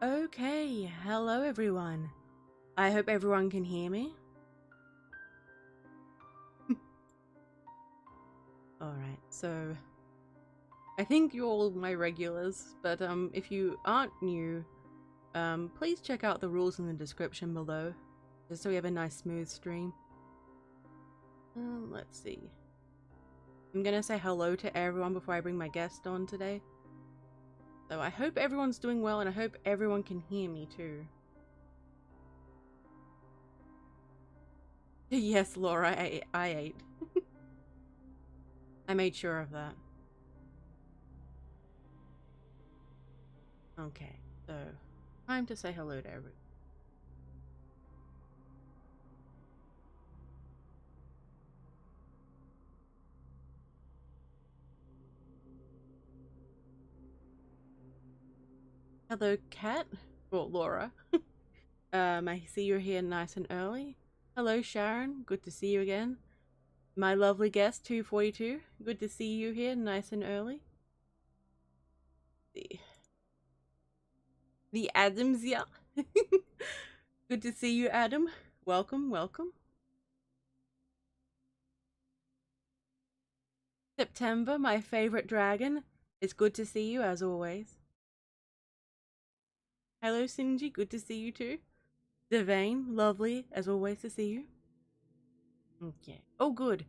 Okay, hello everyone. I hope everyone can hear me. Alright, so I think you're all my regulars, but if you aren't new, please check out the rules in the description below, just so we have a nice smooth stream. Let's see. I'm gonna say hello to everyone before I bring my guest on today. So I hope everyone's doing well, and I hope everyone can hear me too. Yes, Laura, I ate. I made sure of that. Okay, so time to say hello to everyone. Hello, Kat. Well, Laura. I see you're here nice and early. Hello, Sharon. Good to see you again. My lovely guest, 242. Good to see you here nice and early. The Adams, yeah. Good to see you, Adam. Welcome, welcome. September, my favorite dragon. It's good to see you as always. Hello, Sinji. Good to see you too. Devane, lovely as always to see you. Okay. Oh, good.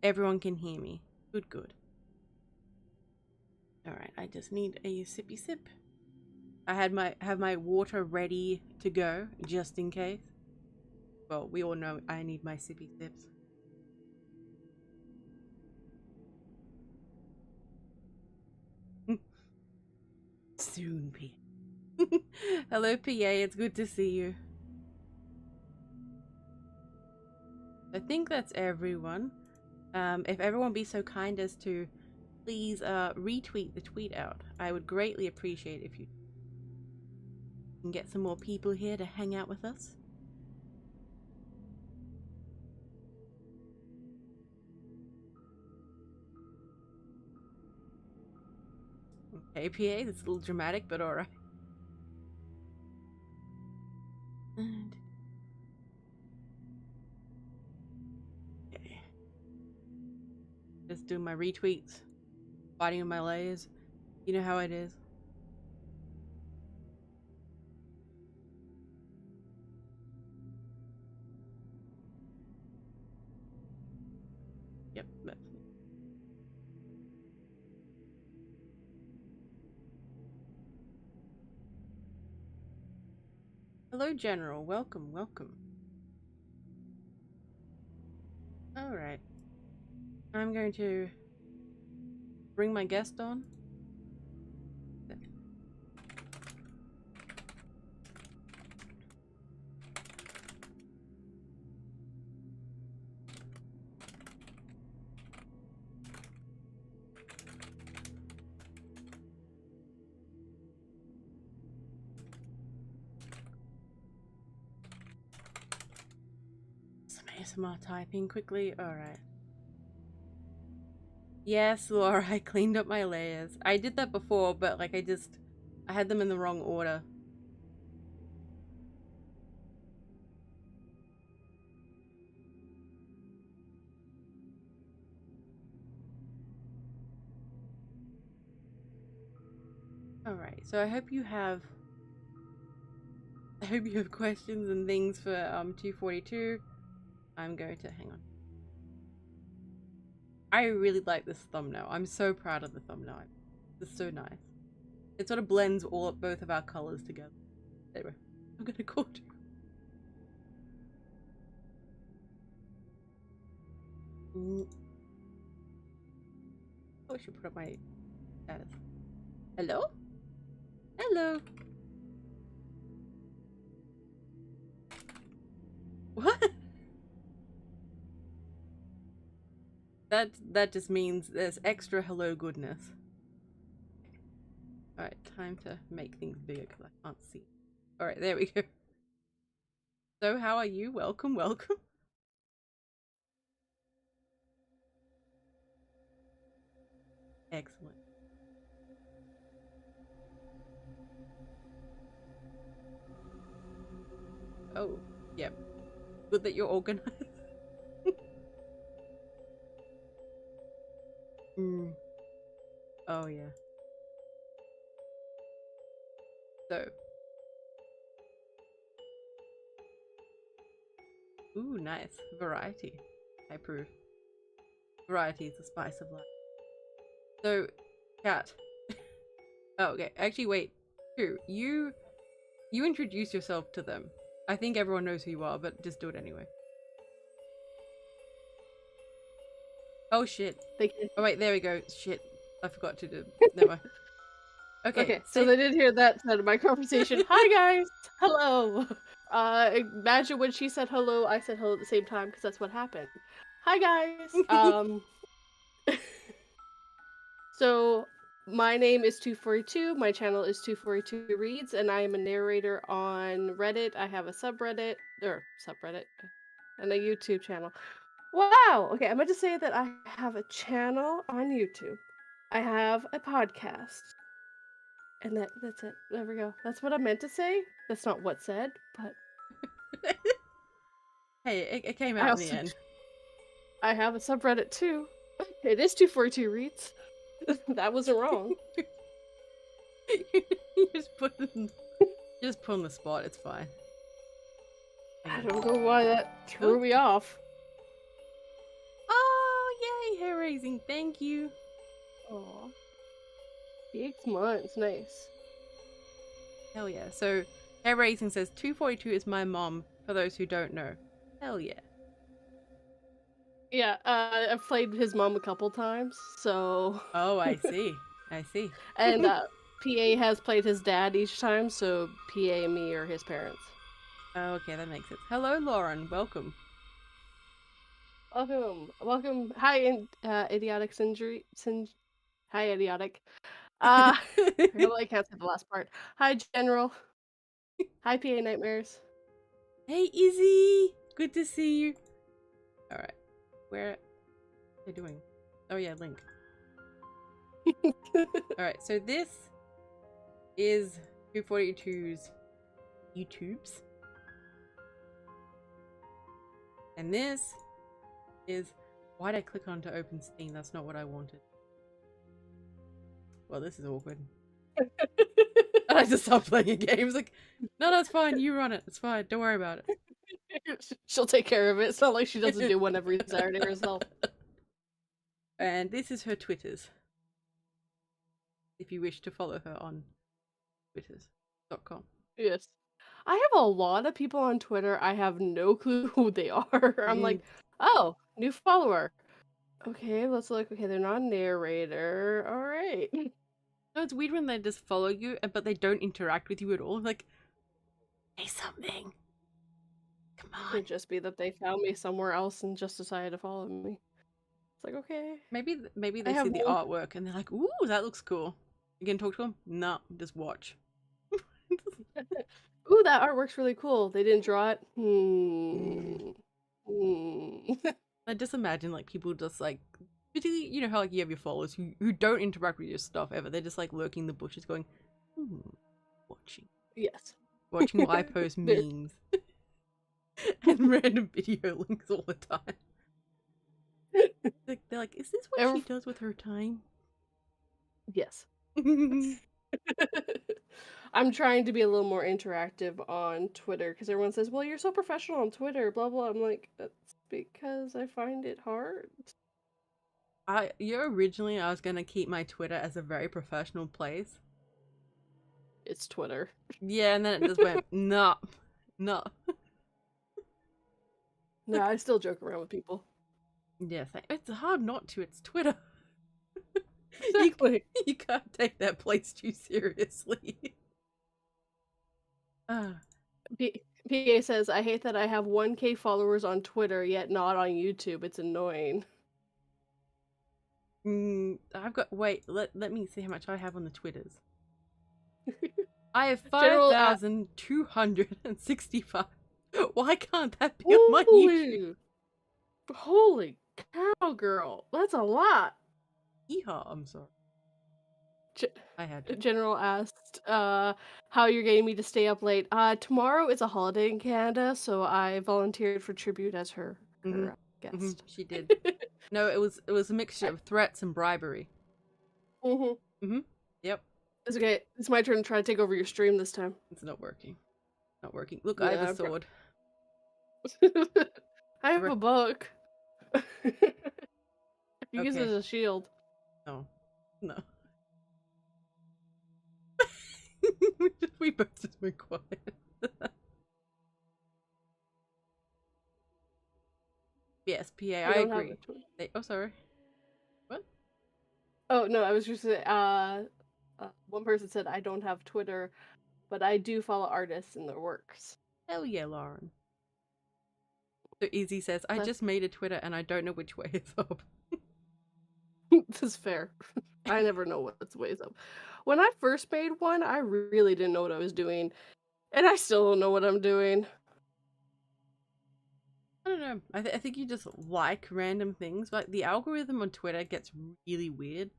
Everyone can hear me. Good, good. Alright, I just need a sippy sip. I have my water ready to go, just in case. Well, we all know I need my sippy sips. Soon, PA. Hello, PA. It's good to see you. I think that's everyone. If everyone be so kind as to please retweet the tweet out, I would greatly appreciate if you can get some more people here to hang out with us. Okay, PA, that's a little dramatic, but alright. And okay. Just doing my retweets, fighting with my layers. You know how it is. Yep, that's me. Hello, General. Welcome, welcome. Alright. I'm going to bring my guest on. Some ASMR typing quickly. Alright. Yes, Laura, I cleaned up my layers. I did that before, but like I had them in the wrong order. Alright, so I hope you have questions and things for 242. I'm going to hang on. I really like this thumbnail. I'm so proud of the thumbnail. It's so nice. It sort of blends both of our colors together. Anyway, I'm gonna call to. Oh, I should put up my status. Hello? Hello. What? That just means there's extra hello goodness. Alright, time to make things bigger because I can't see. Alright, there we go. So how are you? Welcome, welcome. Excellent. Oh, yep. Good that you're organized. Mm. Oh, yeah. So. Ooh, nice. Variety. I approve. Variety is the spice of life. So, Kat. Oh, okay. Actually, wait. True. You introduce yourself to them. I think everyone knows who you are, but just do it anyway. Oh, shit. Oh, wait. There we go. Shit. I forgot to do. Never mind. Okay, so they did hear that side of my conversation. Hi guys, hello. Imagine when she said hello, I said hello at the same time because that's what happened. Hi guys. So my name is 242. My channel is 242 Reads, and I am a narrator on Reddit. I have a subreddit and a YouTube channel. Wow. Okay, I meant to say that I have a channel on YouTube. I have a podcast. And that's it. There we go. That's what I meant to say. That's not what said, but hey, it came out in the end. I have a subreddit too. It is 242 Reads. That wasn't wrong. You just put on the spot. It's fine. I don't know why that threw me off. Oh, yay! Hair raising. Thank you. Aw. 6 months. Nice. Hell yeah. So, hair raising says 242 is my mom, for those who don't know. Hell yeah. Yeah, I've played his mom a couple times, so... Oh, I see. I see. And PA has played his dad each time, so PA and me are his parents. Oh, okay, that makes sense. Hello, Lauren. Welcome. Welcome. Hi, idiotic Hi, idiotic. I can't say the last part. Hi, General. Hi, PA Nightmares. Hey, Izzy. Good to see you. All right. Where are they doing? Oh yeah, link. Alright, so this is 242's YouTube's. And this is... Why'd I click on to open Steam? That's not what I wanted. Well, this is awkward. I just stopped playing a game. It's like, no, it's fine. You run it. It's fine. Don't worry about it. She'll take care of it. It's not like she doesn't do one every Saturday herself. And this is her Twitters. If you wish to follow her on twitters.com. Yes. I have a lot of people on Twitter. I have no clue who they are. I'm like, oh, new follower. Okay, let's look. Okay, they're not a narrator. All right. No, it's weird when they just follow you, but they don't interact with you at all. Like, say something. Come on. It could just be that they found me somewhere else and just decided to follow me. It's like, okay. Maybe they see the artwork and they're like, ooh, that looks cool. You can talk to them? No, just watch. Ooh, that artwork's really cool. They didn't draw it. I just imagine like people just like, particularly, you know how like you have your followers who don't interact with your stuff ever. They're just like lurking in the bushes going, watching. Yes. Watching while I post memes. And random video links all the time. They're like, is this what she does with her time? Yes. I'm trying to be a little more interactive on Twitter because everyone says, well, you're so professional on Twitter, blah, blah. I'm like, that's because I find it hard. Originally, I was going to keep my Twitter as a very professional place. It's Twitter. Yeah, and then it just went, no. No, I still joke around with people. Yes, it's hard not to. It's Twitter. Exactly. You can't take that place too seriously. PA says, I hate that I have 1K followers on Twitter, yet not on YouTube. It's annoying. I've got... Wait, let me see how much I have on the Twitters. I have 5,265. Why can't that be on my YouTube? Holy cow, girl. That's a lot. Yeehaw, I'm sorry. I had to. General asked, how you're getting me to stay up late. Tomorrow is a holiday in Canada, so I volunteered for tribute as her Mhm. Mhm. guest. She did. No, it was a mixture of threats and bribery. Mm-hmm. Mhm. Yep. It's okay. It's my turn to try to take over your stream this time. It's not working. Not working. Look, I have a Yeah. sword. I have Re- a book. You use it Okay. as a shield. No. No. We both just went quiet. Yes, PA, I I don't have a agree. Twitter. Oh, sorry. What? Oh no, I was just saying. One person said I don't have Twitter, but I do follow artists and their works. Hell yeah, Lauren. So Easy says, I That's just made a Twitter and I don't know which way is up. that's fair. I never know what's ways up. When I first made one, I really didn't know what I was doing, and I still don't know what I'm doing. I don't know. I think you just like random things. Like the algorithm on Twitter gets really weird.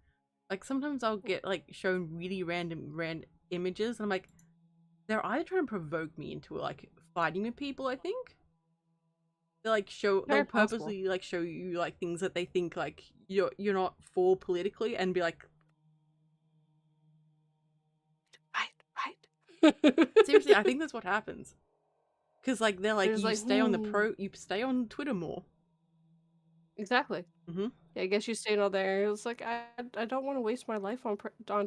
Like sometimes I'll get like shown really random images, and I'm like, they're either trying to provoke me into like fighting with people. I think they like Very they'll possible. purposely like show you like things that they think like you're not for politically, and be like, Right. seriously, I think that's what happens. Because like they're like There's like, you stay on Twitter more. exactly. Mm-hmm. Yeah, I guess you stayed on there. It was like I don't want to waste my life on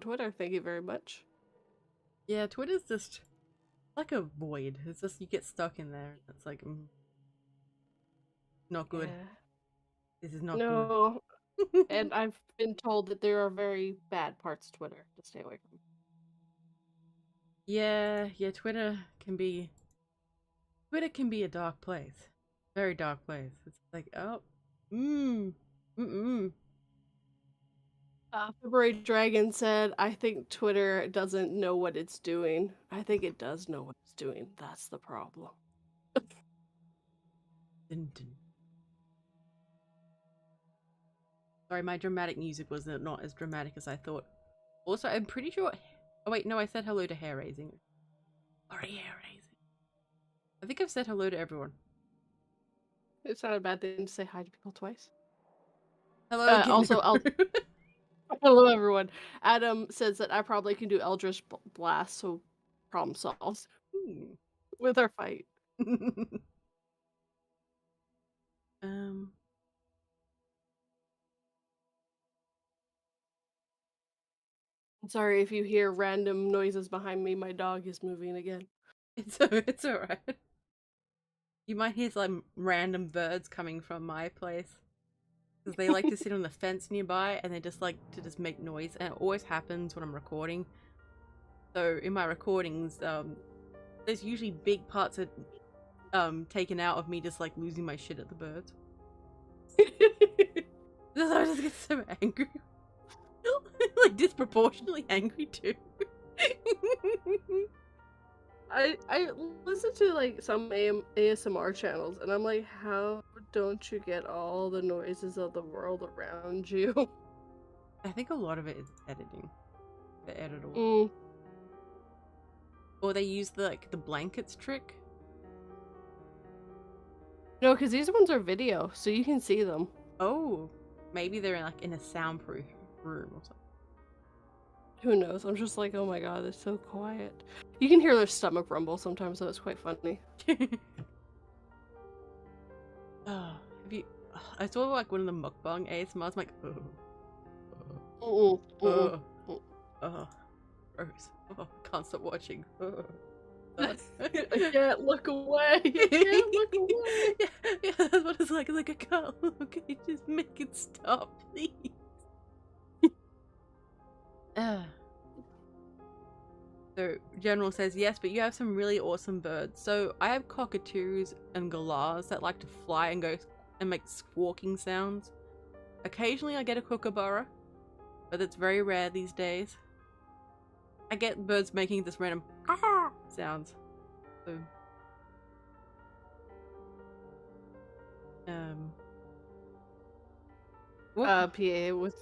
Twitter. Thank you very much. Yeah, Twitter's just like a void. It's just you get stuck in there. It's like not good. Yeah. This is not good. No, and I've been told that there are very bad parts of Twitter to stay away from. Yeah, Twitter can be a dark place. Very dark place. It's like, oh, mm, mm. February Dragon said, I think Twitter doesn't know what it's doing. I think it does know what it's doing. That's the problem. Dun, dun. Sorry, my dramatic music was not as dramatic as I thought. Also, I'm pretty sure. Oh wait, no, I said hello to hair raising. Sorry, hair raising. I think I've said hello to everyone. It's not a bad thing to say hi to people twice. Hello again. Also, hello everyone. Adam says that I probably can do Eldritch Blast, so problem solved with our fight. um. I'm sorry if you hear random noises behind me. My dog is moving again. It's alright. You might hear some random birds coming from my place. Because they like to sit on the fence nearby and they just like to just make noise. And it always happens when I'm recording. So in my recordings, there's usually big parts of taken out of me just like losing my shit at the birds. I just get so angry. Like disproportionately angry too. I listen to like some ASMR channels and I'm like, how don't you get all the noises of the world around you? I think a lot of it is editing. They edit all. Mm. Or they use the blankets trick. No, because these ones are video, so you can see them. Oh, maybe they're in a soundproof room or something. Who knows? I'm just like, oh my god, it's so quiet. You can hear their stomach rumble sometimes, so it's quite funny. Oh, have you? I saw like one of the mukbang ASMRs. I'm like, gross. Oh, can't stop watching. I can't look away. I can't look away. Yeah, that's what it's like. Like I can't look. Can you just make it stop, please? So General says yes, but you have some really awesome birds. So I have cockatoos and galahs that like to fly and go and make squawking sounds. Occasionally I get a kookaburra, but it's very rare these days. I get birds making this random sounds. So PA with.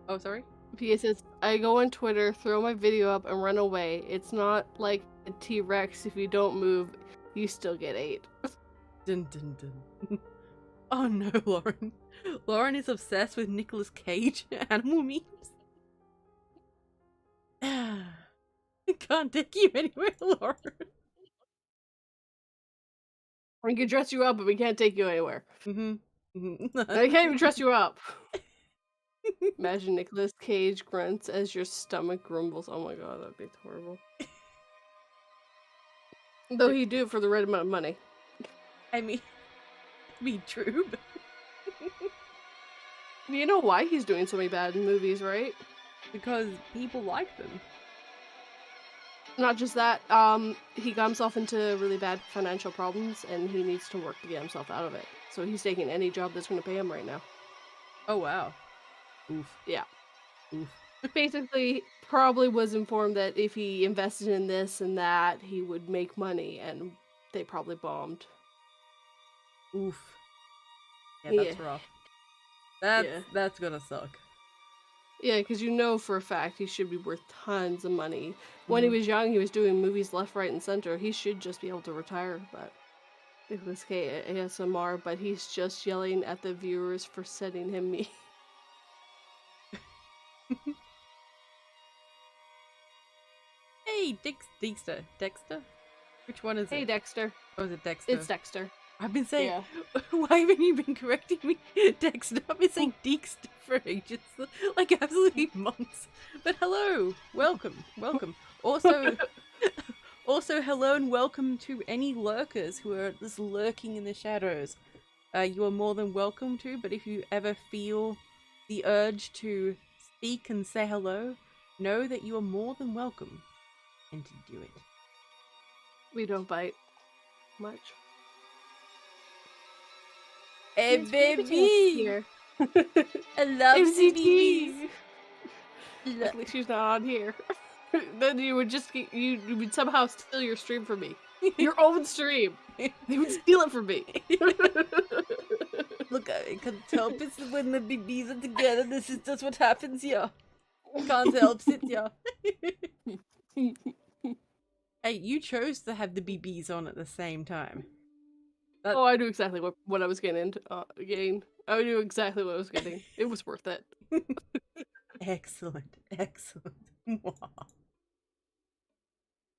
oh, sorry. PA says, I go on Twitter, throw my video up, and run away. It's not like a T-Rex. If you don't move, you still get ate. Dun dun dun. Oh no, Lauren. Lauren is obsessed with Nicolas Cage animal memes. I can't take you anywhere, Lauren. We can dress you up, but we can't take you anywhere. Mm-hmm. I can't even dress you up. Imagine Nicolas Cage grunts as your stomach grumbles. Oh my god, that'd be horrible. Though he'd do it for the right amount of money. I mean, true, but... You know why he's doing so many bad movies, right? Because people like them. Not just that, he got himself into really bad financial problems, and he needs to work to get himself out of it. So he's taking any job that's going to pay him right now. Oh, wow. Oof. Yeah. Oof. Basically, probably was informed that if he invested in this and that, he would make money, and they probably bombed. Oof. Yeah, that's rough. That's gonna suck. Yeah, because you know for a fact he should be worth tons of money. When he was young, he was doing movies left, right, and center. He should just be able to retire, but Nicolas Cage ASMR, but he's just yelling at the viewers for sending him me. Hey, Dexter. Dexter? Which one is it? Hey, Dexter. Oh, is it Dexter? It's Dexter. I've been saying, Yeah. why haven't you been correcting me? Dexter. I've been saying Dexter for ages, like absolutely months. But hello, welcome. Also, hello and welcome to any lurkers who are just lurking in the shadows. You are more than welcome to, but if you ever feel the urge to speak and say hello, know that you are more than welcome and to do it. We don't bite much. Hey, baby! I love CDs! Luckily she's not on here. Then you would just you would somehow steal your stream from me. Your own stream. You would steal it from me. Look, I can't help it when the BBs are together. This is just what happens here. Can't help it, yeah. Hey, you chose to have the BBs on at the same time. Oh, I knew exactly what I was getting into. I knew exactly what I was getting. It was worth it. Excellent.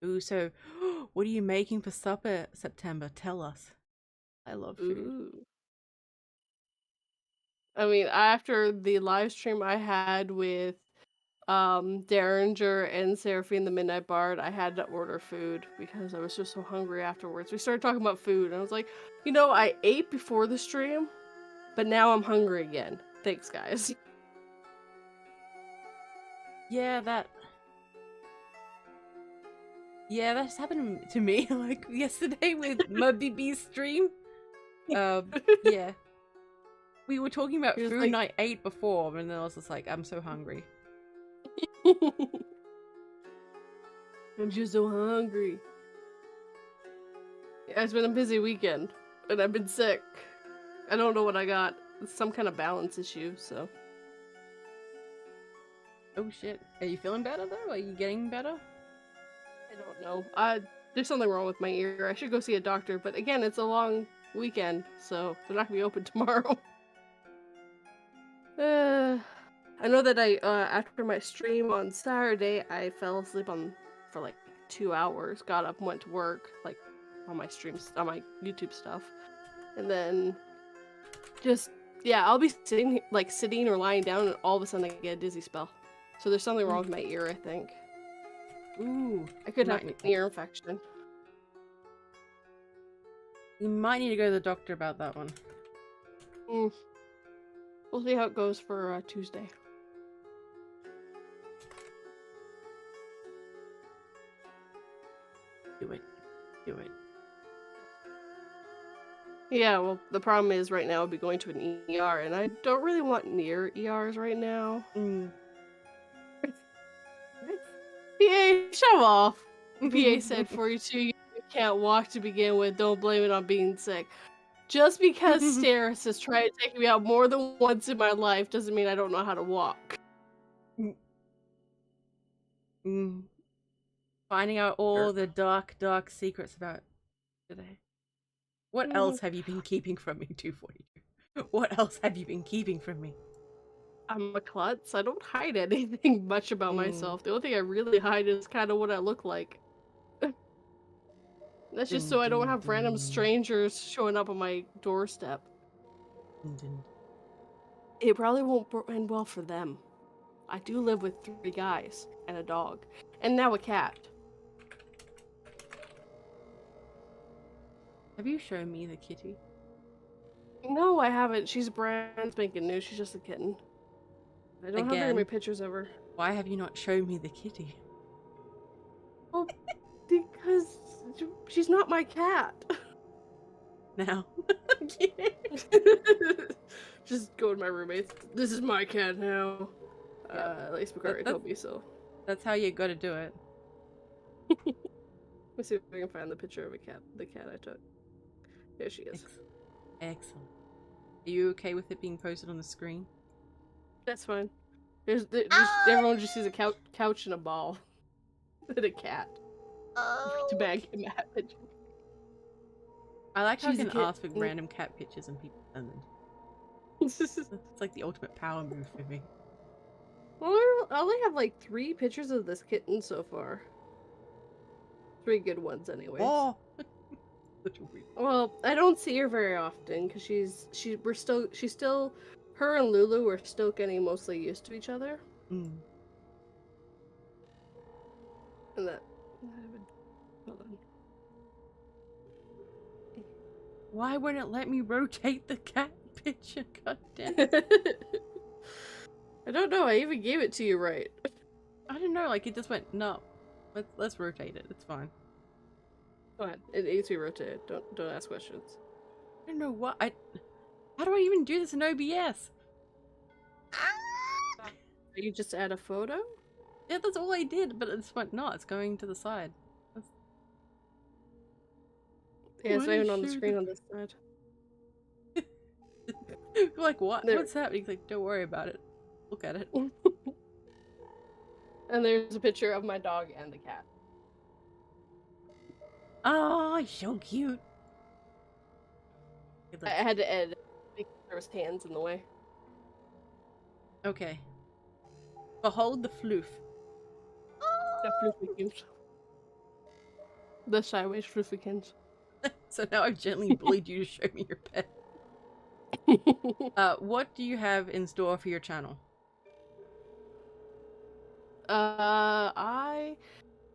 Ooh, so what are you making for supper, September? Tell us. I love food. Ooh. I mean, after the live stream I had with Derringer and Seraphine the Midnight Bard, I had to order food because I was just so hungry afterwards. We started talking about food, and I was like, you know, I ate before the stream, but now I'm hungry again. Thanks, guys. Yeah, that's happened to me like yesterday with my BB stream. Yeah. We were talking about food and I ate before, and then I was just like, I'm so hungry. I'm just so hungry. Yeah, it's been a busy weekend, and I've been sick. I don't know what I got. It's some kind of balance issue, so. Oh shit. Are you feeling better though? Are you getting better? I don't know. There's something wrong with my ear. I should go see a doctor, but again, it's a long weekend, so they're not gonna be open tomorrow. I know that after my stream on Saturday, I fell asleep for like 2 hours, got up and went to work, like, on my streams, on my YouTube stuff. And then just, yeah, I'll be sitting or lying down, and all of a sudden I get a dizzy spell. So there's something wrong with my ear, I think. Ooh. I could have an ear infection. You might need to go to the doctor about that one. We'll see how it goes for Tuesday. Do it. Yeah, well, the problem is right now I'll be going to an ER, and I don't really want near ERs right now. PA, show off! PA said 42, you can't walk to begin with, don't blame it on being sick. Just because Steris has tried to take me out more than once in my life doesn't mean I don't know how to walk. Mm. Finding out all the dark, dark secrets about today. What else have you been keeping from me, 242? What else have you been keeping from me? I'm a klutz. I don't hide anything much about myself. The only thing I really hide is kind of what I look like. That's just so I don't have random strangers showing up on my doorstep. It probably won't end well for them. I do live with 3 guys and a dog, and now a cat. Have you shown me the kitty? No, I haven't. She's brand spanking new. She's just a kitten. I don't have very many pictures of her. Why have you not shown me the kitty? Well, because she's not my cat. Now. Just go with my roommates. This is my cat now. Spookaria told me so. That's how you gotta do it. Let's see if I can find the picture of the cat I took. There she is. Excellent. Are you okay with it being posted on the screen? That's fine. Everyone just sees a couch and a ball. And a cat. To bag him at. I like how you can ask for random cat pictures and people send them. It's like the ultimate power move for me. Well, I only have like 3 pictures of this kitten so far. 3 good ones, anyways. Oh. Well, I don't see her very often because she's still, her and Lulu are still getting mostly used to each other. Mm. And that. Hold on. Why wouldn't it let me rotate the cat picture? God damn. I don't know. I even gave it to you right. I don't know. Like it just went no. Let's rotate it. It's fine. Go ahead. It needs to be rotated. Don't ask questions. I don't know what How do I even do this in OBS? You just add a photo? Yeah, that's all I did, but it's went no. It's going to the side. Yeah, it's not even on the screen on this side. Like what? What's happening? He's like, don't worry about it. Look at it. And there's a picture of my dog and the cat. Oh, so cute. I had to edit because there was hands in the way. Okay. Behold the floof. The floofykins. The sideways floofykins. So now I've gently bullied you to show me your pet. What do you have in store for your channel? I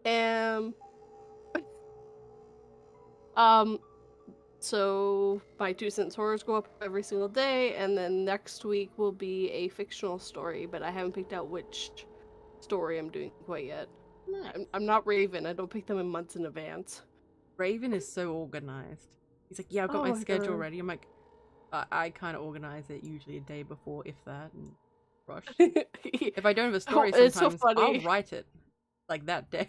am so my 2 cents horrors go up every single day, and then next week will be a fictional story, but I haven't picked out which story I'm doing quite yet. Nice. I'm not Raven. I don't pick them in months in advance. Raven is so organized. He's like, yeah, I've got my schedule ready. I'm like, I kind of organize it usually a day before, if that, and rush. If I don't have a story, sometimes so I'll write it like that day.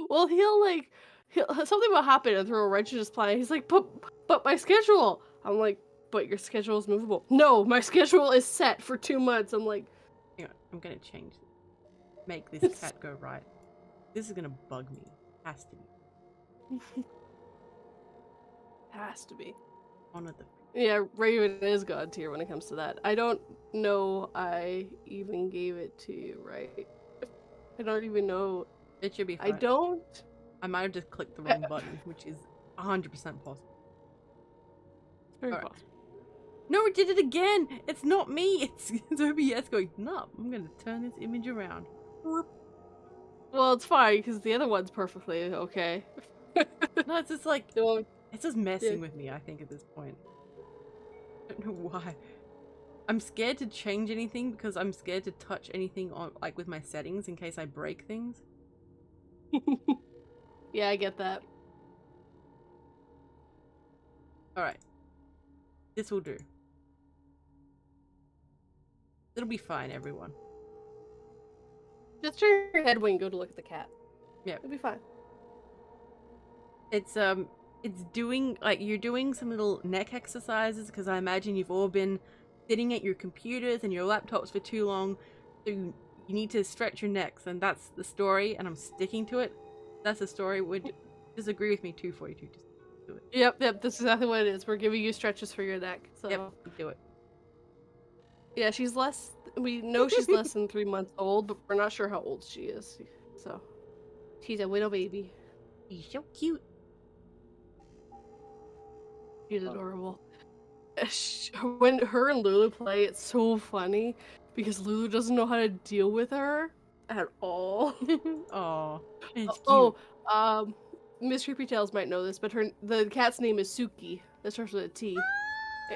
Well, something will happen and throw a wrench in his plan. He's like, but my schedule. I'm like, but your schedule is movable. No, my schedule is set for 2 months. I'm like, hang on, I'm gonna change it. Make this cat go right. This is gonna bug me. Has to be. Has to be. Honor the. Yeah, Raven is god tier when it comes to that. I don't know I even gave it to you, right? I don't even know. It should be fine. I don't. I might have just clicked the wrong button, which is 100% possible. Very possible. No, it did it again! It's not me! It's OBS going, no, I'm gonna turn this image around. Well, it's fine, because the other one's perfectly okay. No, it's just like, it's just messing with me, I think, at this point. I don't know why. I'm scared to change anything because I'm scared to touch anything on, like, with my settings in case I break things. Yeah, I get that. Alright. This will do. It'll be fine, everyone. Just turn your head when you go to look at the cat. Yeah. It'll be fine. It's doing, like, you're doing some little neck exercises because I imagine you've all been sitting at your computers and your laptops for too long. So you need to stretch your necks, and that's the story, and I'm sticking to it. That's the story. Would disagree with me, 242. Just do it. Yep, that's exactly what it is. We're giving you stretches for your neck. So Yep, do it. yeah, she's less. We know she's less than 3 months old, but we're not sure how old she is. So she's a little baby. She's so cute. She's adorable. When her and Lulu play, it's so funny because Lulu doesn't know how to deal with her at all. Aw, it's cute. Oh, Miss Creepy Tales might know this, but the cat's name is Suki. That starts with a T,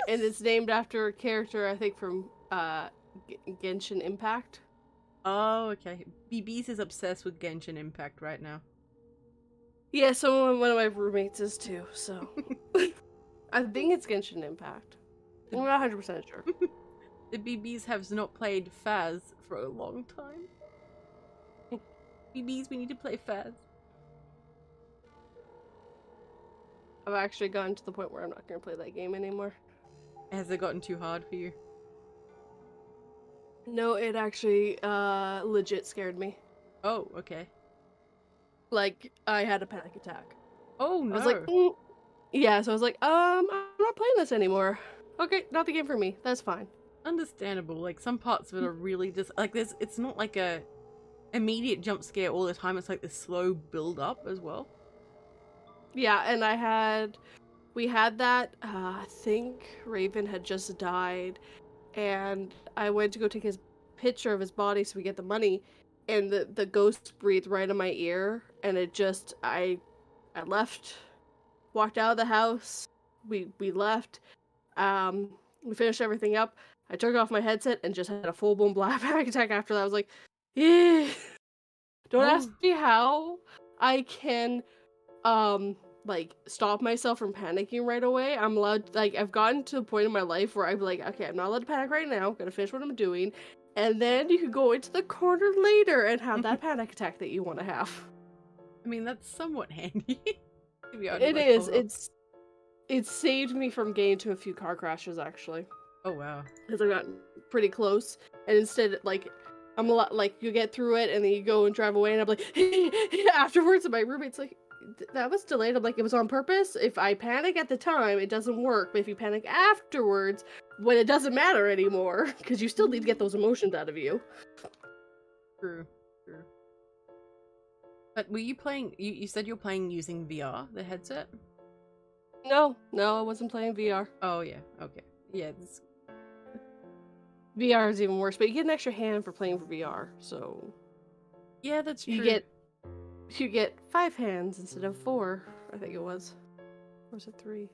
and it's named after a character I think from Genshin Impact. Oh, okay. BB's is obsessed with Genshin Impact right now. Yeah, so one of my roommates is too. So I think it's Genshin Impact. I'm not 100% sure. The BBs have not played Faz for a long time. BBs, we need to play Faz. I've actually gotten to the point where I'm not going to play that game anymore. Has it gotten too hard for you? No, it actually legit scared me. Oh, okay. Like, I had a panic attack. Oh no. I was like, yeah, so I was like, I'm not playing this anymore. Okay, not the game for me. That's fine. Understandable. Like, some parts of it are really just like this. It's not like a immediate jump scare all the time. It's like this slow build up as well. Yeah, and we had that. I think Raven had just died, and I went to go take his picture of his body so we get the money, and the ghost breathed right in my ear, and it just I left, walked out of the house. We left. We finished everything up. I took off my headset and just had a full-blown black panic attack after that. I was like, eh. Don't ask me how I can, like, stop myself from panicking right away. I'm allowed, like, I've gotten to a point in my life where I'm like, okay, I'm not allowed to panic right now. I'm gonna finish what I'm doing. And then you can go into the corner later and have that panic attack that you want to have. I mean, that's somewhat handy. To be honest, It like, is. It saved me from getting into a few car crashes, actually. Oh wow. Because I got pretty close, and instead, like, I'm a lot like you get through it, and then you go and drive away, and I'm like, afterwards, and my roommate's like, that was delayed. I'm like, it was on purpose. If I panic at the time, it doesn't work. But if you panic afterwards, when it doesn't matter anymore, because you still need to get those emotions out of you. True. But were you playing? You said you're playing using VR, the headset. No, I wasn't playing VR. Oh yeah. Okay. Yeah. VR is even worse, but you get an extra hand for playing for VR. So yeah, that's true. You get 5 hands instead of 4. I think it was. Or was it 3?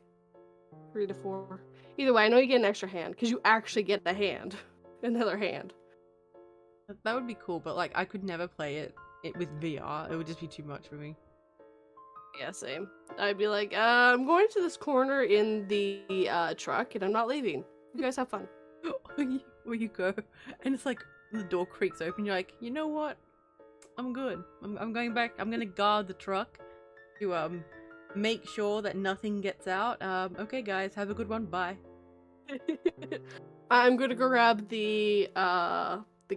3 to 4. Either way, I know you get an extra hand because you actually get the hand, another hand. That would be cool, but like I could never play it with VR. It would just be too much for me. Yeah, same. I'd be like, I'm going to this corner in the truck, and I'm not leaving. You guys have fun. Where you go, and it's like the door creaks open. You're like, you know what? I'm good. I'm going back. I'm gonna guard the truck to make sure that nothing gets out. Okay, guys, have a good one. Bye. I'm gonna go grab the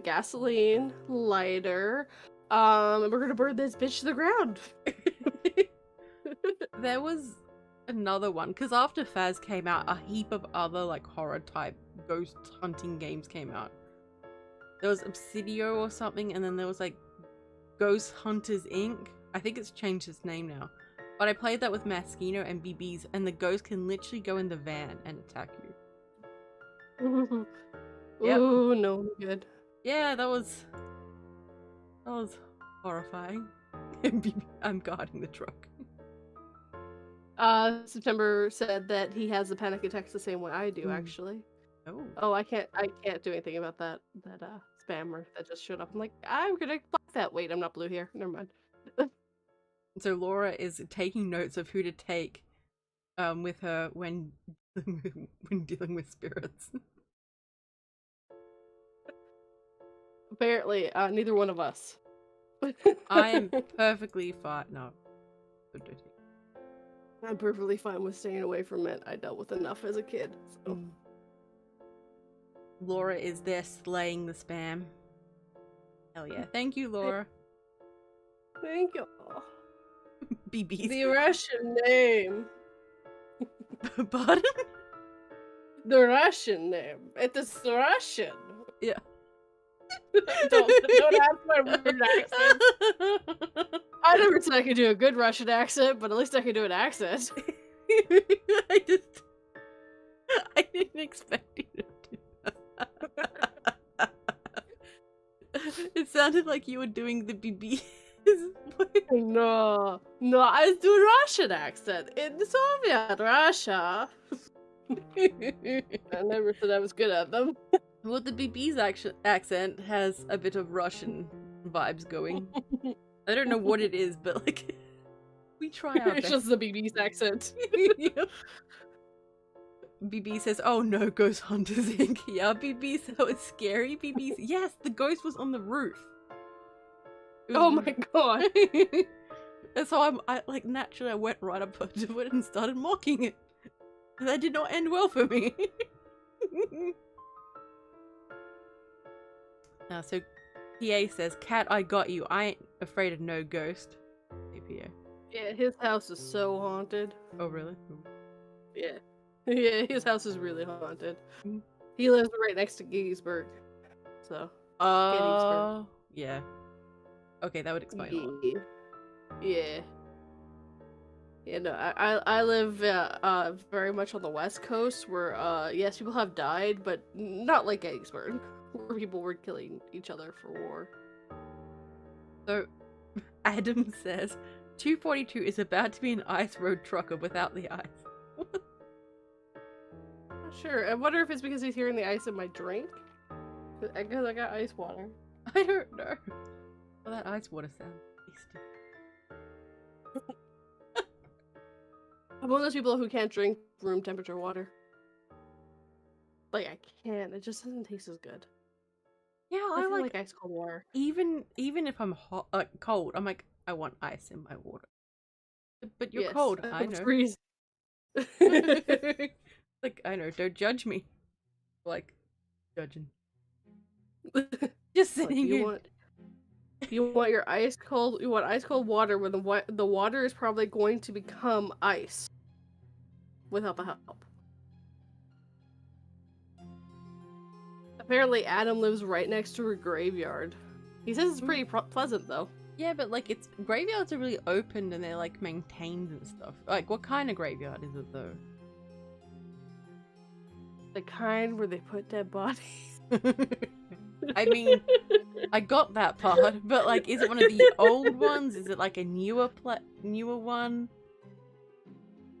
gasoline lighter. And we're gonna burn this bitch to the ground. There was another one because after Faz came out, a heap of other like horror type ghost hunting games came out. There was Obsidio or something, and then there was like Ghost Hunters Inc. I think it's changed its name now. But I played that with Maskino and BBs, and the ghost can literally go in the van and attack you. Yep. Ooh, no good. Yeah, that was horrifying. I'm guarding the truck. September said that he has the panic attacks the same way I do, actually. Oh, I can't do anything about that spammer that just showed up. I'm like, I'm gonna block that. Wait, I'm not blue here. Never mind. So Laura is taking notes of who to take with her when dealing with spirits. Apparently, neither one of us. I am perfectly fine. No. I'm perfectly fine with staying away from it. I dealt with enough as a kid. So. Laura is there slaying the spam. Hell yeah. Thank you, Laura. Thank you. BBs. The Russian name. Pardon? The Russian name. It is Russian. Yeah. don't ask my weird accent. I never said I could do a good Russian accent, but at least I can do an accent. I didn't expect you to do that. It sounded like you were doing the BB. No, I do Russian accent in Soviet Russia. I never said I was good at them. Well, the BB's accent has a bit of Russian vibes going. I don't know what it is, but like, we try our best. It's just the BB's accent. Yep. BB says, "Oh no, Ghost Hunters Inc." Yeah, BB said it was scary. BB, yes, the ghost was on the roof. Oh my god. And so I like naturally I went right up to it and started mocking it. And that did not end well for me. So PA says, "Cat, I got you. I ain't afraid of no ghost." Hey, PA. Yeah, his house is so haunted. Oh really? Yeah. Yeah, his house is really haunted. Mm. He lives right next to Gettysburg. So. Gettysburg. Yeah. Okay, that would explain a lot. Yeah. Yeah, no, I live very much on the West Coast where yes, people have died, but not like Gettysburg, where people were killing each other for war. So Adam says 242 is about to be an ice road trucker without the ice. Sure, I wonder if it's because he's hearing the ice in my drink. Because I got ice water. I don't know. Well, that ice water sounds tasty. I'm one of those people who can't drink room temperature water. Like, I can't. It just doesn't taste as good. Yeah, I like ice cold water. Even if I'm hot, cold, I'm like, I want ice in my water. But you're cold. I know. Freeze. Like, I know. Don't judge me. Like, judging. Just sitting here. You want your ice cold. You want ice cold water where the water is probably going to become ice without the help. Apparently, Adam lives right next to a graveyard. He says it's pretty pleasant though. Yeah, but like graveyards are really open and they're like maintained and stuff. Like, what kind of graveyard is it though? The kind where they put dead bodies. I mean, I got that part, but like, is it one of the old ones? Is it like a newer one?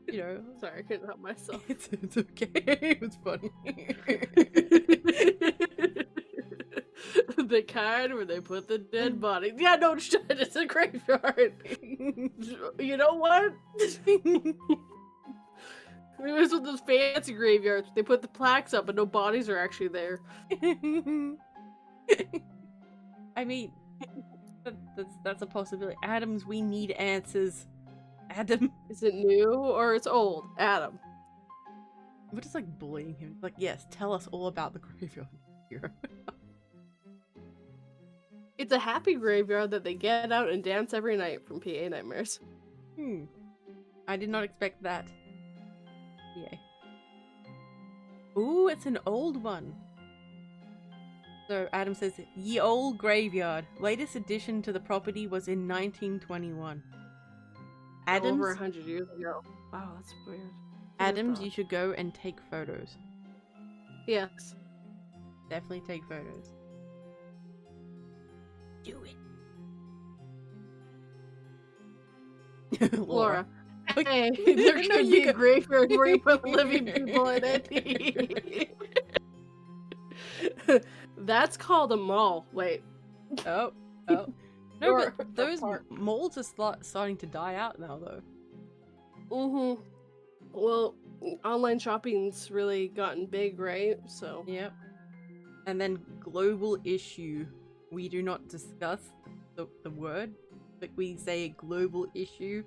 You know. Sorry, I couldn't help myself. It's okay. It was funny. The kind where they put the dead bodies. Yeah, no shit, it's a graveyard. You know what? It was one of those fancy graveyards. They put the plaques up, but no bodies are actually there. I mean, that's a possibility. Adams, we need answers. Adam. Is it new or it's old? Adam. We're just like bullying him. Like, yes, tell us all about the graveyard here. It's a happy graveyard that they get out and dance every night from PA Nightmares. I did not expect that. Yay. Ooh, it's an old one. So Adam says, "Ye old graveyard. Latest addition to the property was in 1921. Adams, over 100 years ago. Wow, that's weird. Adams, you should go and take photos. Yes. Definitely take photos. Do it." Laura. Hey, there should be a graveyard where you put living people in it. That's called a mall. Wait. Oh. No, but those malls are starting to die out now, though. Mm-hmm. Well, online shopping's really gotten big, right? So. Yep. And then global issue. We do not discuss the word, but we say global issue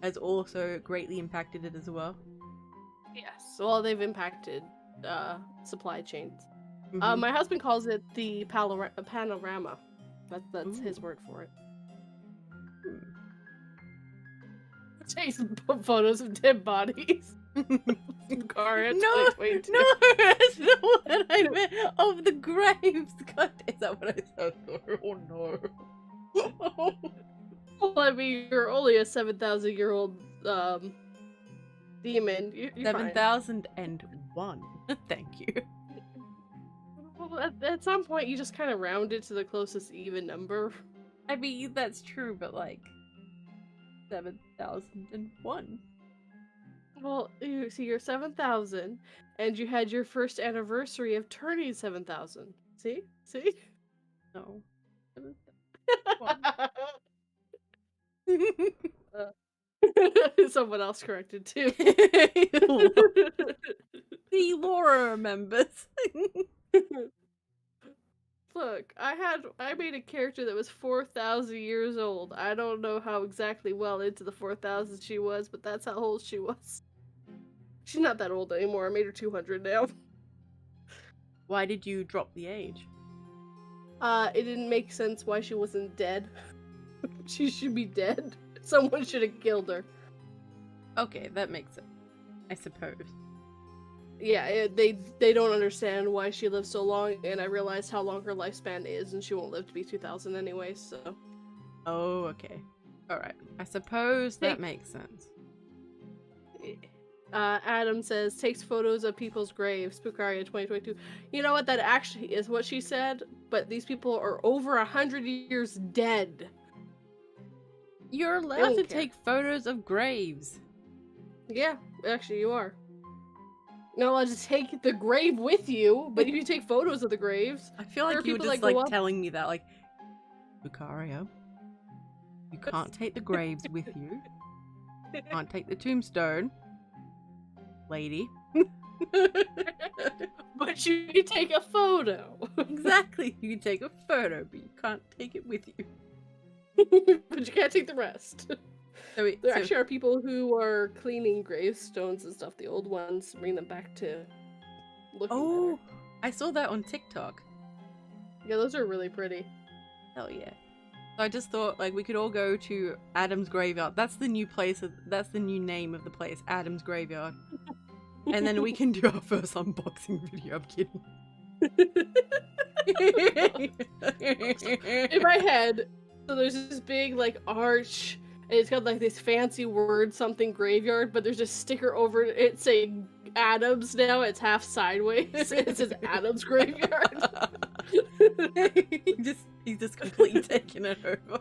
has also greatly impacted it as well. Yes. Well, they've impacted supply chains. My husband calls it the panorama. That's his Ooh. word for it. Hmm. Jason put photos of dead bodies. Spookaria No, 2022. no, that's not what I meant. Of the graves. God, is that what I said? Oh no. Well, I mean, you're only a 7,000-year-old demon. You're fine. 7,001. Thank you. Well, at some point, you just kind of round it to the closest even number. I mean, that's true, but like 7,001. Well, you see, you're 7,000, and you had your first anniversary of turning 7,000. See? See? No. 7,001. Someone else corrected too. See, Laura remembers. Look, I made a character that was 4,000 years old. I don't know how exactly well into the 4,000 she was, but that's how old she was. She's not that old anymore. I made her 200 now. Why did you drop the age? It didn't make sense why she wasn't dead. She should be dead. Someone should have killed her. Okay, that makes sense. I suppose. Yeah, they don't understand why she lived so long, and I realized how long her lifespan is, and she won't live to be 2,000 anyway, so... Oh, okay. Alright. I suppose that makes sense. Adam says, takes photos of people's graves, Spookaria 2022. You know what, that actually is what she said, but these people are over 100 years dead. You're allowed to take photos of graves. Yeah, actually you are. You're not allowed to take the grave with you, but if you take photos of the graves... I feel like you were just like telling me that, like, Spookaria, you can't take the graves with you. You can't take the tombstone. Lady. But you can take a photo. Exactly. You can take a photo, but you can't take it with you. But you can't take the rest. There actually are people who are cleaning gravestones and stuff, the old ones, bring them back to looking better. I saw that on TikTok. Yeah, those are really pretty. Hell yeah. So I just thought, like, we could all go to Adam's Graveyard. That's the new place, that's the new name of the place, Adam's Graveyard. And then we can do our first unboxing video. I'm kidding. In my head, so there's this big, like, arch, and it's got, like, this fancy word, something graveyard, but there's a sticker over it saying Adams now. It's half sideways. It says Adams Graveyard. He's just completely taking it over.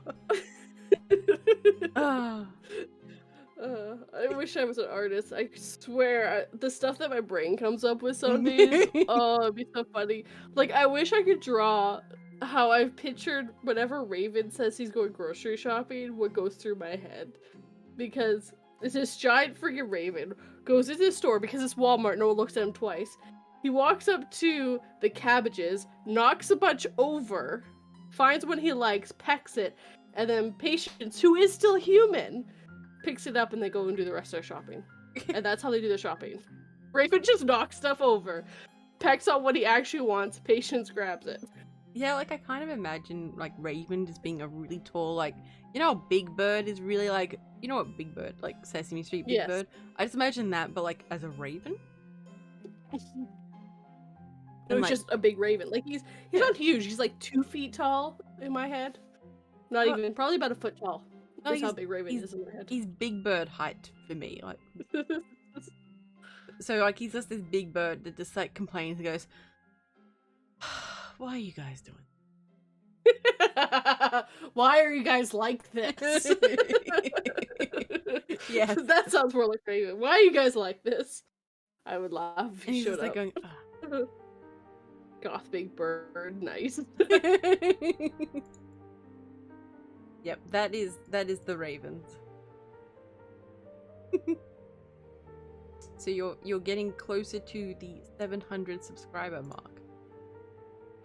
I wish I was an artist. I swear, the stuff that my brain comes up with some days, oh, it'd be so funny. Like, I wish I could draw how I've pictured whenever Raven says he's going grocery shopping, what goes through my head. Because it's this giant freaking Raven, goes into the store because it's Walmart, no one looks at him twice. He walks up to the cabbages, knocks a bunch over, finds one he likes, pecks it, and then Patience, who is still human, picks it up and they go and do the rest of their shopping. And that's how they do their shopping. Raven just knocks stuff over, pecks on what he actually wants, Patience grabs it. Yeah, like, I kind of imagine, like, Raven just being a really tall, like, you know how Big Bird is really, like, you know what Big Bird, like, Sesame Street Big Bird? I just imagine that, but, like, as a raven? No, he's just a big raven. Like, he's not huge, he's like 2 feet tall in my head. Not even, probably about a foot tall. No, That's how big Raven is in my head. He's Big Bird height for me, like. So, like, he's just this big bird that just, like, complains and goes, why are you guys doing why are you guys like this? Yes. That sounds more like Raven. Why are you guys like this? I would laugh if he showed up. Going, goth big bird, nice. Yep, that is the Ravens. So you're getting closer to the 700 subscriber mark.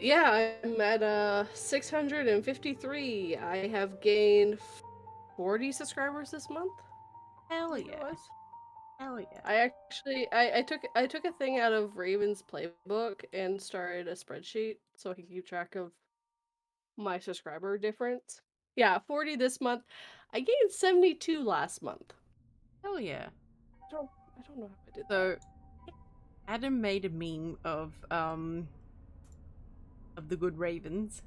Yeah, I'm at 653. I have gained 40 subscribers this month. Hell yeah. Hell yeah. I actually I took a thing out of Raven's playbook and started a spreadsheet so I can keep track of my subscriber difference. Yeah, 40 this month. I gained 72 last month. Hell yeah. I don't know how I did So that. Adam made a meme of the good ravens.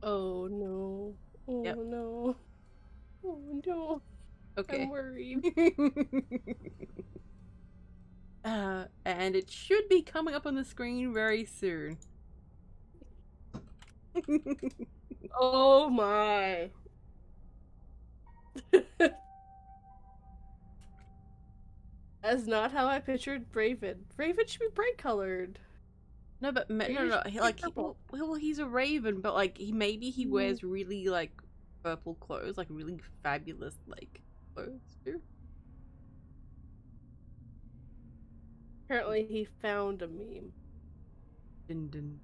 Oh no. Oh Yep. no. Oh no. I'm Okay. worried. And it should be coming up on the screen very soon. Oh my. That's not how I pictured Raven. Raven should be bright colored. No, but no, Raven no, should be like purple. well, he's a raven, but like maybe he Mm. wears really like purple clothes, like really fabulous like clothes too. Apparently he found a meme. Dun, dun.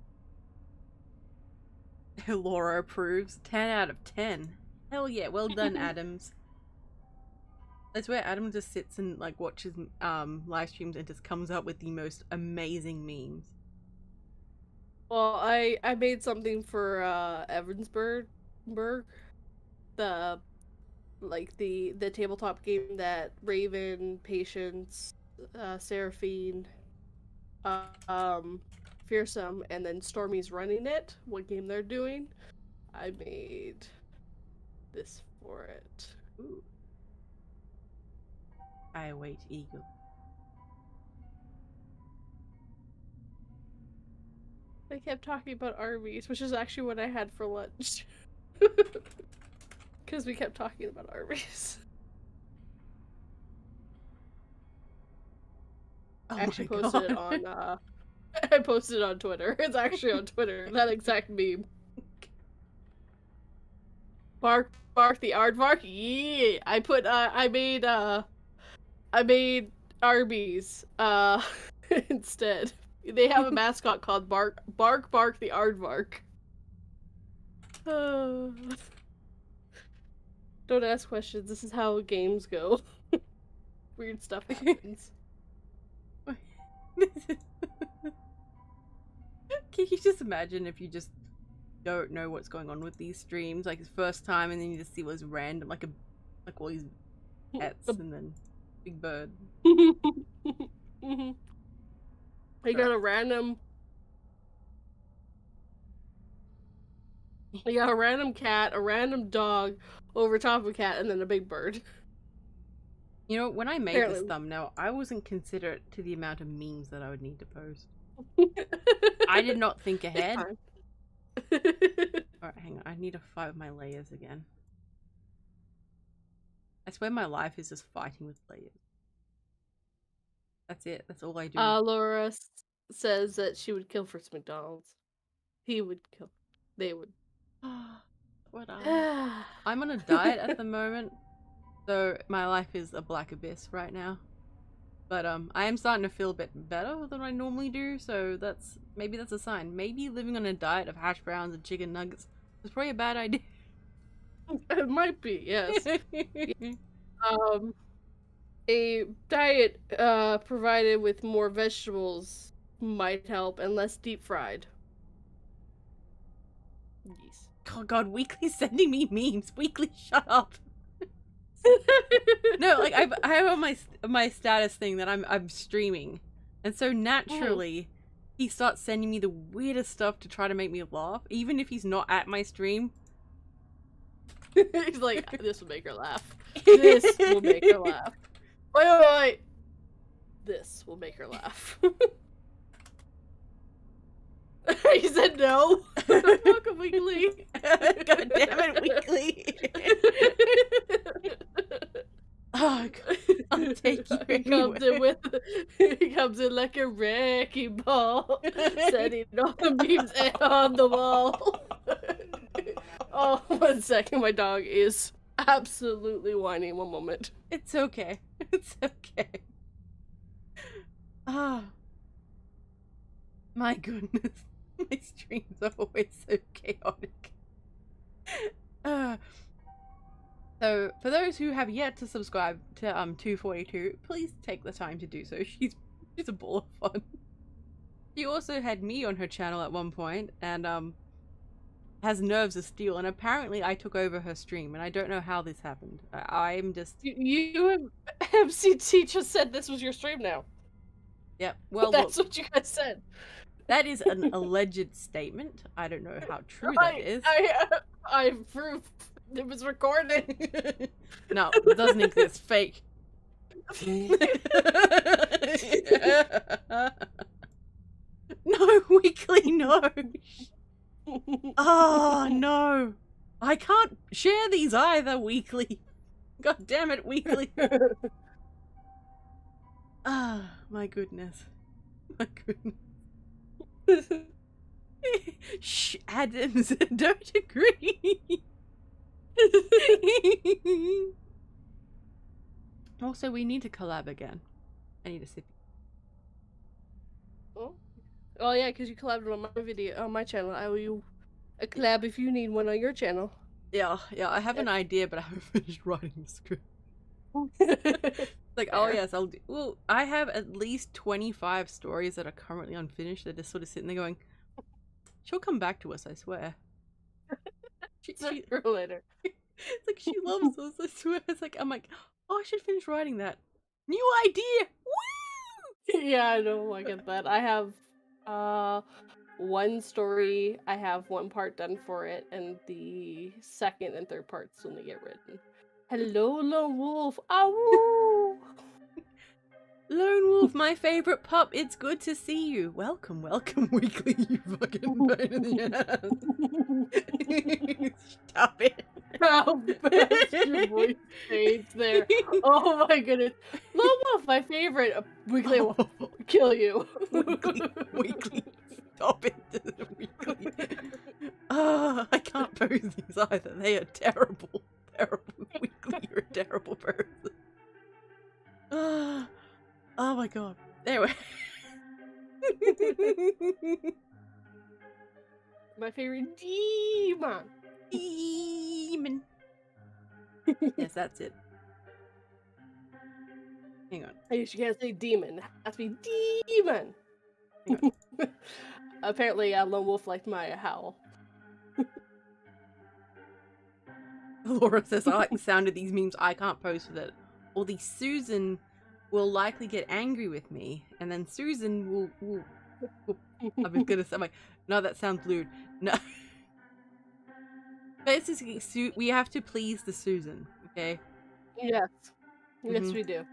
Laura approves. 10 out of 10. Hell yeah, well done, Adams. That's where Adam just sits and like watches live streams and just comes up with the most amazing memes. Well, I made something for Evansburg, the the tabletop game that Raven, Patience, Seraphine, Fearsome, and then Stormy's running it. What game they're doing? I made this for it. Ooh. I await eagerly. They kept talking about Arby's, which is actually what I had for lunch. Because we kept talking about Arby's. Oh I actually my posted God. it on I posted it on Twitter. It's actually on Twitter. That exact meme. Bark the aardvark. Yeah. I made Arby's instead. They have a mascot called Bark the aardvark. Don't ask questions. This is how games go. Weird stuff happens. Can you just imagine if you just don't know what's going on with these streams, like it's first time, and then you just see what's random, like all these pets and then big bird. I got a random cat, a random dog over top of a cat, and then a big bird. You know, when I made Apparently. this thumbnail, I wasn't considerate to the amount of memes that I would need to post. I did not think ahead. Alright, hang on. I need to fight with my layers again. I swear my life is just fighting with layers. That's it. That's all I do. Laura says that she would kill for McDonald's. He would kill. They would. What I'm on a diet at the moment, so my life is a black abyss right now. But I am starting to feel a bit better than I normally do, so maybe that's a sign. Maybe living on a diet of hash browns and chicken nuggets is probably a bad idea. It might be, yes. A diet provided with more vegetables might help, and less deep fried. Yes. Oh God, Weekly's sending me memes. Weekly, shut up. No, like I have on my status thing that I'm streaming, and so naturally he starts sending me the weirdest stuff to try to make me laugh, even if he's not at my stream. He's like, this will make her laugh. This will make her laugh. Wait. This will make her laugh. He said no. Welcome, Weekly. God damn it, Weekly. Oh, God. I'll take you anywhere. He comes in like a wrecking ball, setting all the memes on the wall. Oh, 1 second. My dog is absolutely whining. One moment. It's okay. It's okay. Ah. My goodness. My streams are always so chaotic. So, for those who have yet to subscribe to 242, please take the time to do so. She's a ball of fun. She also had me on her channel at one point, and has nerves of steel, and apparently I took over her stream, and I don't know how this happened. I'm just... You and MCT just said this was your stream now. Yep, well, That's look, what you guys said. that is an alleged statement. I don't know how true that is. I proved it was recorded. No, it doesn't exist. Fake. No, Weekly, no. Oh, no. I can't share these either, Weekly. God damn it, Weekly. Ah, my goodness. My goodness. Shh, Adams, don't agree. Also, we need to collab again. I need a sip. Oh yeah, because you collabed on my video on my channel. I owe you a collab if you need one on your channel. Yeah, I have an idea, but I haven't finished writing the script. Like, Fair. oh yes, I'll do. Well, I have at least 25 stories that are currently unfinished. They're just sort of sitting there going, she'll come back to us, I swear. She later. It's like she loves us, I swear. It's like, I'm like, oh, I should finish writing that. New idea! Woo! Yeah, I know, I get that. I have one story, I have one part done for it, and the second and third parts still need to get written. Hello, Lone Wolf. Ow! Lone Wolf, my favorite pup. It's good to see you. Welcome, Weekly, you fucking pain in the ass. Stop it. How bad your voice changed there. Oh my goodness. Lone Wolf, my favorite. Weekly will kill you. Weekly. Stop it. Weekly. I can't post these either. They are terrible. Terrible. Weekly, you're a terrible person. Oh my god. Anyway. My favorite demon. Demon. Yes, that's it. Hang on. You can't say demon. It has to be demon. Hang on. Apparently, Lone Wolf liked my howl. Laura says, I like the sound of these memes. I can't post with it. Or the Susan will likely get angry with me, and then Susan will I was gonna say, I'm like, no, that sounds lewd. No. Basically, we have to please the Susan, okay? Yes. Yes, we do.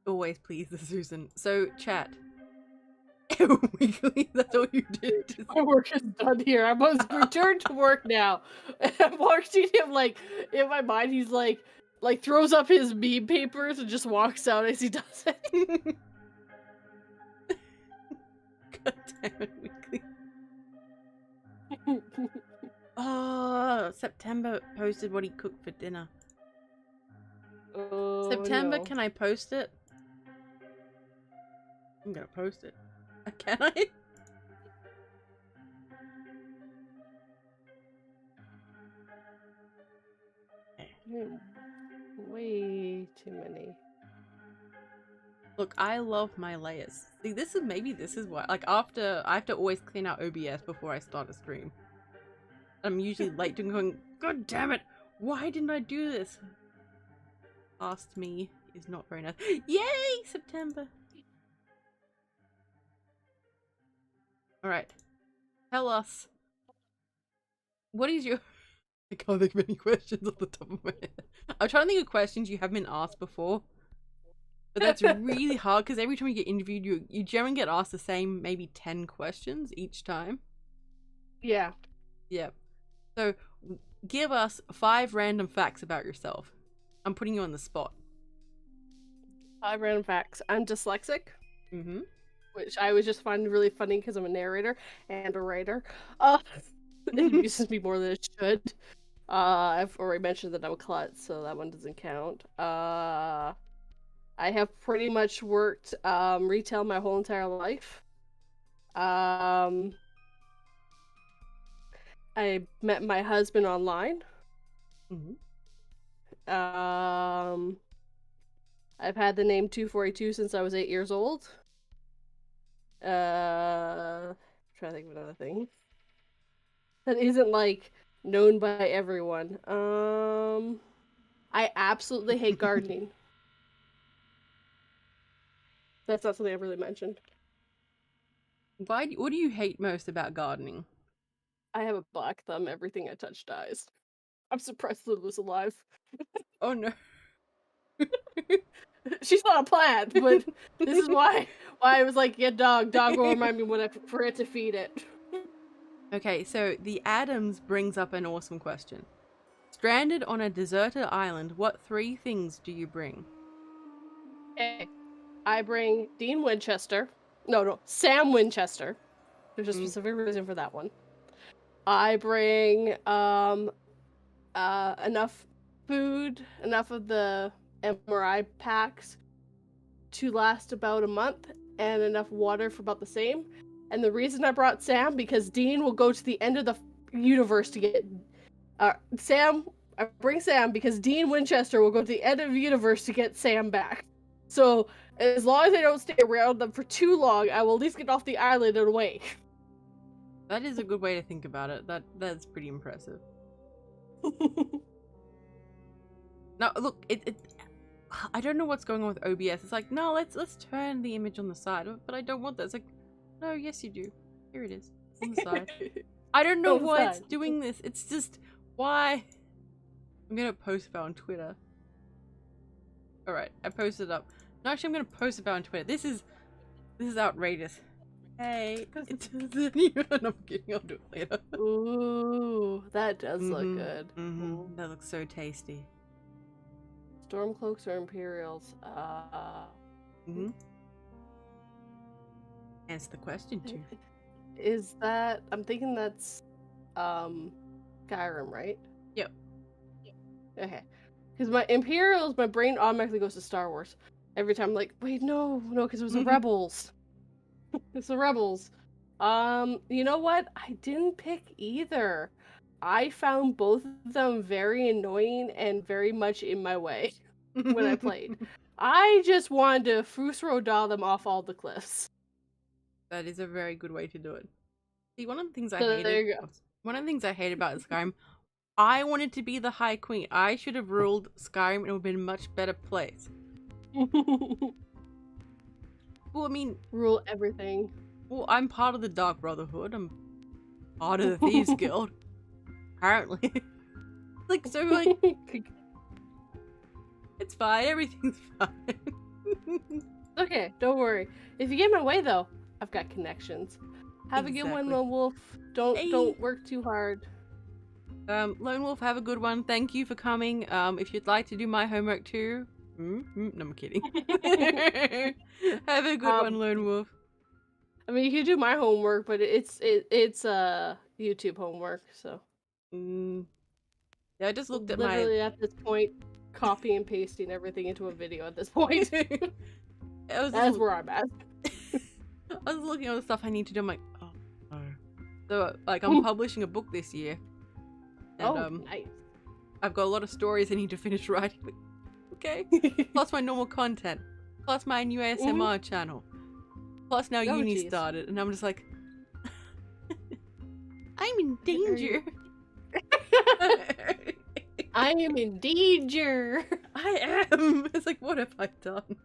Always please the Susan. So, chat. Weekly, that's all you did. My work is done here. I must return to work now. I'm watching him, like, in my mind, he's like throws up his meme papers and just walks out as he does it. God damn it, Weekly. Oh, September posted what he cooked for dinner. Oh, September, no. can I post it? I'm gonna post it. Can I? Way too many. Look, I love my layers. See, this is why. Like, after I have to always clean out OBS before I start a stream. I'm usually late to going, God damn it! Why didn't I do this? Past me is not very nice. Yay, September! Alright. Tell us. What is your... I can't think of any questions off the top of my head. I'm trying to think of questions you haven't been asked before. But that's really hard, because every time you get interviewed, you generally get asked the same, maybe 10 questions each time. Yeah. Yeah. So, give us 5 random facts about yourself. I'm putting you on the spot. 5 random facts. I'm dyslexic. Mm-hmm. Which I always just find really funny because I'm a narrator and a writer. It abuses me more than it should. I've already mentioned that I'm a klutz, so that one doesn't count. I have pretty much worked retail my whole entire life. I met my husband online. Mm-hmm. I've had the name 242 since I was 8 years old. Trying to think of another thing that isn't like known by everyone. I absolutely hate gardening. That's not something I've really mentioned. What do you hate most about gardening? I have a black thumb. Everything I touch dies. I'm surprised Lulu's alive. Oh no. She's not a plant, but this is why I was like, yeah, dog. Dog will remind me when I forget to feed it. Okay, so the Adams brings up an awesome question. Stranded on a deserted island, what 3 things do you bring? Okay. I bring Dean Winchester. No, Sam Winchester. There's a specific reason for that one. I bring enough food, enough of the MRI packs to last about a month, and enough water for about the same. And the reason I brought Sam, because Dean will go to the end of the universe to get Sam. I bring Sam because Dean Winchester will go to the end of the universe to get Sam back. So as long as I don't stay around them for too long, I will at least get off the island and away. That is a good way to think about it. That's pretty impressive. Now, look, I don't know what's going on with OBS. It's like, no, let's turn the image on the side, but I don't want that. It's like, no, yes you do. Here it is on the side. I don't know why it's doing this. It's just why. I'm gonna post about on Twitter. All right, I posted up. No, actually, I'm gonna post about on Twitter. This is outrageous. Hey, it doesn't even. I'm kidding. I'll do it later. Ooh, that does look good. That looks so tasty. Stormcloaks or Imperials? Answer the question too. Is that? I'm thinking that's Skyrim, right? Yep. Okay. Because my Imperials, my brain automatically goes to Star Wars. Every time I'm like, wait, no, because it was the Rebels. It's the Rebels. You know what? I didn't pick either. I found both of them very annoying and very much in my way when I played. I just wanted to Fusro-da them off all the cliffs. That is a very good way to do it. See, one of the things I hate about Skyrim, I wanted to be the High Queen. I should have ruled Skyrim and it would have been a much better place. Well, I mean, rule everything. Well, I'm part of the Dark Brotherhood. I'm part of the Thieves Guild. Apparently. Like, so, like... It's fine. Everything's fine. Okay, don't worry. If you get in my way, though, I've got connections. Have a good one, Lone Wolf. Don't work too hard. Lone Wolf, have a good one. Thank you for coming. If you'd like to do my homework too... No, I'm kidding. Have a good one, Lone Wolf. I mean, you can do my homework, but it's YouTube homework, so. Yeah, I just looked at literally at this point, copy and pasting everything into a video at this point. That's where I'm at. I was looking at all the stuff I need to do. I'm like, oh no. So, like, I'm publishing a book this year. And, nice. I've got a lot of stories I need to finish writing. But, okay. Plus my normal content. Plus my new ASMR channel. Plus now uni started. And I'm just like, I'm in danger. I am in danger. I am. It's like, what have I done?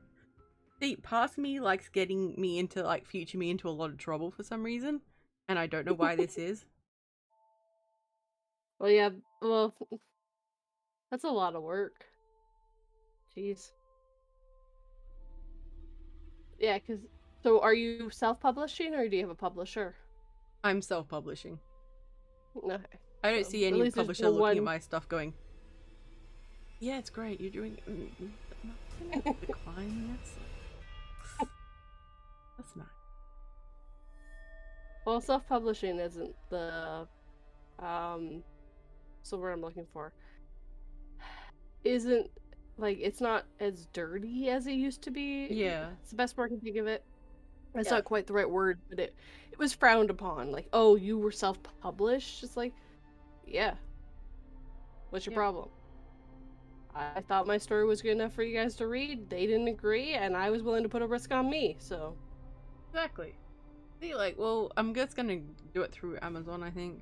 See, past me likes getting me into, like, future me into a lot of trouble for some reason. And I don't know why this is. Well, yeah, well, that's a lot of work. Jeez. Yeah, so are you self-publishing or do you have a publisher? I'm self-publishing. Okay. I don't see any publisher looking at my stuff going, yeah, it's great, you're doing decline this. That's not. Well, self-publishing isn't the so what I'm looking for isn't like it's not as dirty as it used to be. Yeah, it's the best word I can think of it. It's not quite the right word, but it was frowned upon. Like, oh, you were self-published. Just like, yeah. What's your problem? I thought my story was good enough for you guys to read. They didn't agree, and I was willing to put a risk on me. So exactly. See, like, well, I'm just gonna do it through Amazon, I think.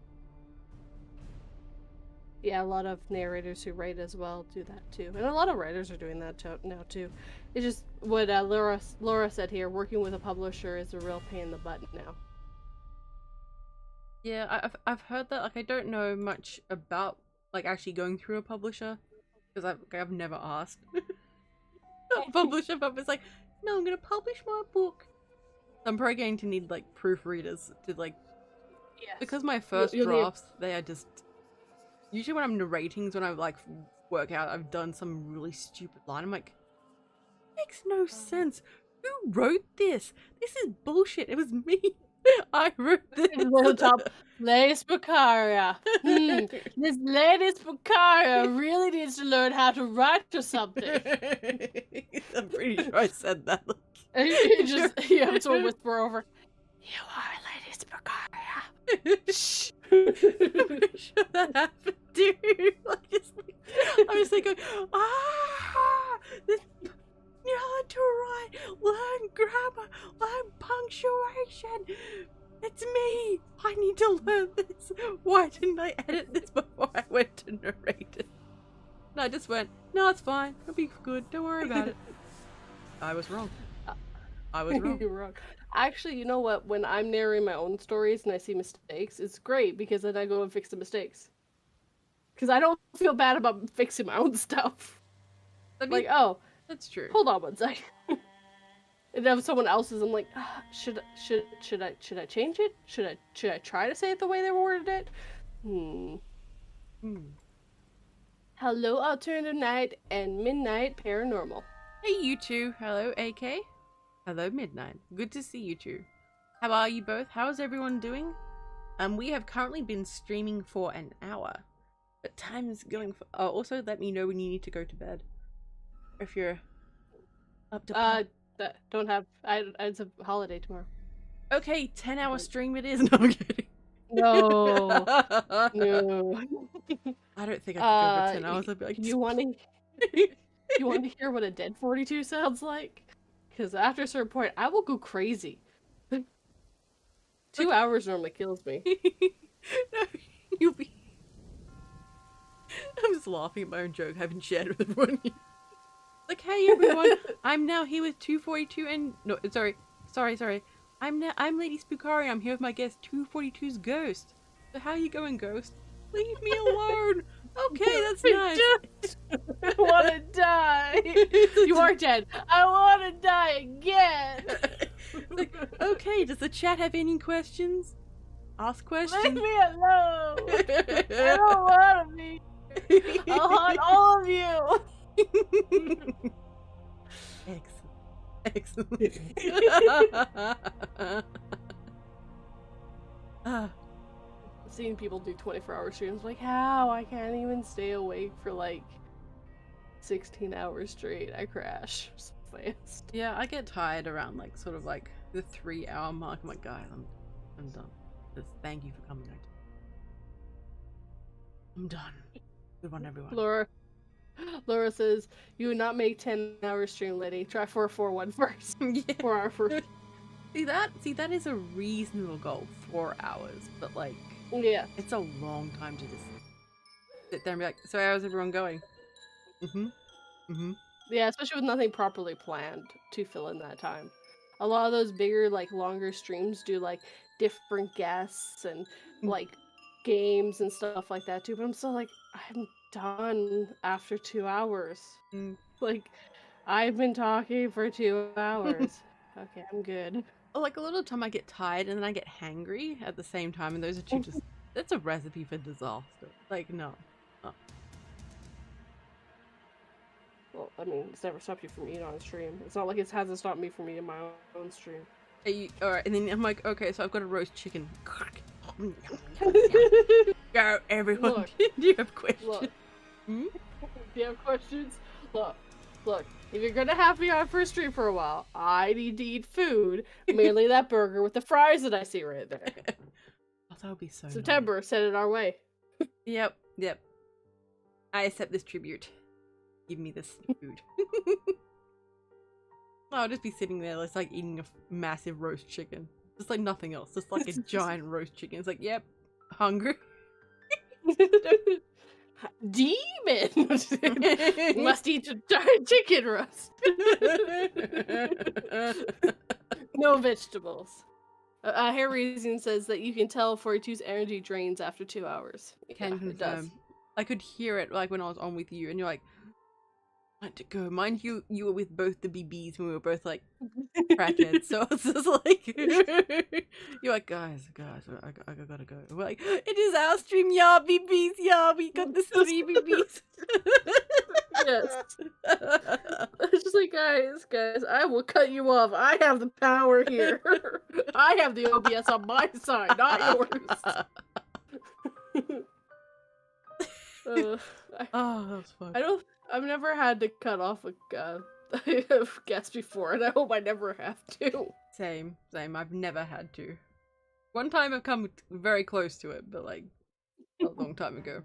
Yeah, a lot of narrators who write as well do that too, and a lot of writers are doing that now too. It's just what Laura said here. Working with a publisher is a real pain in the butt now. Yeah, I've heard that. Like, I don't know much about like actually going through a publisher because I've never asked a publisher, but it's like, no, I'm gonna publish my book. I'm probably going to need like proofreaders to like, Yes. because my first You'll drafts they are just usually when I'm narrating is when I like work out I've done some really stupid line. I'm like, makes no sense. Who wrote this? This is bullshit. It was me. I wrote this. The top, Lady Spookaria. This Lady Spookaria really needs to learn how to write or something. I'm pretty sure I said that. And you have to whisper over, "You are Lady Spookaria." Shh. I'm pretty sure that happened, dude. I was like, this. You learn to write, learn grammar, learn punctuation. It's me. I need to learn this. Why didn't I edit this before I went to narrate it? And I just went, no, it's fine. It'll be good. Don't worry about it. I was wrong. I was wrong. You're wrong. Actually, you know what? When I'm narrating my own stories and I see mistakes, it's great because then I go and fix the mistakes. Because I don't feel bad about fixing my own stuff. I mean, like, oh. That's true. Hold on one second. And then someone else's, I'm like, should I change it? Should I try to say it the way they worded it? Hello, alternative night and midnight paranormal. Hey, you two. Hello, AK. Hello, Midnight. Good to see you two. How are you both? How is everyone doing? We have currently been streaming for an hour, but time is going for. Oh, also let me know when you need to go to bed. If you're up to don't have it's a holiday tomorrow. Okay, 10-hour stream it is. No, I'm kidding. No. No. I don't think I could go over 10 hours. I'd be like, you want to hear what a dead 42 sounds like? Because after a certain point, I will go crazy. 2 hours normally kills me. No, you'll be. I'm just laughing at my own joke. I haven't shared it with everyone. Like, hey everyone, I'm now here with 242 and no, sorry. I'm Lady Spookaria. I'm here with my guest 242's Ghost. So how you going, Ghost? Leave me alone. Okay, that's nice. I want to die. You are dead. I want to die again. Like, okay, does the chat have any questions? Ask questions. Leave me alone. I don't want to be. I'll haunt all of you. Excellent. Seeing people do 24-hour streams, like, how? I can't even stay awake for like 16 hours straight. I crash so fast. Yeah, I get tired around like sort of like the 3-hour mark. I'm like, guys, I'm done. Just thank you for coming out. I'm done. Good one, everyone. Laura says, you would not make 10-hour stream, lady. Try 441 first. Yeah. 4 hour first. See, that is a reasonable goal, 4 hours. But like, yeah, it's a long time to just sit there and be like, so how's everyone going? Yeah, especially with nothing properly planned to fill in that time. A lot of those bigger, like, longer streams do, like, different guests and, like, games and stuff like that, too. But I'm still like, I'm done after 2 hours. Like, I've been talking for 2 hours. Okay, I'm good. Like, a lot of the time I get tired and then I get hangry at the same time. And those are two just... That's a recipe for disaster. Like, no. Well, I mean, it's never stopped you from eating on stream. It's not like it hasn't stopped me from eating my own stream. Alright, and then I'm like, okay, so I've got a roast chicken. Go, everyone. Look, do you have questions? Look. Do you have questions? Look. If you're gonna have me on for a stream for a while, I need to eat food. Mainly that burger with the fries that I see right there. Oh, that would be so September, nice. send it our way. Yep. I accept this tribute. Give me this food. I'll just be sitting there, it's like eating a massive roast chicken. Just like nothing else. Just like a giant roast chicken. It's like, yep, hungry. Demon! Must eat a giant chicken roast. No vegetables. Hair Raising says that you can tell 42's energy drains after 2 hours. Can Yeah, confirm. it does. I could hear it like when I was on with you, and you're like, "Want to go?" Mind you, you were with both the BBs when we were both like crackheads, so it's just like you're like, guys, I gotta go. We're like, it is our stream, yeah, BBs, yeah, we got the 3 BBs. Yes. It's just like, guys, I will cut you off. I have the power here. I have the OBS on my side, not yours. Oh, that was fun. I've never had to cut off a guest before, and I hope I never have to. Same. I've never had to. One time I've come very close to it, but like a long time ago.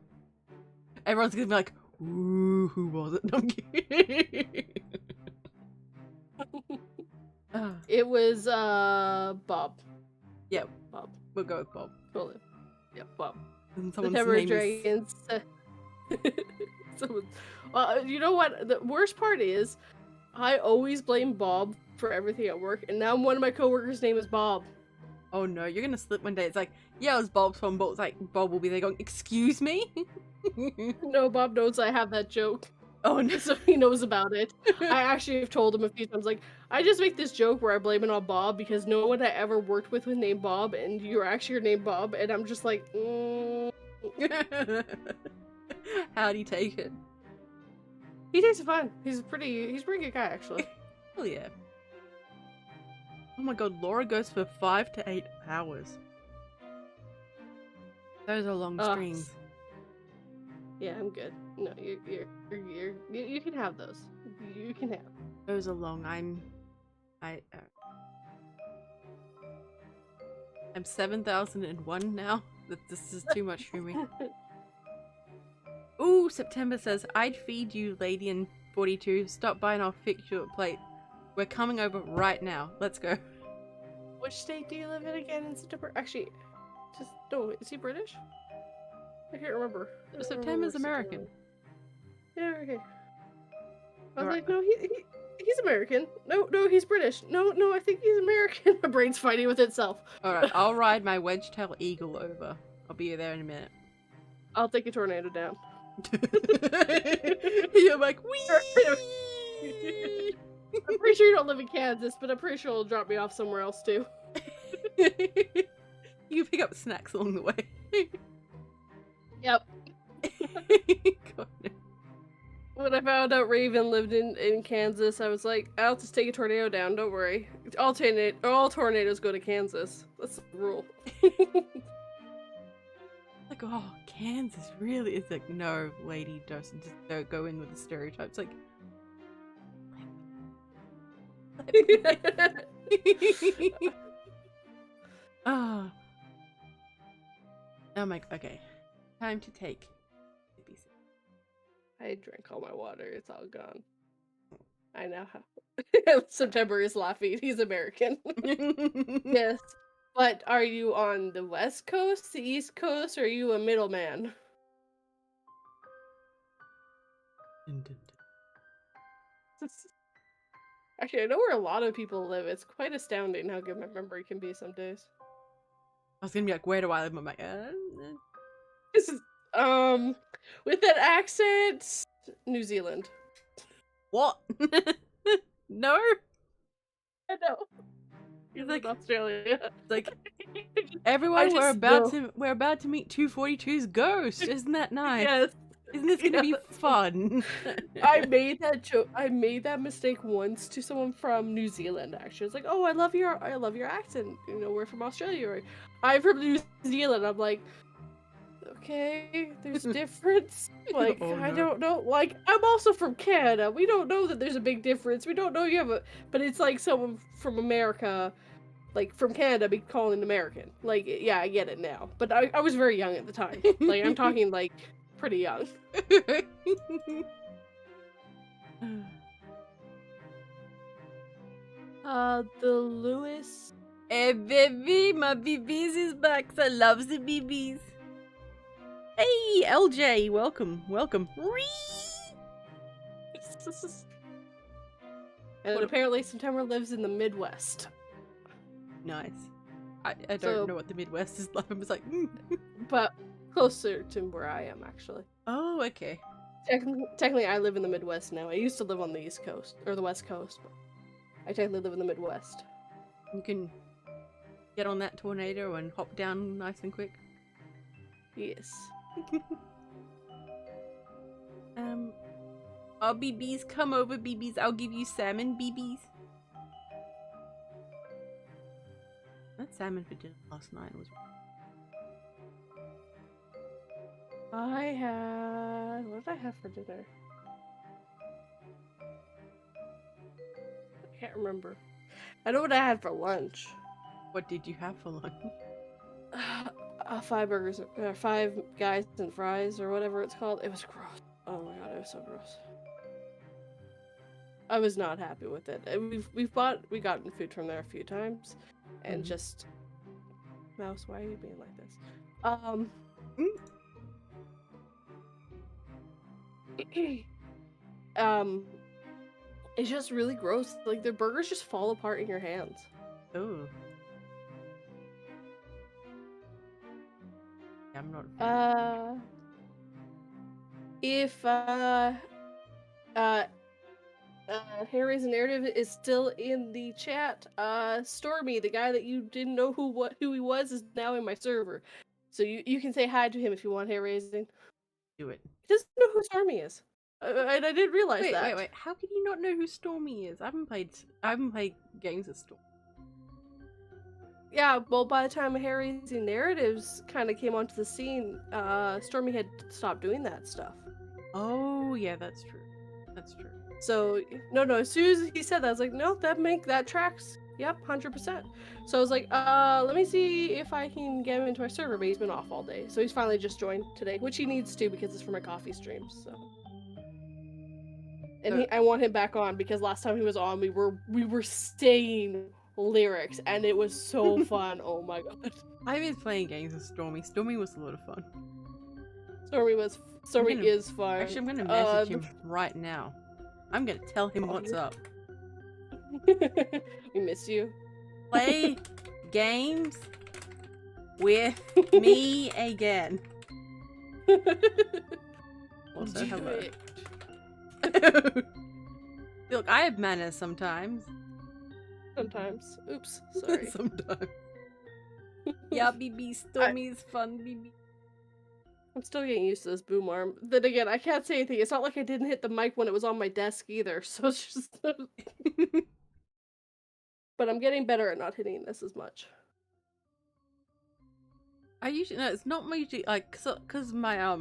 Everyone's gonna be like, "Ooh, who was it?" No, I'm kidding. It was Bob. Yeah, Bob. We'll go with Bob. Totally. Yeah, Bob. And The someone's Temper name Dragons. You know what? The worst part is, I always blame Bob for everything at work, and now one of my coworkers' name is Bob. Oh no, you're gonna slip one day. It's like, yeah, it was Bob's phone, but it's like Bob will be there going, "Excuse me." No, Bob knows I have that joke. Oh no. So he knows about it. I actually have told him a few times, like, I just make this joke where I blame it on Bob because no one I ever worked with was named Bob, and you're actually your name Bob, and I'm just like, How'd he take it? He takes it fine. He's a pretty good guy, actually. Hell yeah. Oh my god, Laura goes for 5 to 8 hours. Those are long streams. Yeah, I'm good. No, you can have those. You can have. Those are long. I'm 7,001 now. This is too much for me. Ooh, September says, "I'd feed you, lady in 42. Stop by and I'll fix you a plate. We're coming over right now. Let's go." Which state do you live in again in September? Actually, is he British? I can't remember. September's American. Yeah, okay. I was like, no, he's American. No, he's British. No, I think he's American. My brain's fighting with itself. Alright, I'll ride my wedge-tail eagle over. I'll be there in a minute. I'll take a tornado down. You're like, wee! I'm pretty sure you don't live in Kansas, but I'm pretty sure it'll drop me off somewhere else too. You pick up snacks along the way. Yep. God. When I found out Raven lived in Kansas, I was like, I'll just take a tornado down, don't worry. All tornadoes go to Kansas. That's the rule. Like, oh, Kansas, really? It's like, no, lady, just don't go in with the stereotypes. Like, oh. Oh my, okay. Time to take. I drank all my water, it's all gone. I know how. September is laughing, he's American. Yes. But are you on the West Coast, the East Coast, or are you a middleman? Actually, I know where a lot of people live. It's quite astounding how good my memory can be some days. I was gonna be like, where do I live? I'm like, This is, with that accent, New Zealand. What? No? I know. It's like Australia. Like, everyone, we're about to meet 242's ghost. Isn't that nice? Yes. Isn't this gonna be fun? I made that joke. I made that mistake once to someone from New Zealand. Actually, it's like, "Oh, I love your accent. You know, we're from Australia. Right? I'm from New Zealand." I'm like, okay, there's a difference. Like, Oh, no. I don't know. Like, I'm also from Canada. We don't know that there's a big difference. We don't know you have but it's like someone from America, like from Canada, be calling American. Like, yeah, I get it now. But I was very young at the time. Like, I'm talking like pretty young. Oh The Lewis Hey, baby, my BBs is back. I loves the BBs. Hey, LJ, welcome, welcome. And apparently September lives in the Midwest. Nice. I don't So- know what the Midwest is like. I'm just like, But closer to where I am, actually. Oh, okay. Technically, I live in the Midwest now. I used to live on the East Coast, or the West Coast, but I technically live in the Midwest. You can get on that tornado and hop down nice and quick. Yes. Oh, BBs, come over, BBs. I'll give you salmon, BBs. That salmon for dinner last night was. What did I have for dinner? I can't remember. I know what I had for lunch. What did you have for lunch? 5 burgers, 5 guys and fries, or whatever it's called. It was gross. Oh my god, it was so gross. I was not happy with it. We've gotten food from there a few times, and just Mouse, why are you being like this? It's just really gross. Like their burgers just fall apart in your hands. Oh. I'm not a fan. If Harry's narrative is still in the chat, Stormy, the guy that you didn't know who he was, is now in my server. So you can say hi to him if you want hair raising. Do it. He doesn't know who Stormy is. And I didn't realize that. Wait. How can you not know who Stormy is? I haven't played games with Stormy. Yeah, well, by the time Harry's narratives kind of came onto the scene, Stormy had stopped doing that stuff. Oh, yeah, that's true. That's true. So, no, as soon as he said that, I was like, no, that tracks. Yep, 100%. So I was like, let me see if I can get him into my server, but he's been off all day. So he's finally just joined today, which he needs to because it's for my coffee streams, so. And I want him back on because last time he was on, we were saying lyrics, and it was so fun. Oh my god. I've been playing games with Stormy. Stormy was a lot of fun. Stormy is fun. Actually, I'm gonna message him right now. I'm gonna tell him what's up. We miss you. Play games with me again. Also, hello. Look, I have manners sometimes. Sometimes. Oops, sorry. Sometimes. Yeah, BB, Stormy's fun, BB. I'm still getting used to this boom arm. Then again, I can't say anything. It's not like I didn't hit the mic when it was on my desk either, so it's just... But I'm getting better at not hitting this as much. I usually... No, it's not usually, like, cause my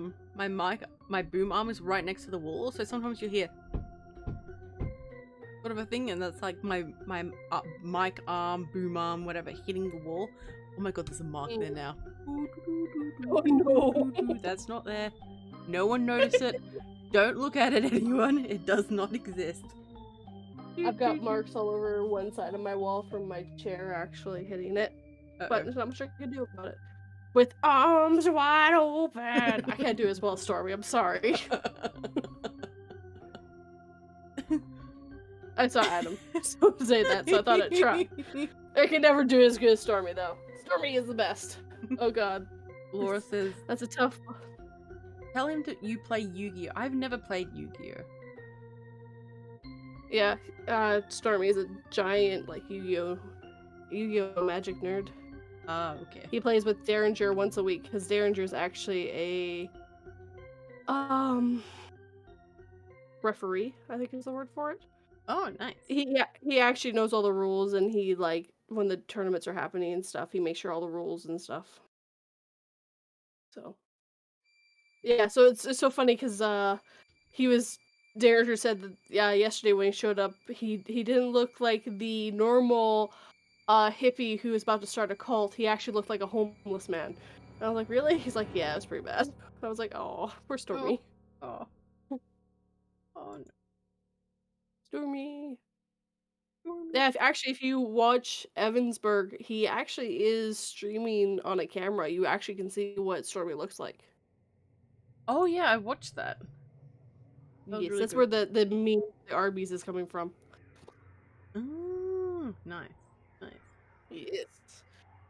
my boom arm is right next to the wall, so sometimes you hear... sort of a thing, and that's like my mic arm, boom arm, whatever, hitting the wall. Oh my god, there's a mark there now. Oh no! That's not there. No one noticed it. Don't look at it, anyone. It does not exist. I've got marks all over one side of my wall from my chair actually hitting it. But there's not much I can do about it. With arms wide open! I can't do as well as Stormy, I'm sorry. I saw Adam say that, so I thought I'd try. I can never do as good as Stormy, though. Stormy is the best. Oh god. Laura says... That's a tough one. Tell him you play Yu-Gi-Oh! I've never played Yu-Gi-Oh! Yeah, Stormy is a giant, like, Yu-Gi-Oh! Magic nerd. Oh, okay. He plays with Derringer once a week, because Derringer's actually a... referee, I think is the word for it. Oh, nice. He actually knows all the rules, and he, like, when the tournaments are happening and stuff, he makes sure all the rules and stuff. So, yeah, so it's so funny, because, Derringer said that, yesterday when he showed up, he didn't look like the normal, hippie who was about to start a cult. He actually looked like a homeless man. And I was like, really? He's like, yeah, it was pretty bad. I was like, oh, poor Stormy. Oh. Oh no. Stormy. Yeah, if you watch Evansburg, he actually is streaming on a camera. You actually can see what Stormy looks like. Oh yeah, I watched that. That was Yes, really that's good. where the meme the Arby's is coming from. Nice, nice. Yes.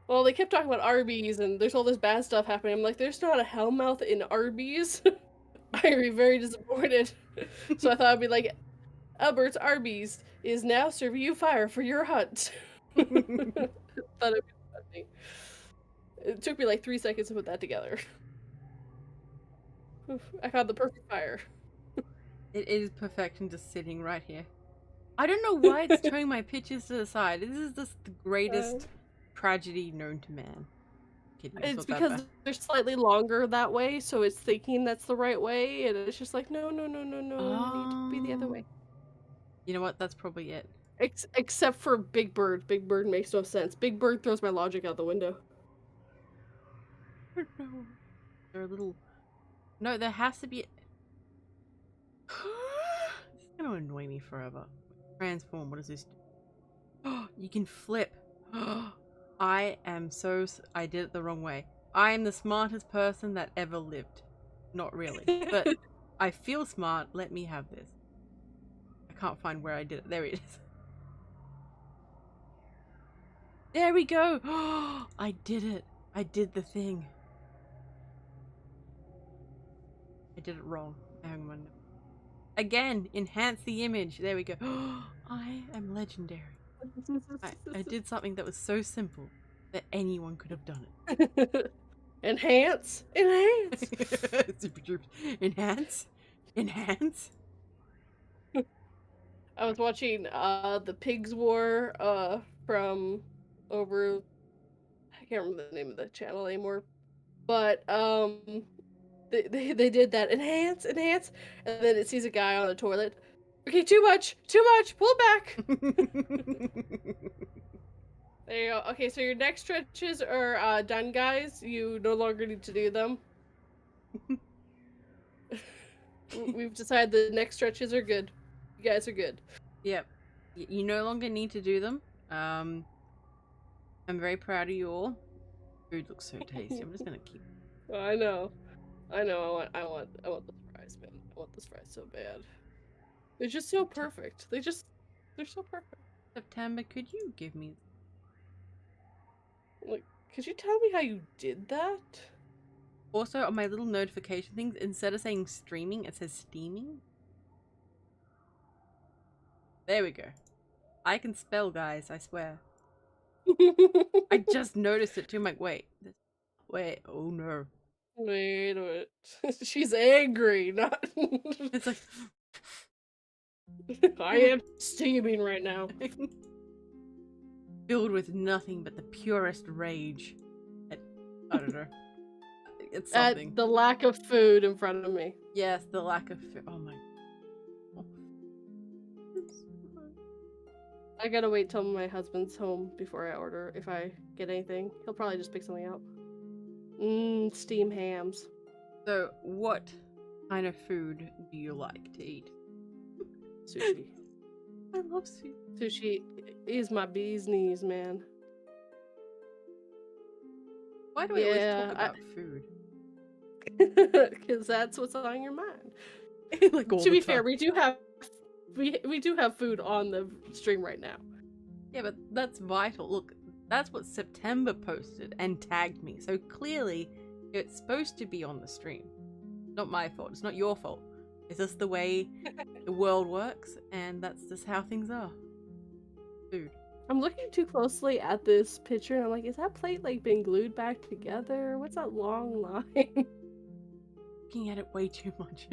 Well, they kept talking about Arby's and there's all this bad stuff happening. I'm like, there's not a hellmouth in Arby's. I'd be very disappointed. So I thought I'd be like, Albert's Arby's is now serving you fire for your hunt. Thought it'd be funny. It took me like 3 seconds to put that together. I found the perfect fire. It is perfection just sitting right here. I don't know why it's turning my pictures to the side. This is just the greatest tragedy known to man. Kidding, it's It's not that bad. because they're slightly longer that way, so it's thinking that's the right way, and it's just like, no, no, no, no, no, you need to be the other way. You know what? That's probably it. Except for Big Bird. Big Bird makes no sense. Big Bird throws my logic out the window. No. They're a little... No, there has to be... This is gonna annoy me forever. Transform, what does this do? You can flip. I am so... I did it the wrong way. I am the smartest person that ever lived. Not really. But I feel smart. Let me have this. I can't find where I did it. There it is. There we go. I did it. I did the thing. I did it wrong. Hang on. Again, enhance the image. There we go. I am legendary. I did something that was so simple that anyone could have done it. Enhance! Enhance! Super troops. Enhance? Enhance? I was watching the Pigs War from over I can't remember the name of the channel anymore. But they did that enhance, and then it sees a guy on the toilet. Okay, too much, pull back. There you go. Okay, so your next stretches are done, guys. You no longer need to do them. We've decided the next stretches are good. You guys are good. Yep. You no longer need to do them. I'm very proud of you all. Food looks so tasty. I'm just gonna keep. I know. I want this fries, man. I want this fries so bad. They're just so perfect. They're so perfect. September, could you give me? Like, could you tell me how you did that? Also, on my little notification things, instead of saying streaming, it says steaming. There we go. I can spell, guys, I swear. I just noticed it too. I'm like, wait, oh no. Wait. She's angry, not. It's like. I am steaming right now. Filled with nothing but the purest rage. I don't know. It's something. At the lack of food in front of me. Yes, the lack of food. Oh my. I gotta wait till my husband's home before I order. If I get anything, he'll probably just pick something up. Steam hams. So, what kind of food do you like to eat? Sushi. I love sushi. Sushi is my bee's knees, man. Why do we always talk about food? Because that's what's on your mind. Like to be fair, we do have food on the stream right now. Yeah, but that's vital. Look, that's what September posted and tagged me. So clearly, it's supposed to be on the stream. Not my fault. It's not your fault. It's just the way the world works, and that's just how things are. Food. I'm looking too closely at this picture, and I'm like, is that plate like been glued back together? What's that long line? Looking at it way too much.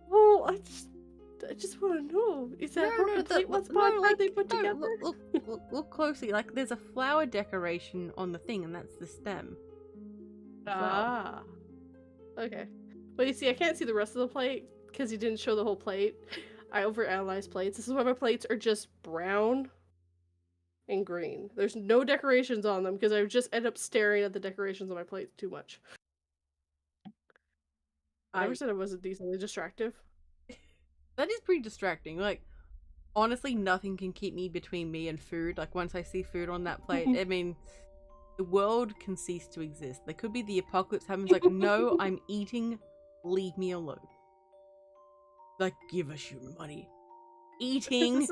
Well, I just want to know. Is that plate? What's part they put together? Look closely. Like, there's a flower decoration on the thing, and that's the stem. Ah. Okay. Well, you see, I can't see the rest of the plate because you didn't show the whole plate. I overanalyze plates. This is why my plates are just brown and green. There's no decorations on them because I just end up staring at the decorations on my plate too much. I never said it wasn't decently distractive. That is pretty distracting. Like, Honestly, nothing can keep me between me and food. Like, once I see food on that plate, I mean, the world can cease to exist. There could be the apocalypse happens. Like, no, I'm eating. Leave me alone. Like, give us your money. Eating.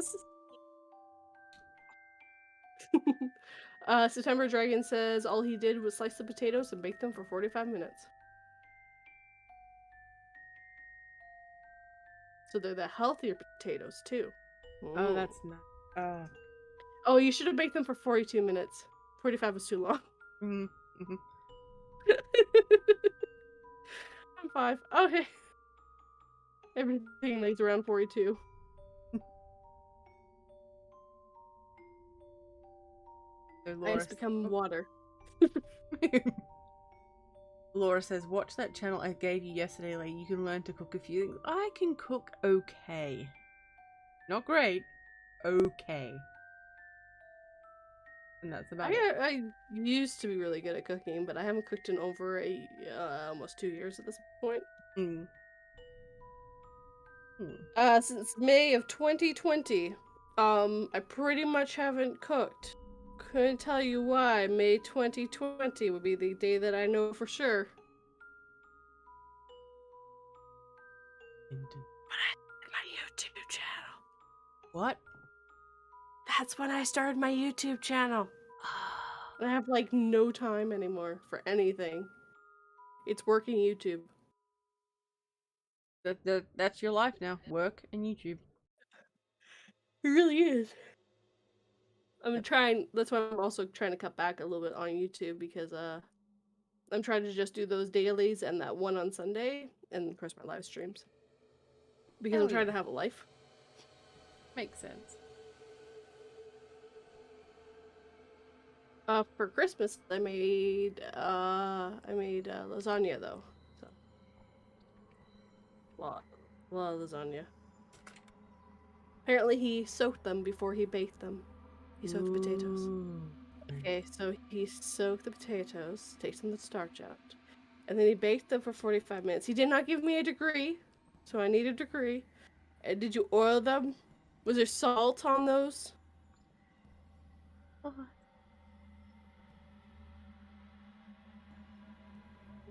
September Dragon says all he did was slice the potatoes and bake them for 45 minutes. So they're the healthier potatoes too. Oh, that's nice. Oh, you should have baked them for 42 minutes. 45 was too long. Mm-hmm. I'm 5. Okay. Everything lays around 42. So I just become water. Laura says, watch that channel I gave you yesterday, like you can learn to cook a few things. I can cook okay. Not great. Okay. And that's about it. I used to be really good at cooking, but I haven't cooked in over almost 2 years at this point. Since May of 2020. I pretty much haven't cooked. Couldn't tell you why. May 2020 would be the day that I know for sure. When I started my YouTube channel. What? That's when I started my YouTube channel. And I have like no time anymore for anything. It's working YouTube. That's your life now. Work and YouTube. It really is. I'm trying. That's why I'm also trying to cut back a little bit on YouTube because I'm trying to just do those dailies and that one on Sunday, and of course my live streams. Because I'm trying to have a life. Makes sense. For Christmas I made lasagna though. So a lot of lasagna. Apparently he soaked them before he baked them. He soaked the potatoes. Okay, so he soaked the potatoes, takes them the starch out, and then he baked them for 45 minutes. He did not give me a degree, so I need a degree. And did you oil them? Was there salt on those? I'm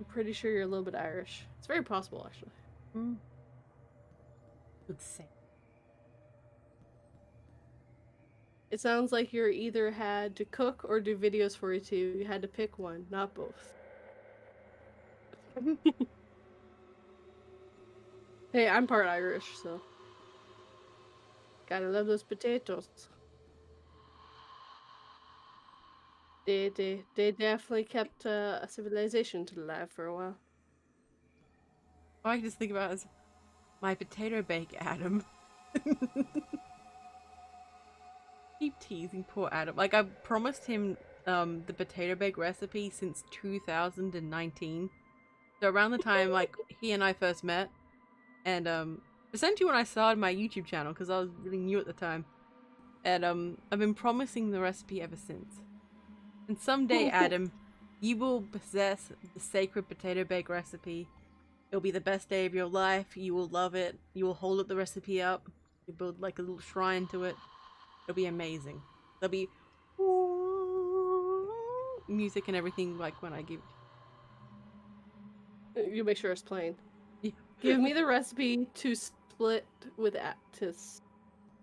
pretty sure you're a little bit Irish. It's very possible, actually. Would say. It sounds like you either had to cook or do videos for it too. You had to pick one, not both. Hey, I'm part Irish, so gotta love those potatoes. They definitely kept a civilization alive for a while. All I can just think about is my potato bake Adam. Keep teasing poor Adam. Like, I promised him the potato bake recipe since 2019. So around the time like he and I first met, and essentially when I started my YouTube channel because I was really new at the time, and I've been promising the recipe ever since. And someday, Adam, you will possess the sacred potato bake recipe. It'll be the best day of your life. You will love it. You will hold the recipe up. You build like a little shrine to it. It'll be amazing. There'll be music and everything like when I give. You make sure it's plain. Yeah. Give me the recipe to split with to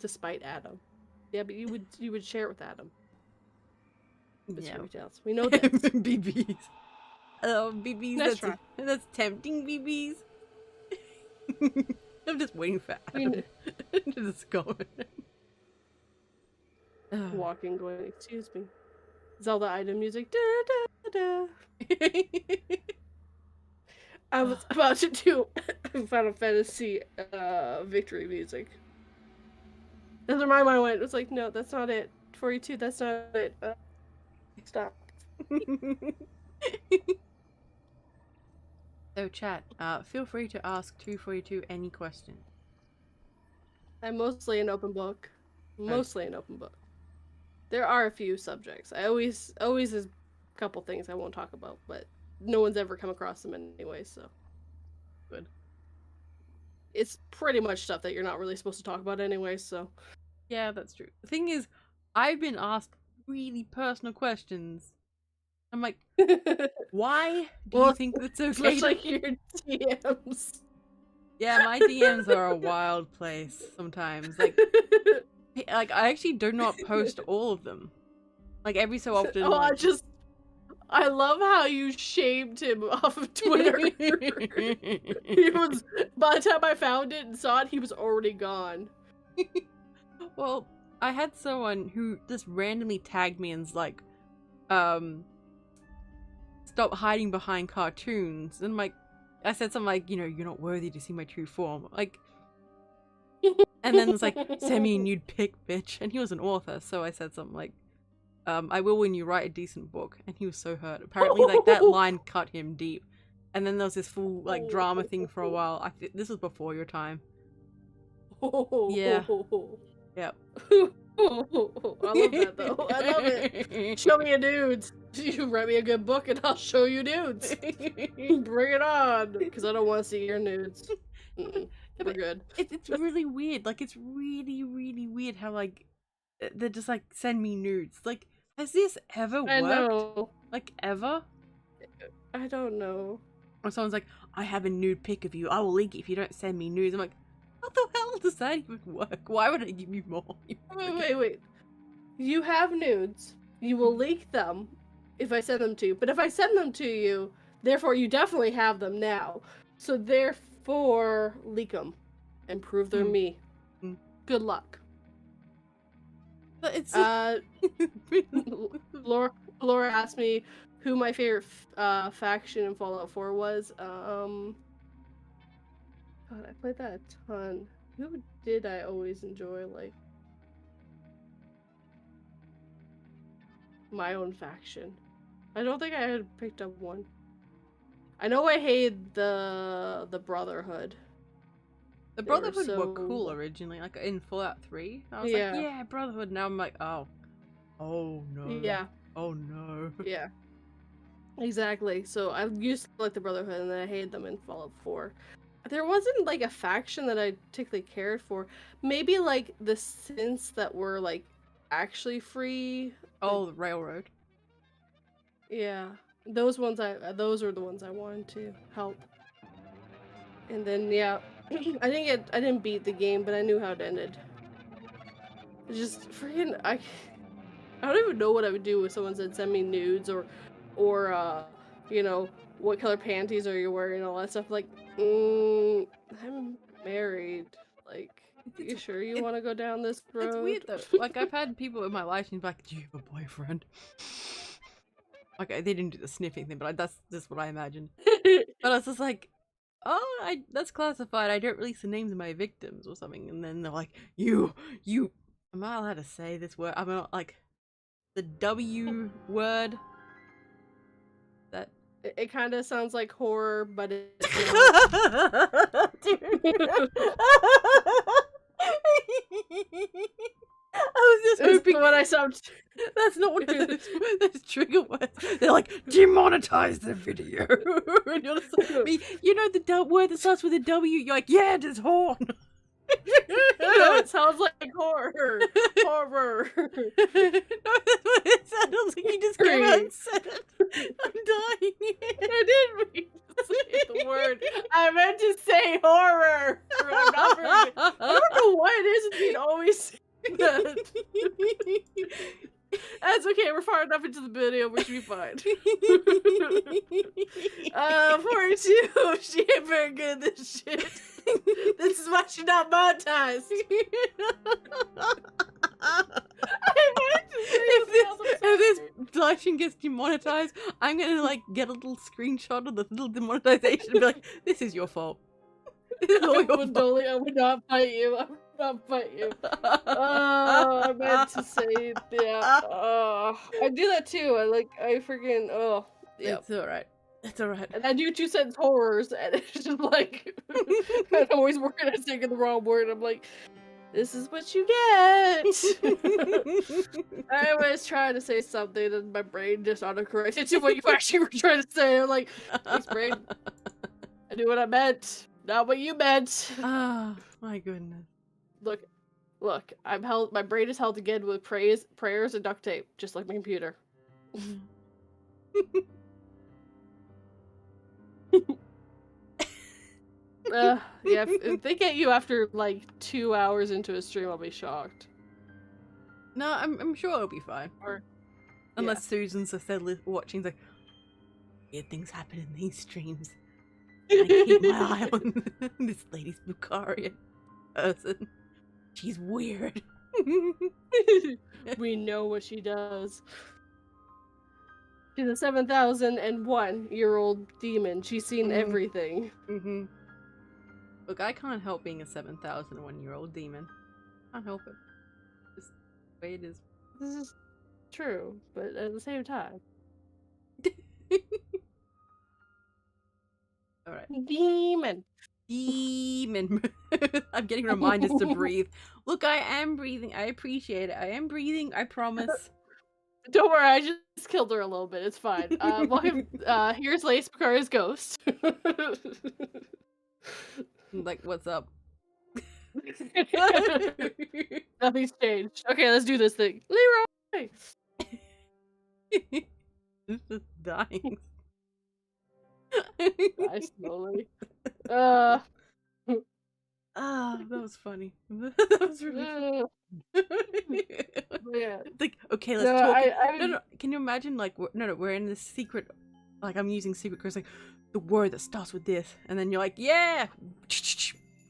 spite Adam. Yeah, but you would share it with Adam. Yeah. We know that. BBs. BBs. That's tempting, BBs. I'm just waiting for Adam to just go. Walking, going, excuse me. Zelda item music. Da, da, da. I was about to do Final Fantasy victory music. That's where my mind went. It was like, no, that's not it. 42, that's not it. Stop. So chat, feel free to ask 242 any question. I'm mostly an open book. Mostly an open book. There are a few subjects. I always is a couple things I won't talk about, but no one's ever come across them anyway, so. Good. It's pretty much stuff that you're not really supposed to talk about anyway, so. Yeah, that's true. The thing is, I've been asked really personal questions. I'm like, why do you think that's okay? Much like your DMs. Yeah, my DMs are a wild place sometimes. Like I actually do not post all of them. Like every so often. Oh, Like... I love how you shamed him off of Twitter. He was, by the time I found it and saw it, he was already gone. Well, I had someone who just randomly tagged me and's like, stop hiding behind cartoons. And like, I said something like, you're not worthy to see my true form. Like, and then it's like, send me a nude pic, bitch. And he was an author, so I said something like, I will when you write a decent book. And he was so hurt. Apparently, like, that line cut him deep. And then there was this full, like, drama thing for a while. This was before your time. Yeah. Yep. I love that, though. I love it. Show me a nudes. You write me a good book and I'll show you nudes. Bring it on. Because I don't want to see your nudes. We're good. It's really weird. Like, it's really, really weird how, like, they just, like, send me nudes. Like, has this ever worked? I know. Like, ever? I don't know. Or someone's like, I have a nude pic of you. I will leak it if you don't send me nudes. I'm like, how the hell does that even work? Why would I give you more? Wait. You have nudes. You will leak them if I send them to you. But if I send them to you, therefore you definitely have them now. So therefore, leak them and prove they're me. Good luck. But it's Laura asked me who my favorite faction in Fallout 4 was. God, I played that a ton. Who did I always enjoy? Like my own faction. I don't think I had picked up one. I know I hated the Brotherhood. The Brotherhood were cool originally, like in Fallout 3. I was like, yeah, Brotherhood. Now I'm like, oh no. Yeah. Oh no. Yeah. Exactly. So I used to like the Brotherhood, and then I hated them in Fallout 4. There wasn't like a faction that I particularly cared for. Maybe like the synths that were like actually free. Oh, the Railroad. Yeah, those are the ones I wanted to help. And then yeah, I didn't beat the game, but I knew how it ended. Just freaking I don't even know what I would do if someone said send me nudes or you know, what color panties are you wearing and all that stuff. Like, I'm married. Like, you sure you want to go down this road? It's weird though. Like, I've had people in my life and be like, do you have a boyfriend? Like, they didn't do the sniffing thing, but that's just what I imagined. But I was just like, oh, that's classified. I don't release the names of my victims or something. And then they're like, you, am I allowed to say this word? I'm not like the W word. That it kind of sounds like horror, but it's not. I was just hoping what I sound. That's not what those trigger words. They're like, demonetize the video. And you're just like, you know the word that starts with a W. You're like, yeah, it's horn. No, it sounds like horror. Horror. No, that's what it sounds like. You just came out and said it. I'm dying. I didn't mean to say the word. I meant to say horror. I don't know why it is with me to always say that. That's okay, we're far enough into the video, we should be fine. 42, she ain't very good at this shit. This is why she's not monetized. If this collection gets demonetized, I'm gonna like get a little screenshot of the little demonetization and be like, this is your fault. This is all your fault. I would not fight you. I would not fight you. Oh, I meant to say that. Oh, I do that too. I freaking, oh. Yeah. It's alright. It's alright. And I do 2 sentence horrors, and it's just like, I'm always working on saying the wrong word. I'm like, this is what you get. I was trying to say something, and my brain just autocorrected to what you actually were trying to say. I'm like, thanks, brain. I knew what I meant. Not what you meant. Ah, my goodness. Look, Look, my brain is held together with prayers and duct tape, just like my computer. Yeah, if they get you after like 2 hours into a stream, I'll be shocked. No, I'm sure it'll be fine. Or, unless Susan's just there watching, like, weird things happen in these streams. I keep my eye on this lady Spookaria person. She's weird. We know what she does. She's a 7,001-year-old demon. She's seen everything. Look, I can't help being a 7,001-year-old demon. Can't help it. Just the way it is. This is true, but at the same time. Alright. Demon. I'm getting reminders to breathe. Look, I am breathing. I appreciate it. I am breathing. I promise. Don't worry, I just killed her a little bit. It's fine. Welcome. Here's ladyspookariayt's ghost. Like, what's up? Nothing's changed. Okay, let's do this thing. Leroy! It's just dying. Die slowly. Ah, that was funny. That was really funny. Yeah. Like, okay, let's talk. No, can you imagine, like, we're in this secret, like, I'm using secret because, like, the word that starts with this, and then you're like, yeah,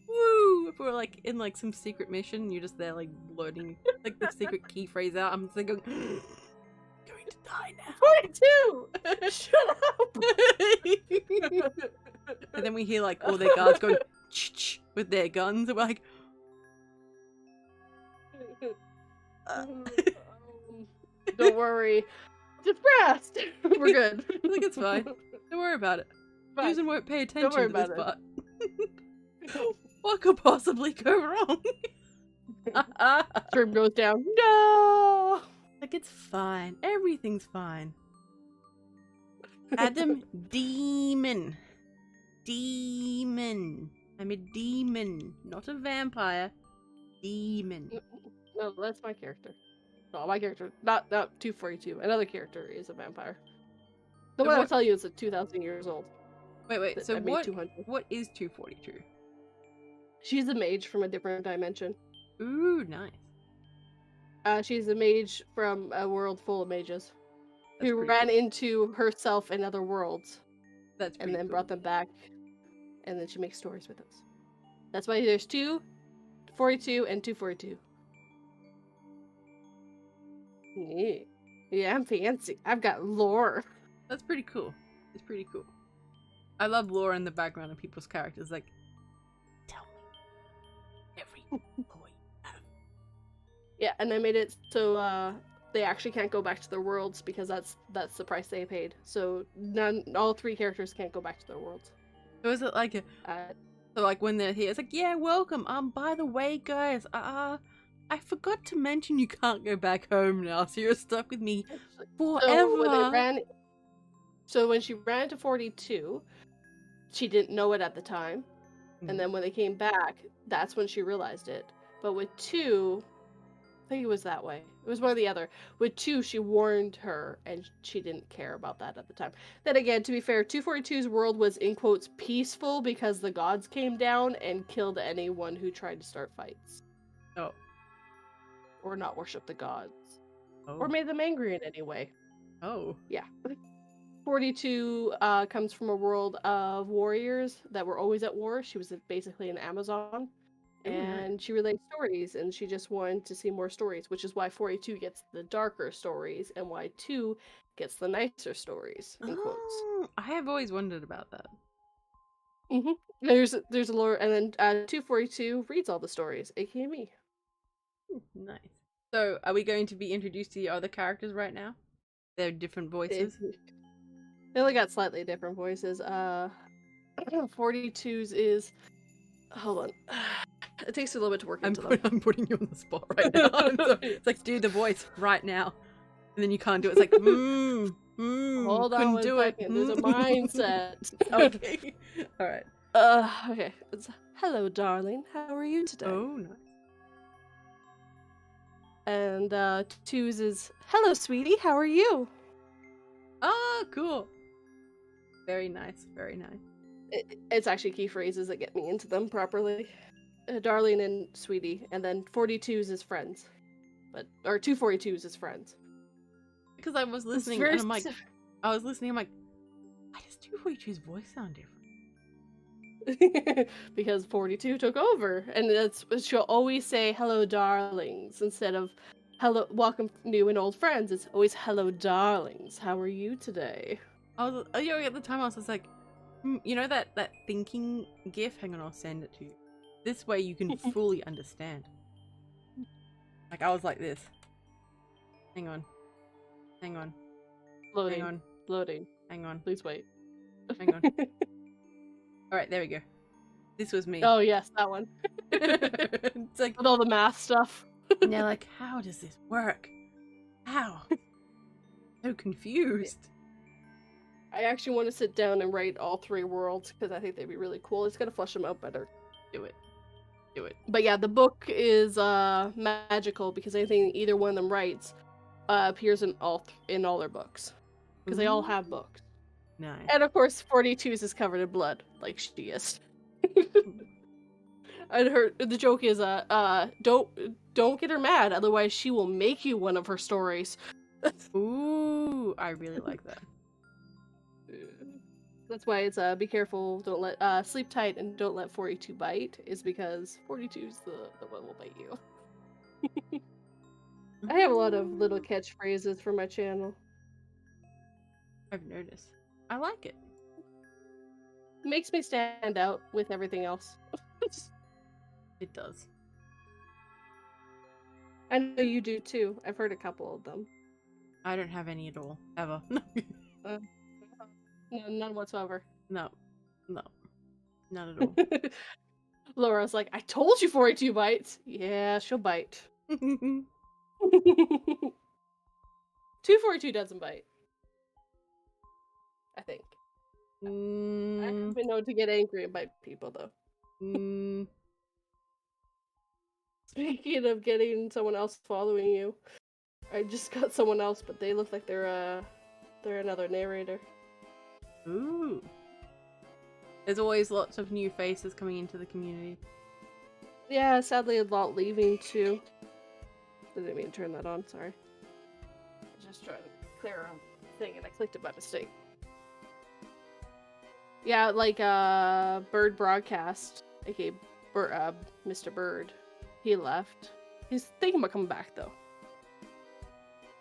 woo! If we're, like, in, like, some secret mission, and you're just there, like, blurting, like, the secret key phrase out, I'm just like, going to die now. 42! Shut up! And then we hear, like, all their guards going, with their guns, and we're like, don't worry. Depressed! We're good. I think it's fine. Don't worry about it. Fine. Susan won't pay attention to this part. It. What could possibly go wrong? Stream goes down. No! Like, it's fine. Everything's fine. Adam, demon. Demon. I'm a demon, not a vampire. Demon. No, that's my character. No, my character. Not 242. Another character is a vampire. The one I'll tell you is 2,000 years old. Wait. So what is 242? She's a mage from a different dimension. Ooh, nice. She's a mage from a world full of mages. Who ran into herself in other worlds. And then brought them back. And then she makes stories with us. That's why there's 242 and 242. Yeah, I'm fancy. I've got lore. That's pretty cool. It's pretty cool. I love lore in the background of people's characters. Like, tell me every boy. Yeah, and I made it so they actually can't go back to their worlds because that's the price they paid. So all three characters can't go back to their worlds. So is it like a so like when they're here, it's like, yeah, welcome. By the way, guys, I forgot to mention you can't go back home now, so you're stuck with me forever. So when she ran into 42, she didn't know it at the time. And then when they came back, that's when she realized it. But with 2, I think it was that way. It was one or the other. With 2, she warned her, and she didn't care about that at the time. Then again, to be fair, 242's world was, in quotes, peaceful because the gods came down and killed anyone who tried to start fights. Oh. Or not worship the gods. Oh. Or made them angry in any way. Oh. Yeah. 42 comes from a world of warriors that were always at war. She was basically an Amazon. And she relayed stories, and she just wanted to see more stories, which is why 42 gets the darker stories, and why 2 gets the nicer stories, in quotes. I have always wondered about that. There's a lore, and then 242 reads all the stories, aka me. Nice. So, are we going to be introduced to the other characters right now? They're different voices? They only got slightly different voices. 42's is... Hold on. It takes a little bit to work into them. I'm putting you on the spot right now. It's like, do the voice right now. And then you can't do it. It's like, Hold on one second. There's a mindset. Okay. Alright. Okay. Hello, darling. How are you today? Oh, nice. And 2's is hello, sweetie. How are you? Oh, cool. Very nice. Very nice. It's actually key phrases that get me into them properly. Darling and sweetie, and then 42's is friends, or 242's is friends. Because I was listening and I'm like, why does 242's voice sound different? Because 42 took over, and she'll always say hello darlings instead of hello welcome new and old friends. It's always hello darlings, how are you today? At the time I was just like, you know that thinking gif? Hang on, I'll send it to you. This way you can fully understand. Like I was like this. Hang on. Loading. Hang on. Please wait. Hang on. Alright, there we go. This was me. Oh yes, that one. It's like with all the math stuff. And they're like, how does this work? How? So confused. I actually want to sit down and write all 3 worlds because I think they'd be really cool. It's gonna flesh them out better. Do it. But yeah, the book is magical because anything either one of them writes appears in all their books because they all have books. Nice. And of course, 42's is covered in blood, like she is. And the joke is, don't get her mad, otherwise she will make you one of her stories. Ooh, I really like that. That's why it's be careful, don't let sleep tight, and don't let 42 bite. Is because 42's the one will bite you. I have a lot of little catchphrases for my channel. I've noticed. I like it. It makes me stand out with everything else. It does. I know you do too. I've heard a couple of them. I don't have any at all. Ever. None whatsoever. No. Not at all. Laura's like, I told you 42 bites. Yeah, she'll bite. 242 doesn't bite. I think. I haven't been known to get angry and bite people, though. Speaking of getting someone else following you, I just got someone else, but they look like they're another narrator. Ooh. There's always lots of new faces coming into the community. Yeah, sadly a lot leaving too. Didn't mean to turn that on, sorry. I was just trying to clear a thing and I clicked it by mistake. Yeah, like Bird Broadcast, aka Mr. Bird. He left. He's thinking about coming back though.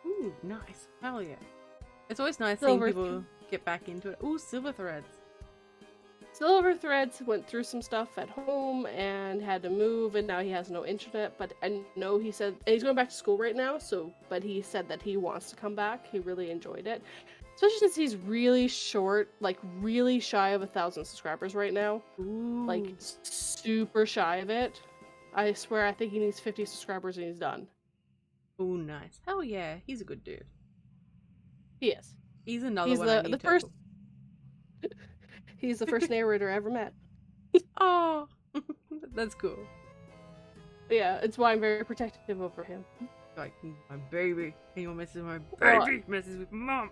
Ooh, nice. Hell yeah. It's always nice Silver seeing people get back into it. Ooh, Silver Threads. Silver Threads went through some stuff at home and had to move, and now he has no internet. But I know he said he's going back to school right now. But he said that he wants to come back. He really enjoyed it, especially since he's really short, like really shy of 1,000 subscribers right now. Ooh. Like super shy of it. I swear, I think he needs 50 subscribers and he's done. Ooh, nice. Hell yeah, he's a good dude. He is. He's another one I need the to... first. He's the first narrator I ever met. Oh, that's cool. Yeah, it's why I'm very protective over him. Like, my baby. Anyone messes with my baby messes with mom.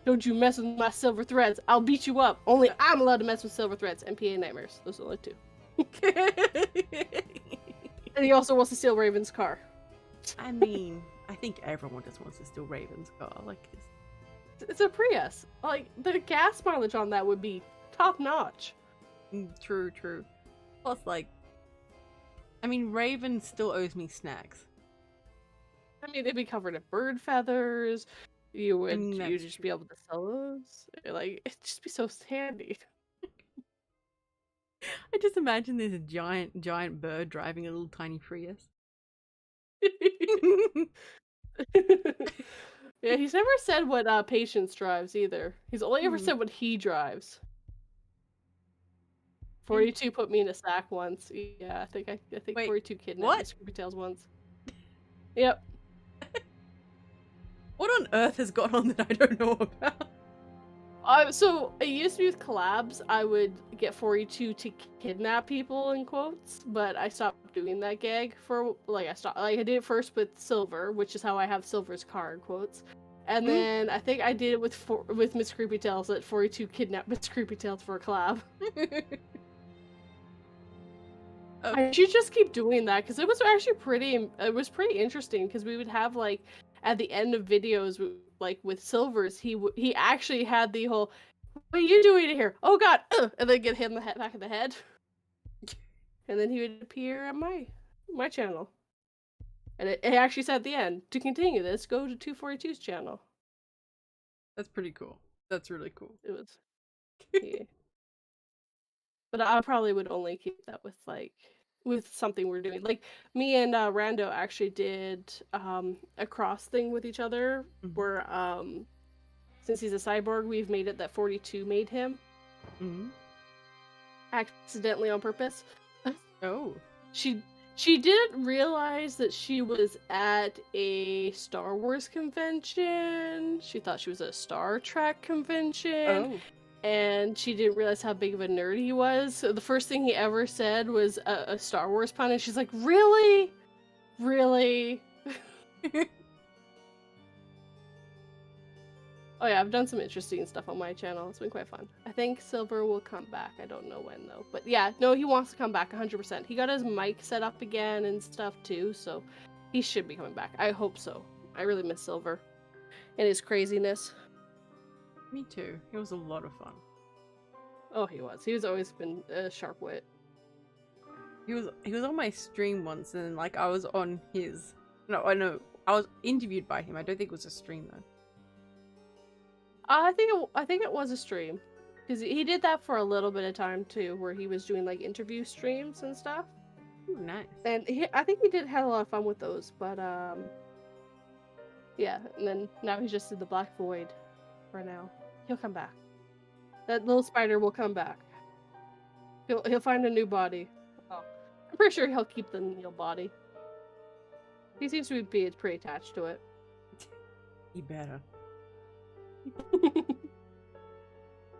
Don't you mess with my silver threads. I'll beat you up. Only I'm allowed to mess with silver threads and PA Nightmares. Those are the only 2. And he also wants to steal Raven's car. I mean, I think everyone just wants to steal Raven's car. Like, it's a Prius. Like, the gas mileage on that would be top notch. True. Plus, like, I mean, Raven still owes me snacks. I mean, they'd be covered in bird feathers. You'd just true. be able to sell those. Like, it'd just be so handy. I just imagine this giant bird driving a little tiny Prius. Yeah, he's never said what Patience drives either. He's only ever said what he drives. 42 put me in a sack once. Yeah, I think Wait, 42 kidnapped what? me Scooby Tails once. Yep. What on earth has gone on that I don't know about? So it used to be with collabs, I would get 42 to kidnap people in quotes, but I stopped doing that gag for I did it first with Silver, which is how I have Silver's car in quotes. And then I think I did it with Miss Creepy Tales at 42 kidnap Miss Creepy Tales for a collab. I should just keep doing that because it was actually pretty interesting because we would have like at the end of videos like with Silver's he actually had the whole what are you doing here? Oh god! And then get hit in the back of the head. And then he would appear on my channel. And it actually said at the end, to continue this, go to 242's channel. That's pretty cool. That's really cool. It was yeah. But I probably would only keep that with something we're doing. Like me and Rando actually did a cross thing with each other where since he's a cyborg, we've made it that 42 made him. Accidentally on purpose. Oh. She didn't realize that she was at a Star Wars convention. She thought she was at a Star Trek convention. Oh. And she didn't realize how big of a nerd he was. So the first thing he ever said was a Star Wars pun, and she's like, "Really? Really?" Oh yeah, I've done some interesting stuff on my channel. It's been quite fun. I think Silver will come back. I don't know when though. But yeah, no, he wants to come back 100%. He got his mic set up again and stuff too, so he should be coming back. I hope so. I really miss Silver and his craziness. Me too. It was a lot of fun. Oh, he was. He's always been a sharp wit. He was on my stream once, and like I was on his. No, I know I was interviewed by him. I don't think it was a stream though. I think it was a stream, because he did that for a little bit of time too, where he was doing like interview streams and stuff. Ooh, nice. And I think he had a lot of fun with those. But yeah. And then now he's just in the Black Void for now. He'll come back. That little spider will come back. He'll find a new body. Oh, I'm pretty sure he'll keep the Neil body. He seems to be pretty attached to it. He better.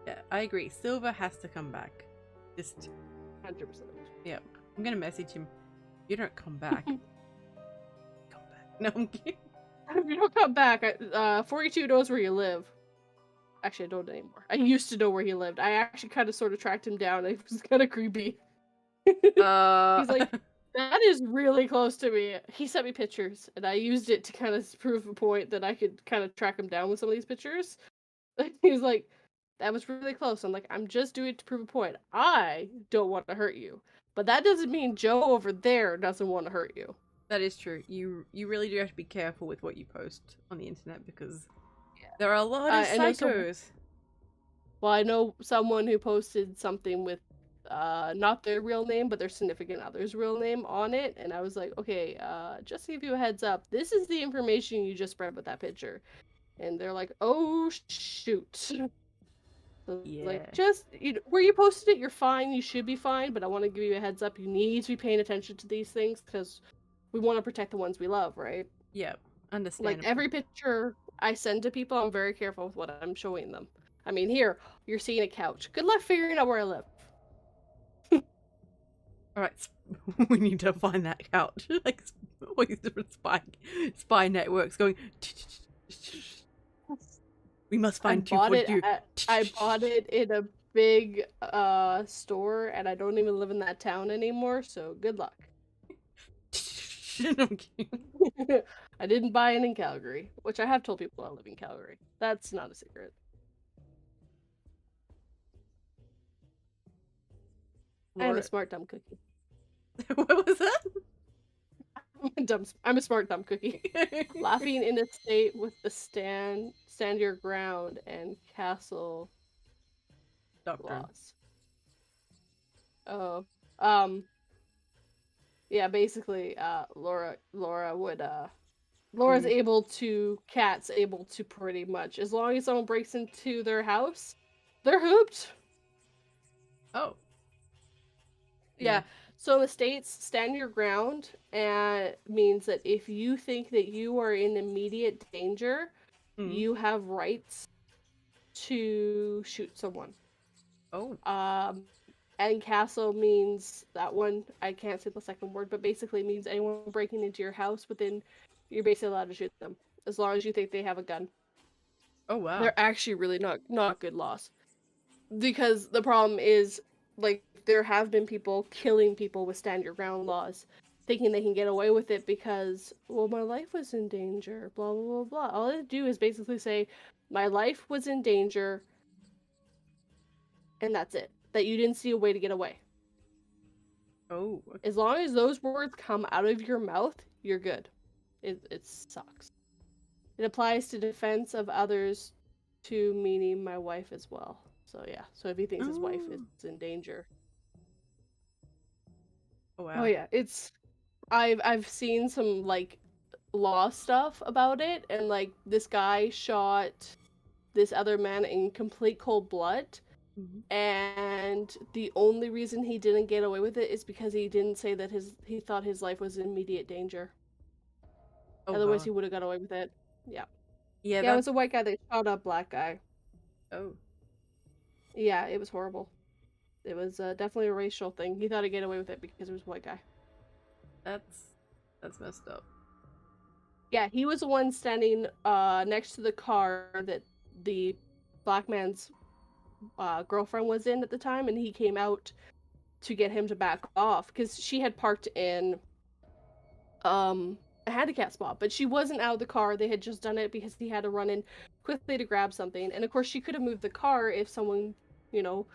Yeah, I agree. Silver has to come back. Just 100%. Yeah, I'm gonna message him. You don't come back. Come back. No, I'm kidding. If you don't come back, 42 knows where you live. Actually, I don't anymore. I used to know where he lived. I actually kind of sort of tracked him down. It was kind of creepy. He's like, that is really close to me. He sent me pictures, and I used it to kind of prove a point that I could kind of track him down with some of these pictures. He's like, that was really close. I'm like, I'm just doing it to prove a point. I don't want to hurt you. But that doesn't mean Joe over there doesn't want to hurt you. That is true. You really do have to be careful with what you post on the internet because there are a lot of psychos. Well, I know someone who posted something with not their real name, but their significant other's real name on it, and I was like, okay, just to give you a heads up, this is the information you just spread with that picture. And they're like, oh shoot. So, yeah. Like, just where you posted it, you're fine, you should be fine, but I want to give you a heads up, you need to be paying attention to these things because we want to protect the ones we love, right? Yeah, understandable. Like, every picture I send to people, I'm very careful with what I'm showing them. I mean, here, you're seeing a couch. Good luck figuring out where I live. Alright, we need to find that couch. Like, all these different spy networks going. We must find 242. I bought it in a big store, and I don't even live in that town anymore, so good luck. I didn't buy it in Calgary, which I have told people I live in Calgary. That's not a secret. I'm a smart dumb cookie. What was that? I'm a smart dumb cookie. Laughing in a state with the stand your ground and castle Doctrine. Laws. Yeah, basically, Laura's cat's able to pretty much, as long as someone breaks into their house, they're hooped. Oh. Yeah. So in the States, stand your ground means that if you think that you are in immediate danger, you have rights to shoot someone. Oh. And castle means that one. I can't say the second word, but basically means anyone breaking into your house within, you're basically allowed to shoot them as long as you think they have a gun. Oh wow. They're actually really not good laws, because the problem is, like, there have been people killing people with stand your ground laws, thinking they can get away with it because, well, my life was in danger, blah blah blah blah. All they do is basically say, my life was in danger, and that's it. That you didn't see a way to get away. Oh. Okay. As long as those words come out of your mouth, you're good. It sucks. It applies to defense of others, to meaning my wife as well. So yeah. So if he thinks his wife is Oh. in danger. Oh Oh wow. yeah, it's I've seen some like law stuff about it, and like this guy shot this other man in complete cold blood, Mhm. and the only reason he didn't get away with it is because he didn't say that he thought his life was in immediate danger. Oh Otherwise, god. he would have got away with it. Yeah. Yeah, Yeah, it that's was a white guy that shot a black guy. oh. Yeah, it was horrible. It was definitely a racial thing. He thought he'd get away with it because it was a white guy. That's that's messed up. Yeah, he was the one standing next to the car that the black man's girlfriend was in at the time, and he came out to get him to back off because she had parked in a handicap spot, but she wasn't out of the car. They had just done it because he had to run in quickly to grab something, and of course she could have moved the car if someone, you know,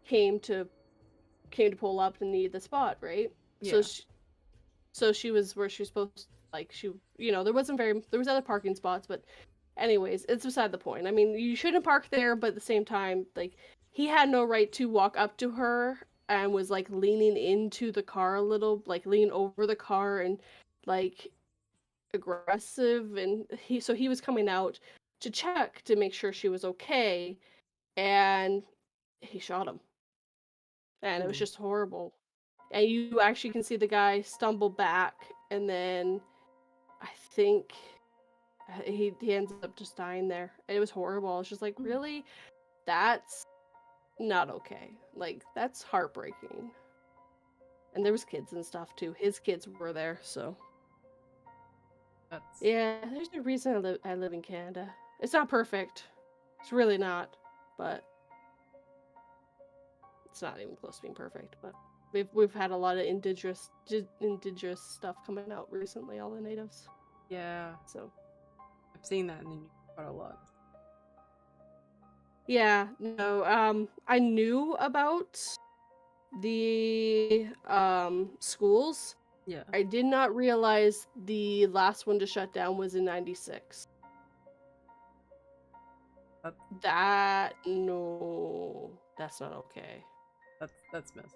came to pull up and need the spot, right? So Yeah. she was where she was supposed to, like, she, there was other parking spots, but anyways, it's beside the point. I mean, you shouldn't park there, but at the same time, like, he had no right to walk up to her and was like leaning into the car a little, like lean over the car and like aggressive, and he was coming out to check to make sure she was okay, and he shot him. And it was Ooh. just horrible. And you actually can see the guy stumble back, and then I think he ends up just dying there. It was horrible. It's just like, Mm. really, that's not okay. Like, that's heartbreaking. And there was kids and stuff too. His kids were there, so That's yeah. There's a reason I live in Canada. It's not perfect. It's really not, but it's not even close to being perfect. But we've had a lot of indigenous stuff coming out recently. All the natives. yeah. So I've seen that in the news quite a lot. yeah, no. I knew about the schools. Yeah. I did not realize the last one to shut down was in '96. That That, no, that's not okay. that's messed.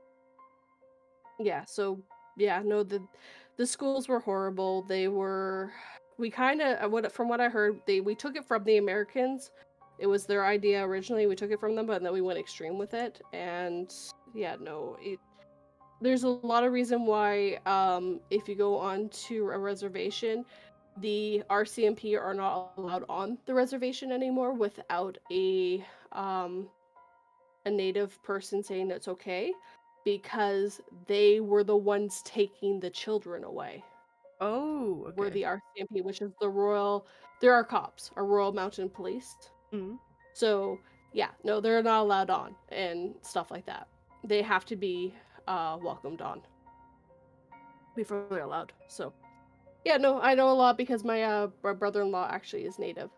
Yeah, so yeah, no, the schools were horrible. They were, we kind of, what from what I heard, we took it from the Americans. It was their idea originally. We took it from them, but then we went extreme with it. And yeah, no, there's a lot of reason why if you go on to a reservation, the RCMP are not allowed on the reservation anymore without a native person saying it's okay, because they were the ones taking the children away. Oh, Were okay. the RCMP, which is the Royal, there are cops, our Royal Mountain Police. Mm. So yeah, no, they're not allowed on and stuff like that. They have to be welcomed on before they're allowed. So yeah, no, I know a lot because my brother-in-law actually is native.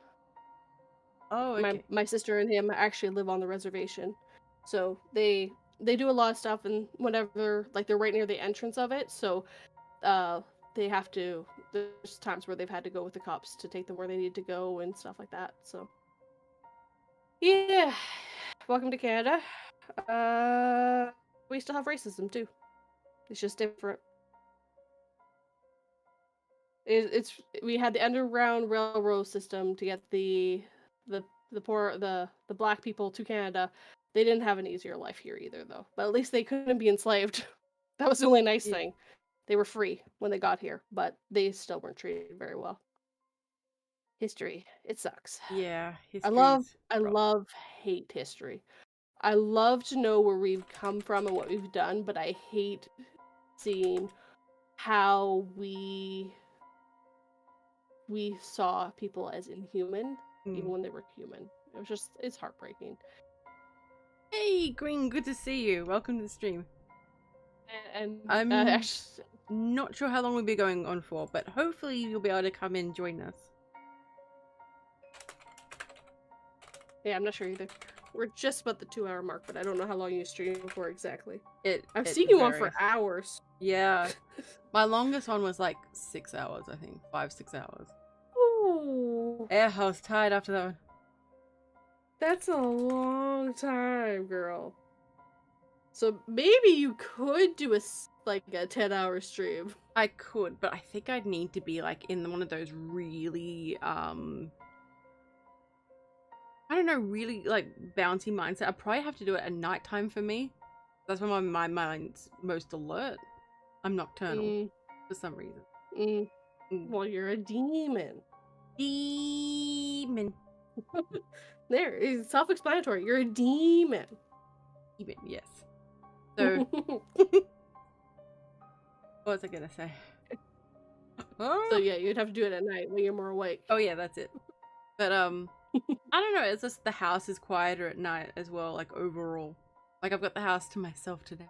Oh, My okay. my sister and him actually live on the reservation, so they do a lot of stuff, and whenever, like, they're right near the entrance of it, so uh they have to, there's times where they've had to go with the cops to take them where they need to go and stuff like that. So yeah, welcome to Canada. We still have racism too. It's just different. It's we had the underground railroad system to get the the black people to Canada. They didn't have an easier life here either, though. But at least they couldn't be enslaved. That was the only nice Yeah. thing. They were free when they got here, but they still weren't treated very well. History. It sucks. Yeah, I history love, is I rough. love, hate history. I love to know where we've come from and what we've done, but I hate seeing how we saw people as inhuman, even when they were human. It's heartbreaking. Hey, Green, good to see you. Welcome to the stream. And I'm actually, not sure how long we'll be going on for, but hopefully you'll be able to come in and join us. yeah, I'm not sure either. We're just about the 2-hour mark, but I don't know how long you stream for exactly. I've It seen you on for varies. hours. Yeah. My longest one was like 6 hours, I think. 5-6 hours. Ooh, Yeah, I was tired after that one. that's a long time, girl. So maybe you could do like a 10-hour stream. I could, but I think I'd need to be like in one of those really I don't know, really like bouncy mindset. I'd probably have to do it at nighttime for me. That's when my mind's most alert. I'm nocturnal Mm, for some reason. mm. Mm. Well, you're a demon. Demon. There, it's self-explanatory. You're a demon. Demon, yes. So, what was I gonna say? So yeah, you'd have to do it at night when you're more awake. Oh yeah, that's it. But I don't know. It's just the house is quieter at night as well. Like overall, like I've got the house to myself today,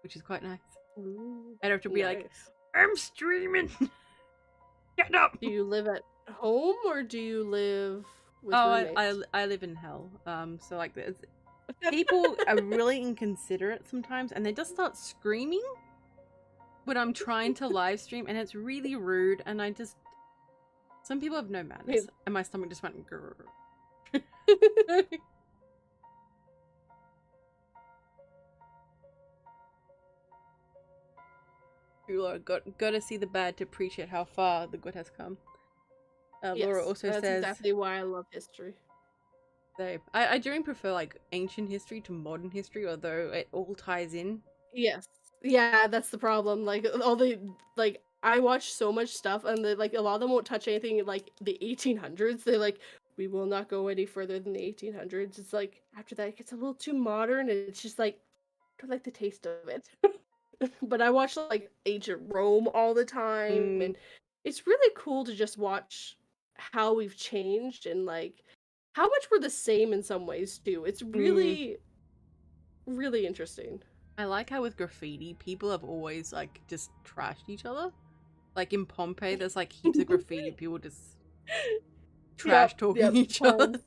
which is quite nice. Ooh, I don't have to be like, nice. I'm streaming. Get up. Do you live at home or do you live with Oh, roommates? I live in hell. So like there's people are really inconsiderate sometimes, and they just start screaming when I'm trying to live stream, and it's really rude. And I just some people have no manners, and my stomach just went grrr. Got to see the bad to appreciate how far the good has come. Yes, Laura also that's says, exactly why I love history. I generally prefer like ancient history to modern history, although it all ties in. Yes. Yeah, that's the problem. Like all the like I watch so much stuff and like a lot of them won't touch anything like the 1800s. They're like we will not go any further than the 1800s. It's like after that it gets a little too modern and it's just like I don't like the taste of it. But I watch like ancient Rome all the time and it's really cool to just watch how we've changed and like how much we're the same in some ways too. It's really really interesting. I like how with graffiti, people have always like just trashed each other. Like in Pompeii, there's like heaps of graffiti, people just trash talking each other. Tons.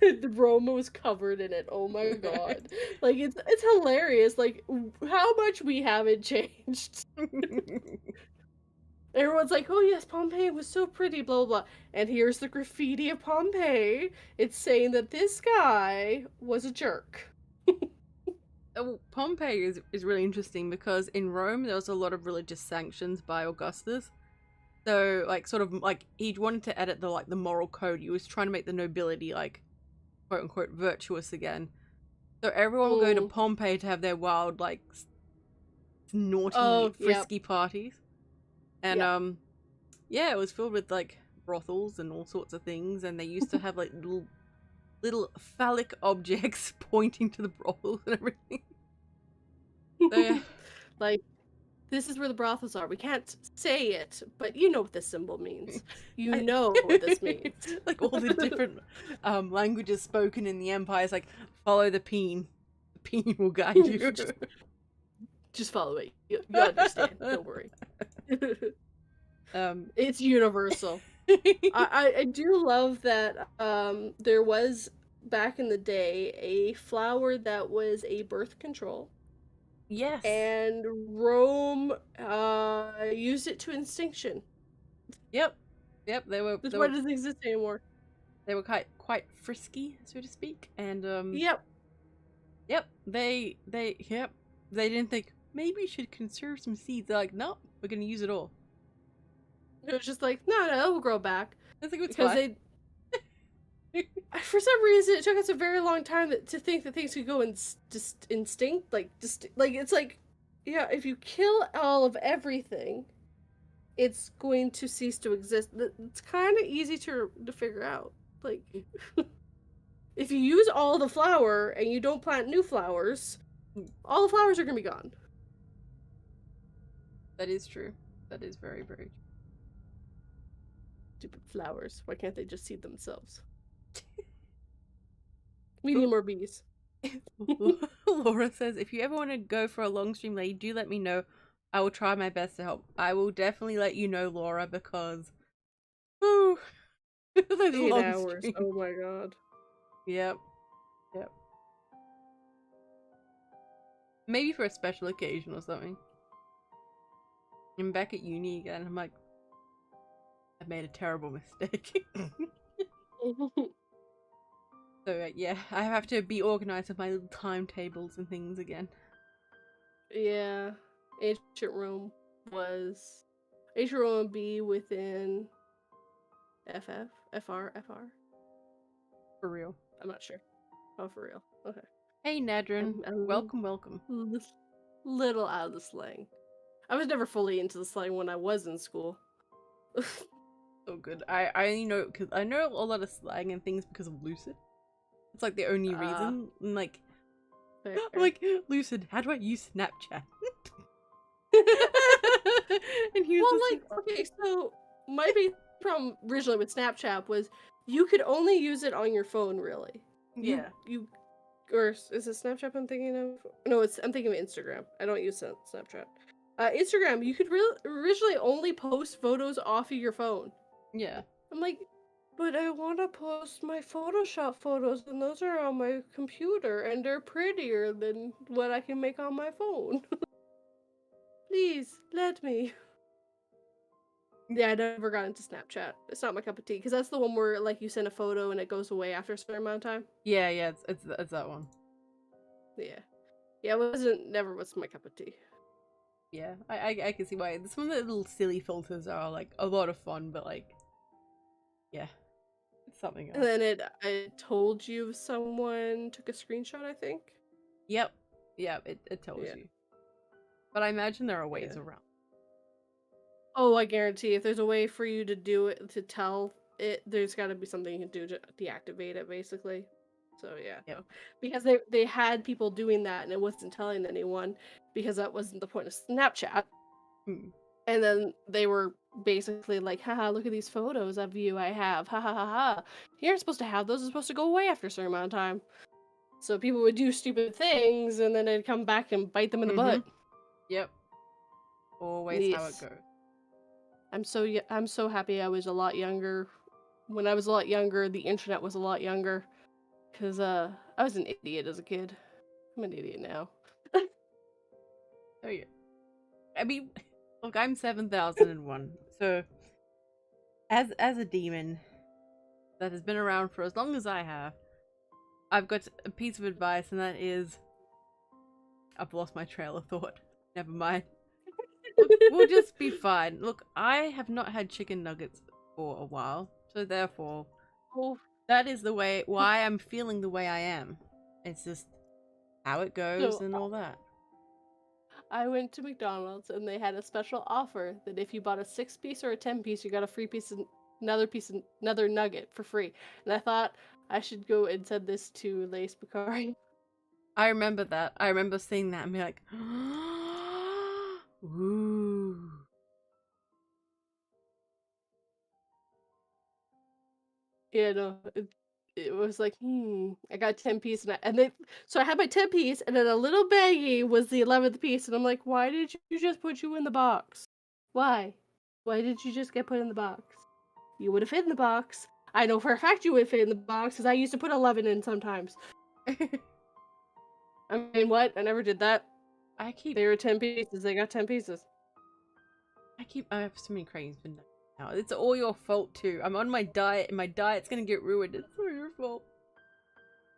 The Roma was covered in it. Oh my god. Like it's hilarious like how much we haven't changed. Everyone's like, "Oh yes, Pompeii was so pretty, blah blah blah." And here's the graffiti of Pompeii. It's saying that this guy was a jerk. Oh, Pompeii is really interesting because in Rome there was a lot of religious sanctions by Augustus. So like sort of like he wanted to edit the moral code. He was trying to make the nobility like quote unquote virtuous again. So everyone will go to Pompeii to have their wild like naughty frisky parties. And yeah, it was filled with like brothels and all sorts of things, and they used to have like little phallic objects pointing to the brothels and everything. So, yeah. Like this is where the brothels are. We can't say it, but you know what this symbol means. You know what this means. Like all the different languages spoken in the empire is like follow the peen. The peen will guide you. Just follow it. You understand. Don't worry. It's universal. I do love that there was back in the day a flower that was a birth control. Yes. And Rome used it to extinction. Yep. They were. That's why it doesn't exist anymore. They were quite frisky, so to speak, and Yep. They didn't think maybe we should conserve some seeds. They're like, no, we're gonna use it all. It was just like, no, it will grow back. That's a good because spot. For some reason, it took us a very long time to think that things could go instinct. Like it's like, yeah, if you kill all of everything, it's going to cease to exist. It's kind of easy to figure out. Like, if you use all the flower and you don't plant new flowers, all the flowers are gonna be gone. That is true. That is very, very true. Stupid flowers. Why can't they just seed themselves? We need more bees. Laura says, if you ever want to go for a long stream, lady, do let me know. I will try my best to help. I will definitely let you know, Laura, because whew, those 8 long hours. streams. Oh my god. Yep. Yep. Maybe for a special occasion or something. I'm back at uni again. I'm like, I made a terrible mistake. So yeah, I have to be organized with my little timetables and things again. Yeah. Ancient Rome would be within FR. For real. I'm not sure. Oh, for real. Okay. Hey Nadrin, I'm welcome. little out of the slang. I was never fully into the slang when I was in school. So good. I only know because I know a lot of slang and things because of Lucid. It's like the only reason. And like, Fair. I'm like, Lucid, how do I use Snapchat? And he was well, like, okay, so my big problem originally with Snapchat was you could only use it on your phone, really. yeah. Or is it Snapchat I'm thinking of? No, I'm thinking of Instagram. I don't use Snapchat. Instagram, you could originally only post photos off of your phone. Yeah. I'm like, but I want to post my Photoshop photos, and those are on my computer, and they're prettier than what I can make on my phone. Please, let me. Yeah, I never got into Snapchat. It's not my cup of tea, because that's the one where, like, you send a photo and it goes away after a certain amount of time. Yeah, it's that one. Yeah. Yeah, never was my cup of tea. Yeah, I can see why. Some of the little silly filters are like a lot of fun, but like, yeah, it's something else. And then I told you someone took a screenshot, I think. Yep, it tells you. But I imagine there are ways around. Oh, I guarantee if there's a way for you to do it, to tell it, there's got to be something you can do to deactivate it, basically. So yeah, Yep. no. Because they had people doing that and it wasn't telling anyone because that wasn't the point of Snapchat. And then they were basically like, haha, look at these photos of you I have, ha ha ha ha. You aren't supposed to have those, it's supposed to go away after a certain amount of time. So people would do stupid things and then they'd come back and bite them in the butt. Yep. Always how it goes. I'm so happy I was a lot younger. When I was a lot younger, the internet was a lot younger. Cause I was an idiot as a kid. I'm an idiot now. Oh yeah. I mean, look, I'm 7001. So as a demon that has been around for as long as I have, I've got a piece of advice, and that is, I've lost my trail of thought. Never mind. Look, we'll just be fine. Look, I have not had chicken nuggets for a while, so therefore, that is the way why I'm feeling the way I am. It's just how it goes and all that. I went to McDonald's and they had a special offer that if you bought a 6-piece or a 10-piece, you got a free piece, another nugget for free. And I thought I should go and send this to ladyspookariayt. I remember that. I remember seeing that and be like, ooh. Yeah, no, it was like, I got 10-piece, so I had my 10-piece, and then a little baggie was the 11th piece, and I'm like, why did you just put you in the box? Why? Why did you just get put in the box? You would have fit in the box. I know for a fact you would fit in the box, because I used to put 11 in sometimes. I mean, what? I never did that. They were 10 pieces, they got 10 pieces. I have so many cravings for now. It's all your fault too. I'm on my diet and my diet's gonna get ruined. It's all your fault.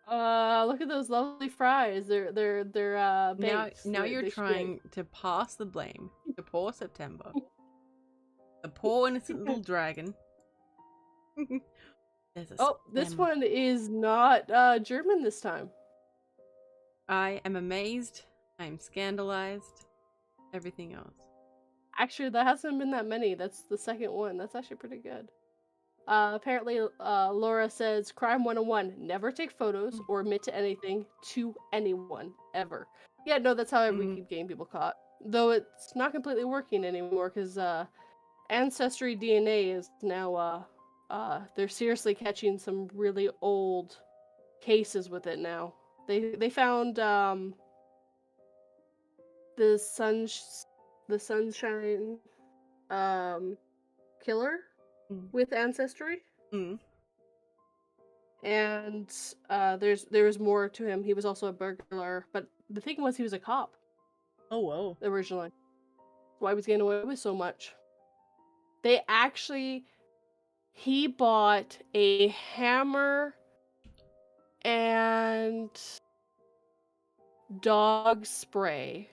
Look at those lovely fries. They're baked. Now you're trying to pass the blame to poor September. The poor innocent little dragon. This one is not German this time. I am amazed. I am scandalized. Everything else. Actually, there hasn't been that many. That's the second one. That's actually pretty good. Apparently, Laura says, Crime 101, never take photos or admit to anything to anyone, ever. Yeah, no, that's how we keep getting people caught. Though it's not completely working anymore, because, Ancestry DNA is now, they're seriously catching some really old cases with it now. They found, the Sunshine, killer with Ancestry. And there was more to him. He was also a burglar, but the thing was he was a cop. Oh, whoa. Originally. Why he was getting away with so much. He bought a hammer and dog spray,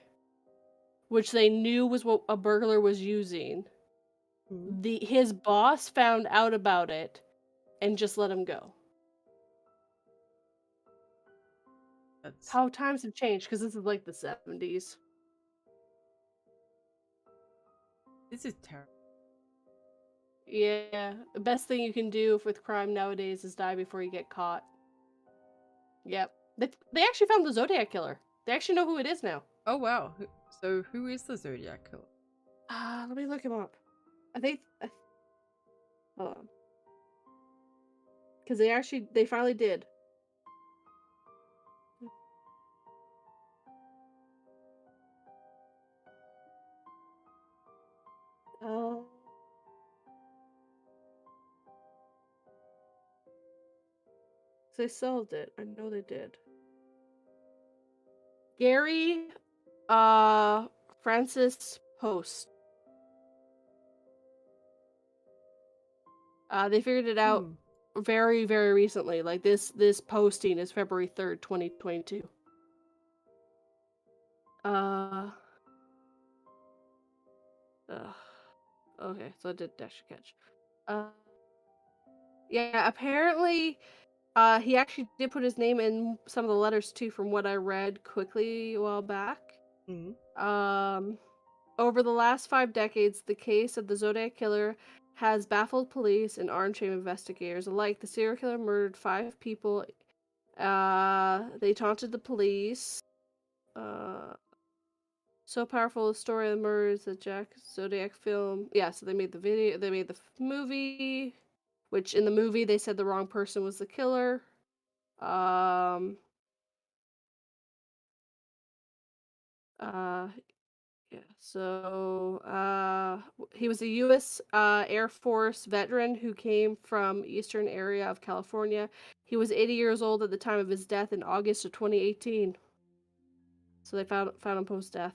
which they knew was what a burglar was using. His boss found out about it and just let him go. That's How times have changed, because this is like the 70s. This is terrible. Yeah, the best thing you can do with crime nowadays is die before you get caught. Yep. They actually found the Zodiac Killer. They actually know who it is now. Oh, wow. So who is the Zodiac Killer? Let me look him up. Hold on. Because they finally did. They solved it. I know they did. Gary, Francis Post. They figured it out very, very recently. Like this posting is February 3rd, 2022. Okay, so I did dash catch. Yeah, apparently, he actually did put his name in some of the letters too, from what I read quickly a while back. Over the last 5 decades, the case of the Zodiac Killer has baffled police and armchair investigators alike. The serial killer murdered 5 people. They taunted the police. So powerful, the story of the murders, the Zodiac film. Yeah, so they made the video, they made the movie, which in the movie they said the wrong person was the killer. Yeah, so, he was a U.S. Air Force veteran who came from eastern area of California. He was 80 years old at the time of his death in August of 2018. So they found him post-death.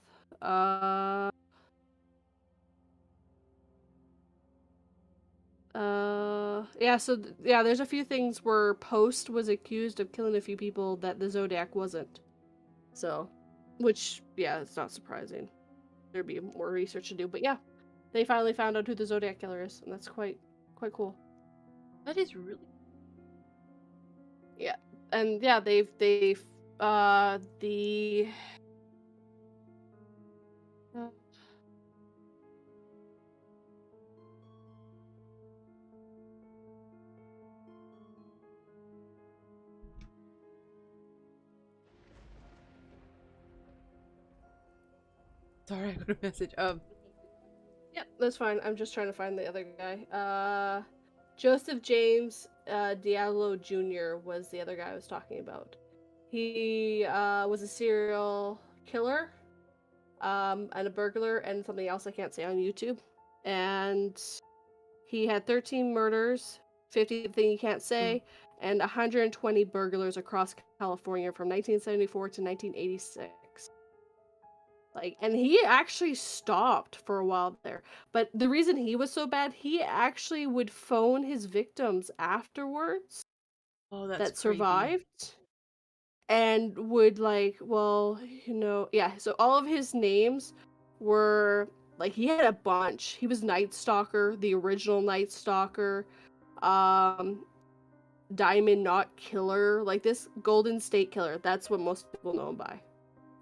Yeah, so, yeah, there's a few things where Post was accused of killing a few people that the Zodiac wasn't. So, which, yeah, it's not surprising. There'd be more research to do, but yeah. They finally found out who the Zodiac Killer is, and that's quite cool. That is really... Yeah. And yeah, the Sorry, I got a message. Yep, that's fine. I'm just trying to find the other guy. Joseph James Diallo Jr. was the other guy I was talking about. He was a serial killer, and a burglar, and something else I can't say on YouTube. And he had 13 murders, 50 thing you can't say, and 120 burglars across California from 1974 to 1986. Like, and he actually stopped for a while there. But the reason he was so bad, he actually would phone his victims afterwards that survived, and would like, well, yeah. So all of his names were like, he had a bunch. He was Night Stalker, the original Night Stalker, Diamond Knot Killer, like this Golden State Killer. That's what most people know him by.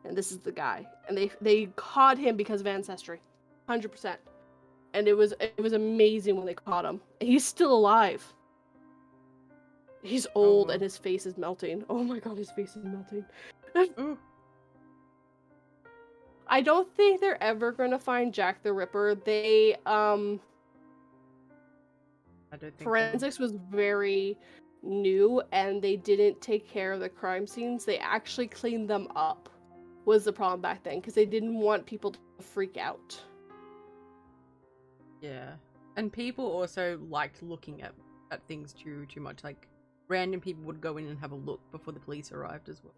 And this is the guy. And they caught him because of Ancestry. 100%. And it was amazing when they caught him. He's still alive. He's old and his face is melting. Oh my god, his face is melting. I don't think they're ever gonna find Jack the Ripper. They I don't think forensics was very new and they didn't take care of the crime scenes. They actually cleaned them up. Was the problem back then because they didn't want people to freak out. Yeah, and people also liked looking at things too much. Like random people would go in and have a look before the police arrived as well.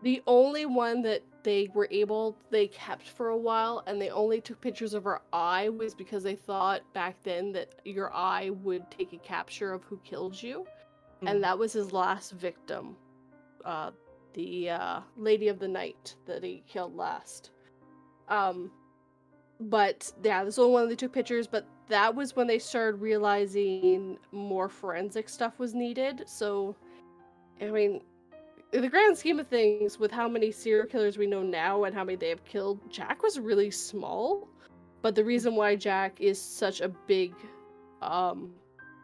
The only one that they kept for a while, and they only took pictures of her eye, was because they thought back then that your eye would take a capture of who killed you. And that was his last victim, the Lady of the Night that he killed last. But yeah, this is the only one they took pictures, but that was when they started realizing more forensic stuff was needed. So, I mean, in the grand scheme of things, with how many serial killers we know now and how many they have killed, Jack was really small. But the reason why Jack is such a big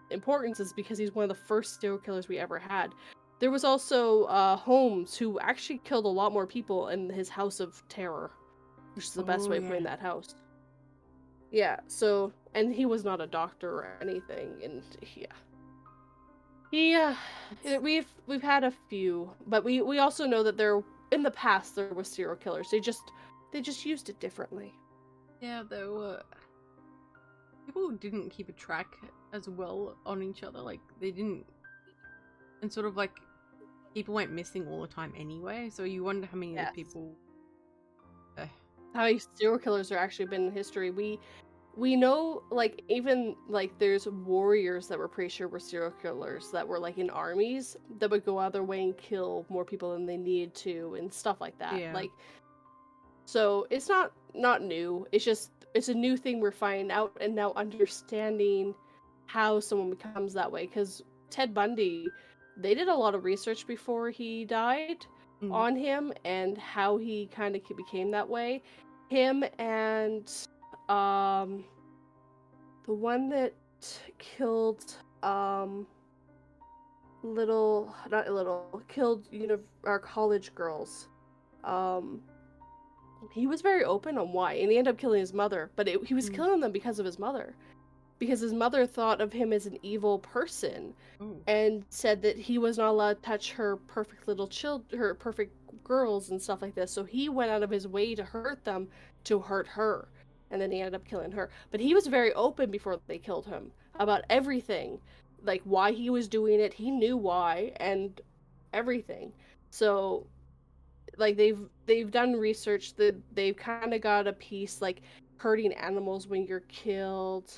importance is because he's one of the first serial killers we ever had. There was also Holmes, who actually killed a lot more people in his House of Terror, which is the best way of putting that house. Yeah, so, and he was not a doctor or anything, and we've had a few, but we also know that in the past there were serial killers. They just used it differently. Yeah, there were people who didn't keep a track as well on each other. Like they didn't, and sort of like people went missing all the time anyway. So you wonder how many of the people. How many serial killers there actually been in history. We know, like, even, like, there's warriors that we're pretty sure were serial killers that were, like, in armies that would go out their way and kill more people than they needed to and stuff like that. Yeah. Like, so it's not new. It's just, it's a new thing we're finding out and now understanding how someone becomes that way. Because Ted Bundy, they did a lot of research before he died on him and how he kind of became that way. Him and the one that killed killed our college girls. He was very open on why, and he ended up killing his mother, but he was killing them because of his mother. Because his mother thought of him as an evil person and said that he was not allowed to touch her perfect little her perfect girls and stuff like this. So he went out of his way to hurt them, to hurt her. And then he ended up killing her. But he was very open before they killed him about everything. Like why he was doing it. He knew why and everything. So like they've done research that they've kind of got a piece like hurting animals when you're killed.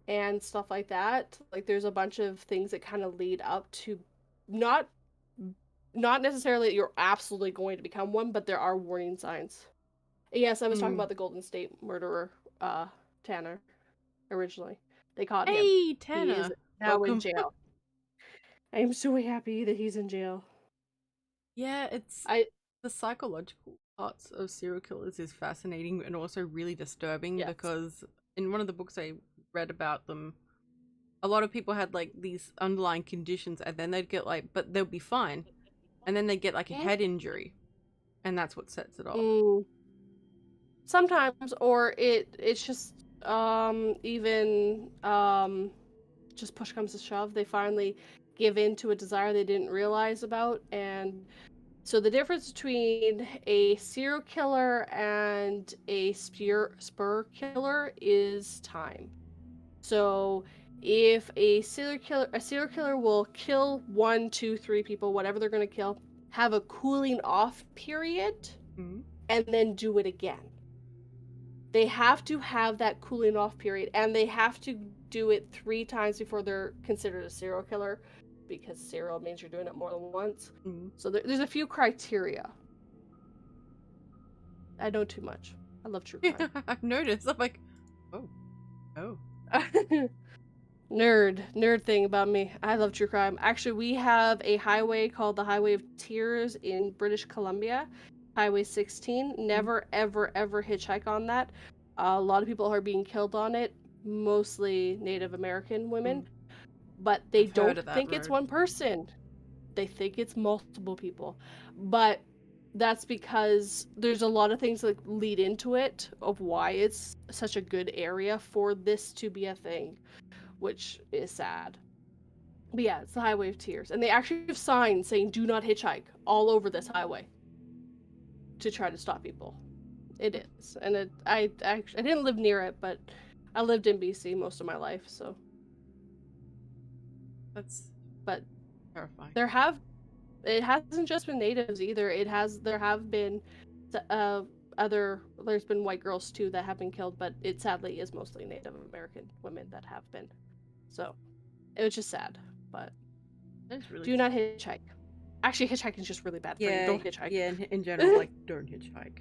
And stuff like that. Like there's a bunch of things that kind of lead up to not necessarily that you're absolutely going to become one, but there are warning signs. Yes, I was talking about the Golden State murderer, Tanner, originally. They caught him. Hey, Tanner. He is now in jail. I am so happy that he's in jail. Yeah, the psychological parts of serial killers is fascinating and also really disturbing because in one of the books I read about them, a lot of people had like these underlying conditions and then they'd get like, but they'll be fine. And then they get like a head injury and that's what sets it off. Sometimes, or it's just just push comes to shove, they finally give in to a desire they didn't realize about. And so the difference between a serial killer and a spur killer is time. So if a serial killer will kill 1, 2, 3 people, whatever they're going to kill, have a cooling off period, and then do it again. They have to have that cooling off period, and they have to do it 3 times before they're considered a serial killer, because serial means you're doing it more than once. So there's a few criteria. I know too much. I love true crime. I've noticed. I'm like, oh. Nerd thing about me. I love true crime. Actually, we have a highway called the Highway of Tears in British Columbia, Highway 16. Never, ever, ever hitchhike on that. A lot of people are being killed on it, mostly Native American women, but they I've heard don't of that think it's road. one person. They think it's multiple people. But that's because there's a lot of things that lead into it of why it's such a good area for this to be a thing, which is sad. But yeah, it's the Highway of Tears. And they actually have signs saying do not hitchhike all over this highway to try to stop people. It is. And I didn't live near it, but I lived in BC most of my life, so. That's But terrifying. it hasn't just been natives either. There have been there's been white girls too that have been killed, but it sadly is mostly Native American women that have been. So it was just sad, but That's really do not hitchhike. Actually, hitchhiking is just really bad for you. Don't hitchhike. Yeah, in general, like, don't hitchhike.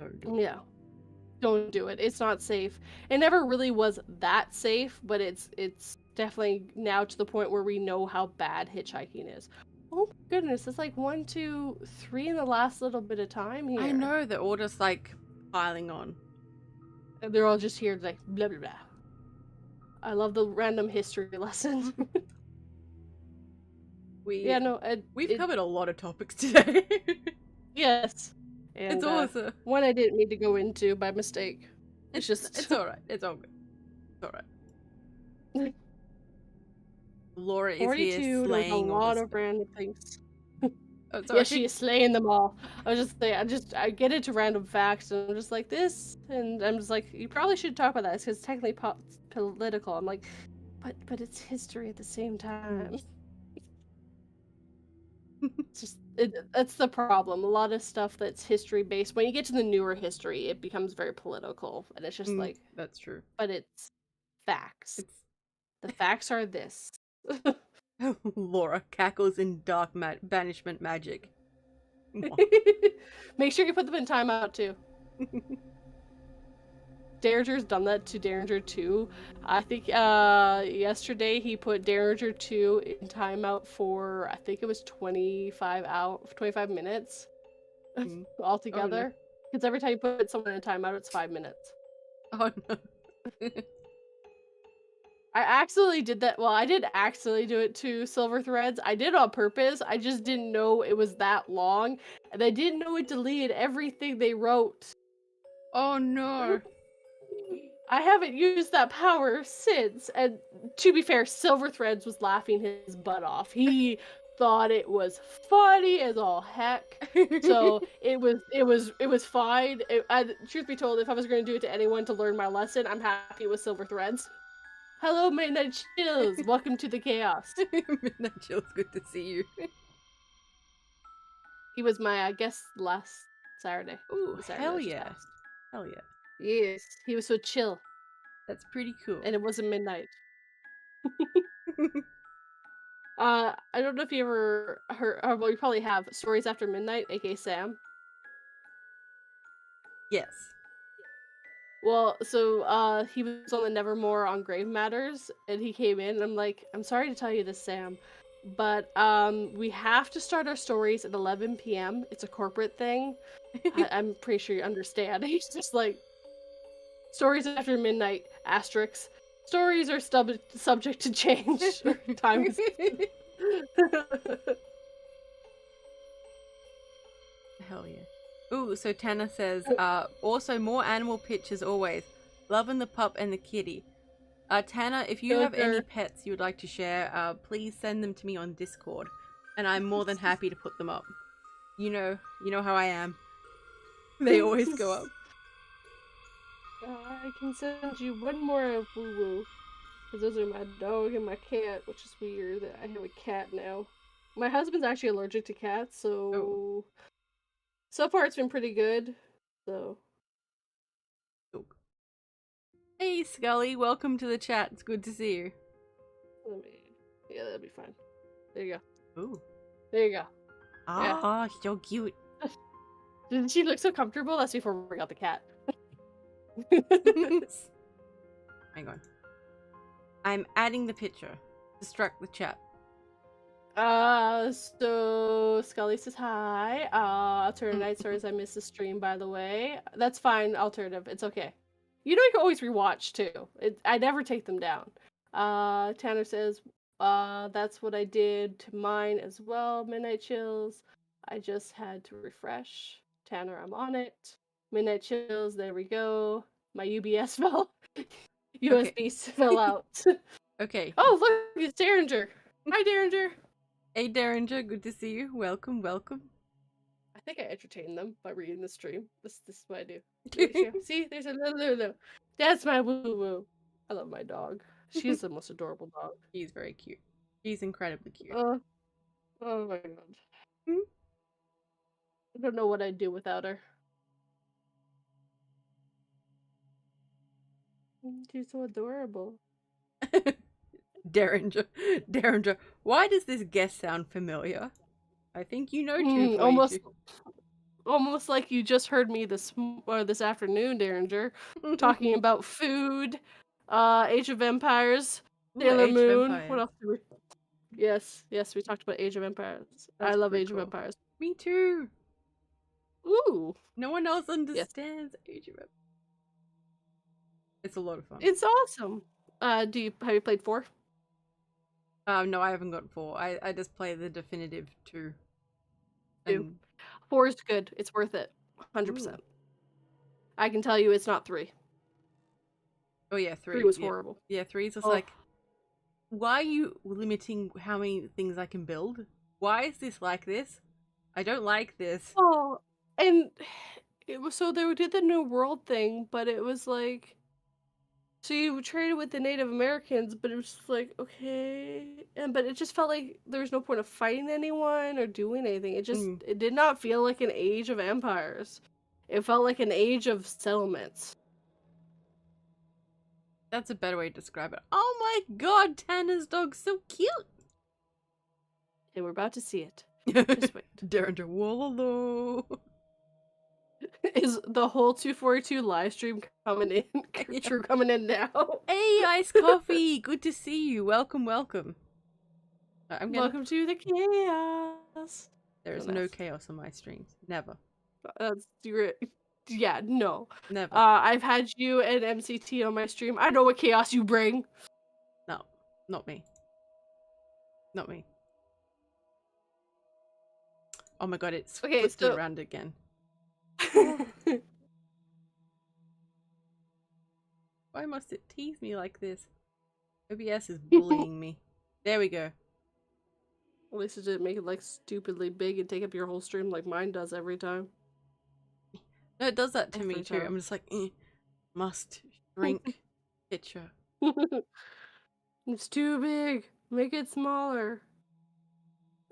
Don't do it. Yeah. Don't do it. It's not safe. It never really was that safe, but it's definitely now to the point where we know how bad hitchhiking is. Oh my goodness, it's like 1, 2, 3 in the last little bit of time here. I know, they're all just, like, piling on. And they're all just here like blah blah blah. I love the random history lessons. We've covered a lot of topics today. Yes. And, it's awesome. One I didn't mean to go into by mistake. It's alright. It's all good. It's alright. Laura is 42, here slaying a lot of random things. Oh, sorry. Yeah, she is slaying them all. I was just saying, I get into random facts, and I'm just like this, and I'm just like, you probably should talk about that because it's technically political. I'm like, but it's history at the same time. It's just that's the problem. A lot of stuff that's history based. When you get to the newer history, it becomes very political, and it's just like that's true. But it's facts. The facts are this. Laura cackles in dark banishment magic. Make sure you put them in timeout too. Derringer's done that to Derringer 2. I think yesterday he put Derringer 2 in timeout for I think it was 25 minutes altogether. Because every time you put someone in timeout, it's 5 minutes. Oh no. I accidentally did that. Well, I did accidentally do it to Silver Threads. I did it on purpose. I just didn't know it was that long. And I didn't know it deleted everything they wrote. Oh no. I haven't used that power since. And to be fair, Silver Threads was laughing his butt off. He thought it was funny as all heck. So it was fine. Truth be told, if I was going to do it to anyone to learn my lesson, I'm happy with Silver Threads. Hello, Midnight Chills. Welcome to the chaos. Midnight Chills, good to see you. He was my guest last Saturday. Ooh, hell yeah. Hell yeah. Yes, he was so chill. That's pretty cool. And it wasn't midnight. I don't know if you ever heard, well, you probably have Stories After Midnight, aka Sam. Yes. Well, so he was on the Nevermore on Grave Matters, and he came in, and I'm like, I'm sorry to tell you this, Sam, but we have to start our stories at 11 p.m. It's a corporate thing. I'm pretty sure you understand. He's just like, Stories After Midnight, asterisks. Stories are subject to change. Time is... Hell yeah. Ooh, so Tanner says, also more animal pictures always. Loving the pup and the kitty. Tanner, if you have any pets you would like to share, please send them to me on Discord. And I'm more than happy to put them up. You know how I am. They always go up. I can send you one more woo-woo. Because those are my dog and my cat, which is weird that I have a cat now. My husband's actually allergic to cats, so... So far it's been pretty good, so... Hey Scully, welcome to the chat. It's good to see you. Yeah, that'll be fine. There you go. Ooh. There you go. Ah, so cute. Didn't she look so comfortable? That's before we got the cat. Hang on. I'm adding the picture. Distract the chat. So Scully says hi. Alternative night stories. I missed the stream, by the way. That's fine. Alternative. It's okay. You know you can always rewatch too. I never take them down. Tanner says, that's what I did to mine as well. Midnight chills. I just had to refresh. Tanner, I'm on it. Midnight chills. There we go. My UBS fell. Okay. USB fell out. Okay. Oh look, it's Derringer. Hi Derringer. Hey, Derringer, good to see you. Welcome, welcome. I think I entertain them by reading the stream. This is what I do. There see, there's a Lulu. That's my woo woo. I love my dog. She's the most adorable dog. She's very cute. She's incredibly cute. Oh my god. Hmm? I don't know what I'd do without her. She's so adorable. Derringer, Derringer, why does this guest sound familiar? I think you know 242. Almost like you just heard me this afternoon, Derringer, talking about food, Age of Empires, Sailor Age of Moon. Empires. What else did we? Yes, we talked about Age of Empires. That's I love pretty Age of cool. Empires. Me too. Ooh. No one else understands Age of Empires. It's a lot of fun. It's awesome. Have you played 4? No, I haven't got 4. I just play the definitive 2. And... 4 is good. It's worth it. 100%. I can tell you it's not 3. Oh yeah, 3. 3 was horrible. Yeah, 3 is just like, why are you limiting how many things I can build? Why is this like this? I don't like this. Oh, and it was so they did the New World thing, but it was like, so you traded with the Native Americans, but it was just like, okay, but it just felt like there was no point of fighting anyone or doing anything. It did not feel like an age of empires. It felt like an age of settlements. That's a better way to describe it. Oh my god, Tanner's dog's so cute! And we're about to see it. Just wait. Derringer Wallow. Is the whole 242 live stream coming in? True, coming in now. Hey, Iced Coffee! Good to see you. Welcome, welcome. Welcome to the chaos. There is no chaos on my streams. Never. That's yeah, no. Never. I've had you and MCT on my stream. I know what chaos you bring. No, not me. Not me. Oh my god, it's flipped it around again. Why must it tease me like this? OBS is bullying me. There we go. At least it didn't make it like stupidly big and take up your whole stream like mine does every time. No, it does that to me too. I'm just like, must shrink picture. It's too big. Make it smaller.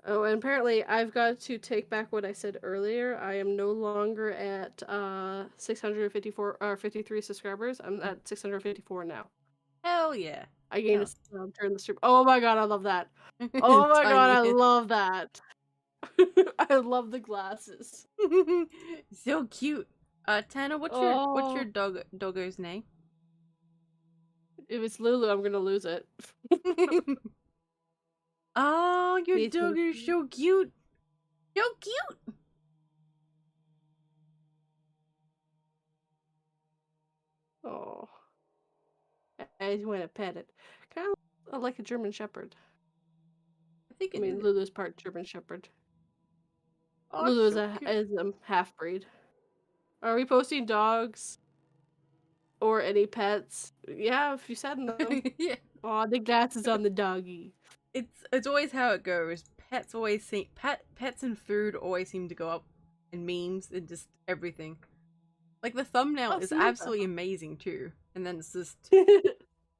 Oh, and apparently I've got to take back what I said earlier. I am no longer at 654 or 53 subscribers. I'm at 654 now. Hell yeah. I gained a turn the stream. Oh my god, I love that. Oh my god, I love that. I love the glasses. So cute. Tanner, what's your doggo's name? If it's Lulu, I'm gonna lose it. Oh, your dog is so cute. So cute. Oh. I just want to pet it. Kind of like a German Shepherd. I mean, Lulu's part German Shepherd. Oh, Lulu is a half-breed. Are we posting dogs? Or any pets? Yeah, if you said them. Yeah. Aw, the glasses on the doggy. It's always how it goes. Pets and food always seem to go up in memes and just everything. Like the thumbnail is absolutely amazing too, and then it's just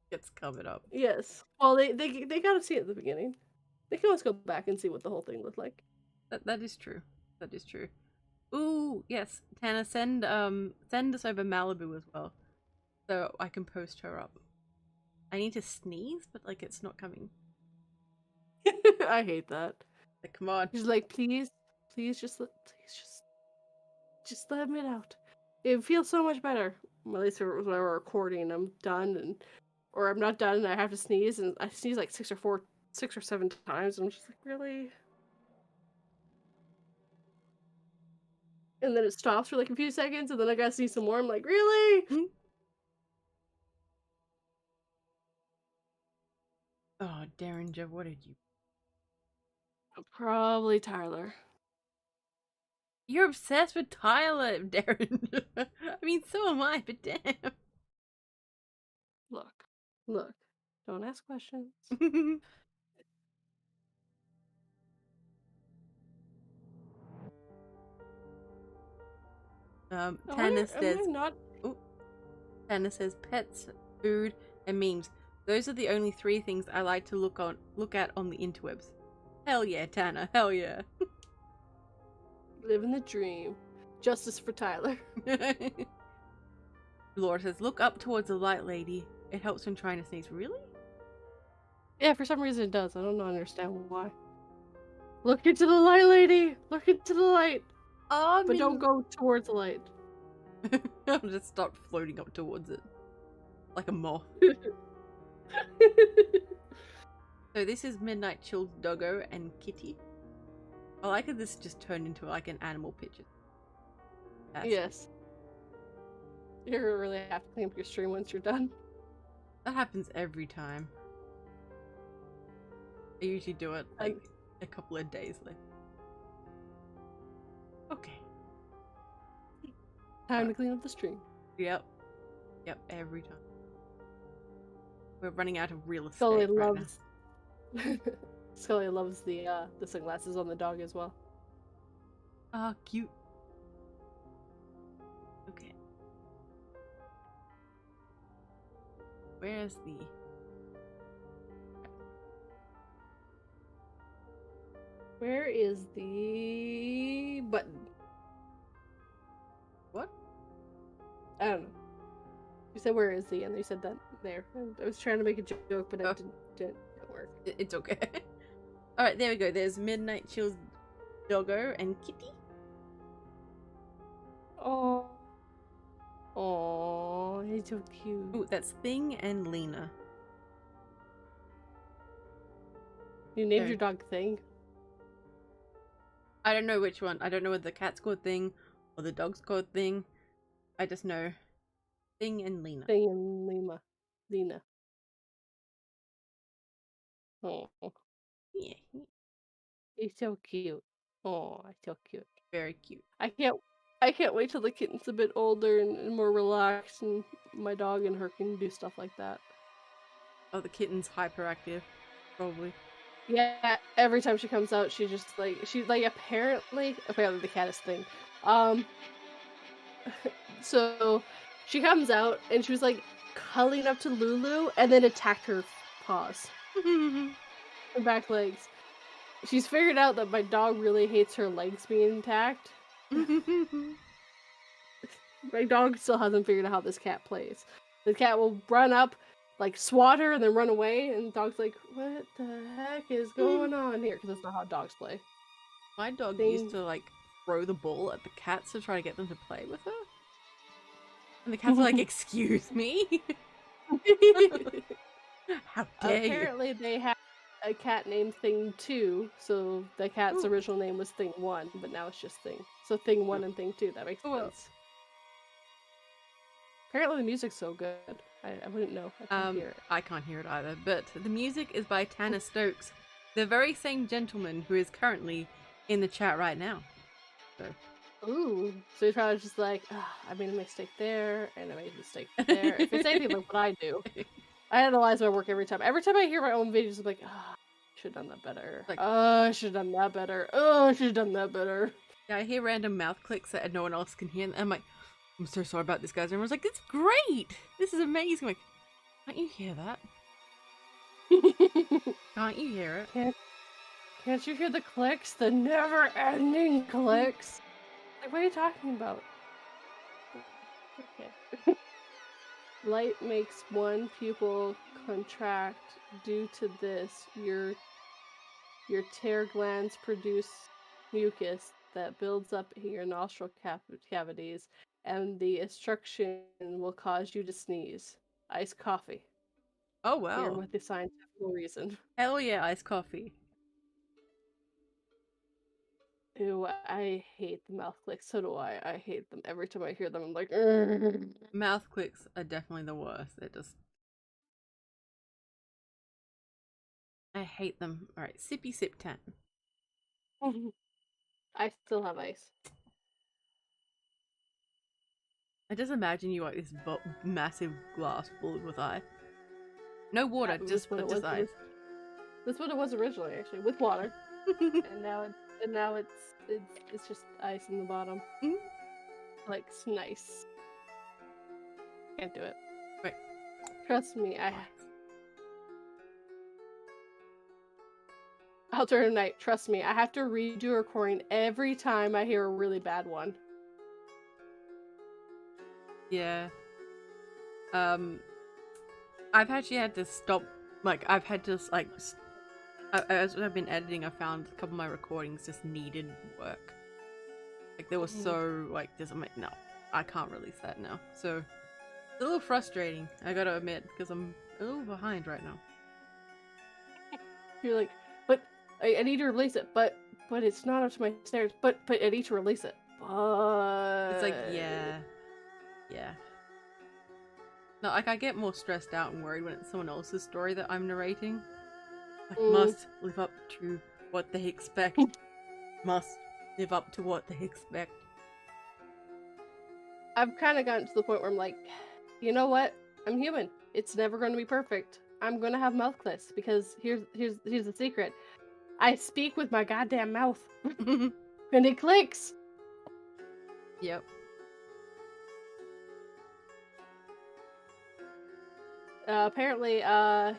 gets covered up. Yes. Well, they gotta see it at the beginning. They can always go back and see what the whole thing looked like. That is true. That is true. Ooh, yes, Tana, send us over Malibu as well, so I can post her up. I need to sneeze, but like it's not coming. I hate that. Like, come on. She's like, please just let me out. It feels so much better. At least when we're recording, I'm done or I'm not done and I have to sneeze, and I sneeze like 6 or 6 or 7 times. I'm just like, really? And then it stops for like a few seconds, and then I gotta see some more. I'm like, really? Hmm? Oh, Derringer, what did you... Probably Tyler. You're obsessed with Tyler, Derringer. I mean, so am I, but damn. Look. Don't ask questions. Tanner Am I says... not? Oh, Tanner says pets, food, and memes. Those are the only 3 things I like to look at on the interwebs. Hell yeah, Tanner. Hell yeah. Living the dream. Justice for Tyler. Laura says, look up towards the light, lady. It helps when trying to sneeze. Really? Yeah, for some reason it does. I don't understand why. Look into the light, lady! Look into the light! Oh, But don't go towards the light. I'll just start floating up towards it. Like a moth. So this is Midnight Chill's doggo and kitty. I like how this just turned into like an animal picture. Yes. You're gonna really have to clean up your stream once you're done. That happens every time. I usually do it like a couple of days later. Okay. Time to clean up the stream. Yep. Yep, every time. We're running out of real estate Scully right loves Scully loves the sunglasses on the dog as well. Ah, cute. Okay. Where's the... Where is the button? What? I don't know. You said where is the, and you said that there. I was trying to make a joke, but it didn't work. It's okay. Alright, there we go. There's Midnight Chill's doggo and kitty. Oh. Oh, he's so cute. Ooh, that's Thing and Lena. You named your dog Thing? I don't know which one. I don't know whether the cat's called Thing or the dog's called Thing. I just know Thing and Lena. Thing and Lena. Oh. Yeah. He's so cute. Oh, so cute. Very cute. I can't wait till the kitten's a bit older and more relaxed, and my dog and her can do stuff like that. Oh, the kitten's hyperactive, probably. Yeah, every time she comes out, she's apparently the cat is Thing. So she comes out and she was like cuddling up to Lulu and then attacked her paws, her back legs. She's figured out that my dog really hates her legs being attacked. My dog still hasn't figured out how this cat plays. The cat will run up, like swat her, and then run away, and the dog's like, "What the heck is going on here?" Because that's not how dogs play. My dog used to like throw the ball at the cats to try to get them to play with her, and the cats are like, "Excuse me." How dare Apparently, you? they have a cat named Thing 2, so the cat's original name was Thing 1, but now it's just Thing. So Thing 1 and Thing 2, that makes sense. Apparently the music's so good. I wouldn't know. I can't hear it. I can't hear it either, but the music is by Tanner Stokes, the very same gentleman who is currently in the chat right now. So. Ooh, so he's probably just like, I made a mistake there, and I made a mistake there. If it's anything like what I do, I analyze my work every time. Every time I hear my own videos, I'm like, I should have done that better. Like, I should have done that better. I should have done that better. Yeah, I hear random mouth clicks that no one else can hear, and I'm like, I'm so sorry about this, guys. And everyone's like, it's great! This is amazing. I'm like, can't you hear that? Can't you hear it? Can't you hear the clicks? The never-ending clicks? Like, what are you talking about? Okay. Light makes one pupil contract. Due to this, your tear glands produce mucus that builds up in your nostril cavities, and the obstruction will cause you to sneeze. Iced coffee. Oh here wow. with the scientific reason. Hell yeah, iced coffee. Ew, I hate the mouth clicks. So do I. I hate them. Every time I hear them, I'm like, "Urgh." Mouth clicks are definitely the worst. They're just... I hate them. Alright, sippy sip 10. I still have ice. I just imagine you like this massive glass filled with ice. No water, That was just what it just was. ice. That's what it was originally, actually, with water. And now it's just ice in the bottom. Like, it's nice. Can't do it. Wait. Trust me, Alternate night, trust me, I have to redo a recording every time I hear a really bad one. Yeah. I've actually had to stop, like, I've had to, like, as I've been editing, I found a couple of my recordings just needed work. Like, they were so, like, just, I'm like, no, I can't release that now. So, it's a little frustrating, I gotta admit, because I'm a little behind right now. You're like, but I need to release it, but it's not up to my standards, but I need to release it. But... It's like, yeah. No, like, I get more stressed out and worried when it's someone else's story that I'm narrating. Like, must live up to what they expect. Must live up to what they expect. I've kind of gotten to the point where I'm like, you know what? I'm human. It's never going to be perfect. I'm going to have mouth clicks because here's the secret. I speak with my goddamn mouth. And it clicks. Yep. Apparently,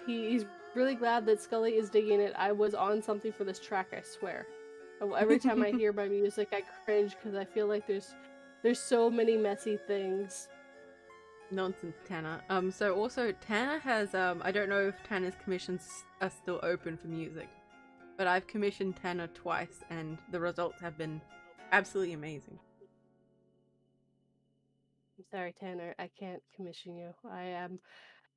he's really glad that Scully is digging it. I was on something for this track, I swear. Every time I hear my music, I cringe because I feel like there's so many messy things. Nonsense, Tanner. So also Tanner has, I don't know if Tanner's commissions are still open for music, but I've commissioned Tanner twice and the results have been absolutely amazing. I'm sorry, Tanner, I can't commission you. I am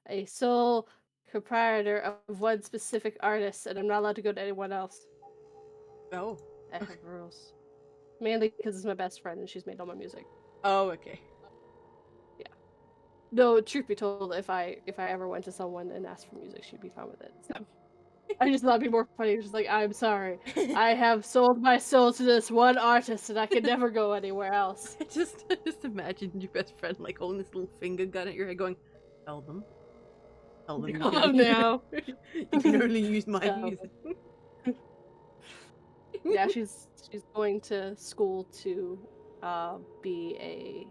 a sole proprietor of one specific artist, and I'm not allowed to go to anyone else. Oh. I have rules. Mainly because it's my best friend and she's made all my music. Oh, okay. Yeah. Though, truth be told, if I ever went to someone and asked for music, she'd be fine with it. So I just thought it'd be more funny. Just like, I'm sorry. I have sold my soul to this one artist and I can never go anywhere else. I just imagine your best friend like holding this little finger gun at your head going, tell them you can only, now. you can only use my music. Yeah, she's going to school to be a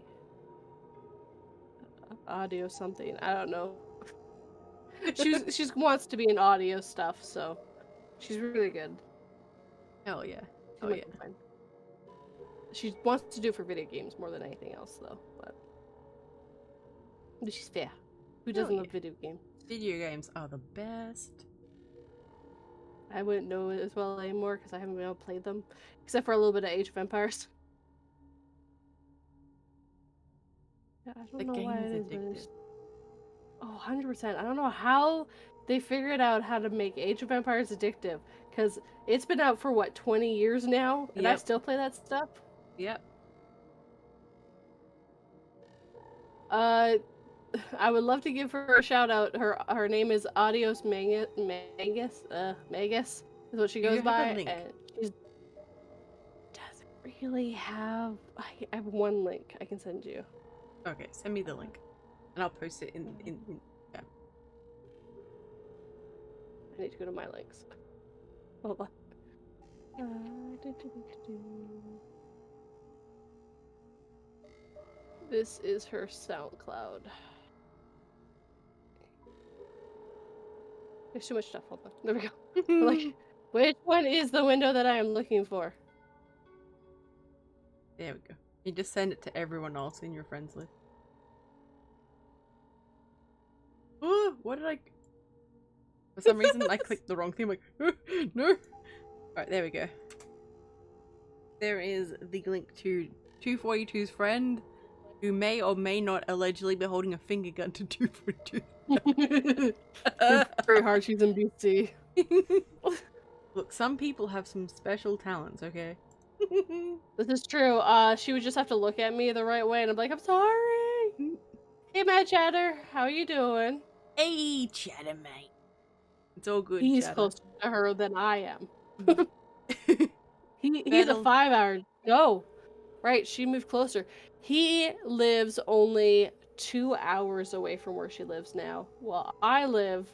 audio something. I don't know. She wants to be in audio stuff, so she's really good. Hell yeah. Oh yeah. She wants to do it for video games more than anything else, though. But she's fair. Who doesn't love video games? Video games are the best. I wouldn't know it as well anymore because I haven't been able to play them, except for a little bit of Age of Empires. Yeah, I don't know why it is, but it's... Oh, 100%. I don't know how they figured out how to make Age of Empires addictive, because it's been out for, what, 20 years now? And I still play that stuff? Yep. I would love to give her a shout out. Her name is Adios Magus is what she goes by. And she doesn't really have... I have one link I can send you. Okay, send me the link. And I'll post it in yeah. I need to go to my links. Hold on. This is her SoundCloud. There's too much stuff. Hold on. There we go. Like, which one is the window that I am looking for? There we go. You just send it to everyone else in your friends list. Oh, what did I... For some reason, I clicked the wrong thing. I'm like, no. Alright, there we go. There is the link to 242's friend, who may or may not allegedly be holding a finger gun to 242's It's very hard. She's in BC. Look, some people have some special talents, okay? This is true. She would just have to look at me the right way, and I'm like, I'm sorry. Hey, Mad Chatter, how you doing? Hey, Chatter, mate. It's all good, He's Chatter. closer to her than I am. He's a Battle. 5-hour. No, right? She moved closer. He lives only 2 hours away from where she lives now, while I live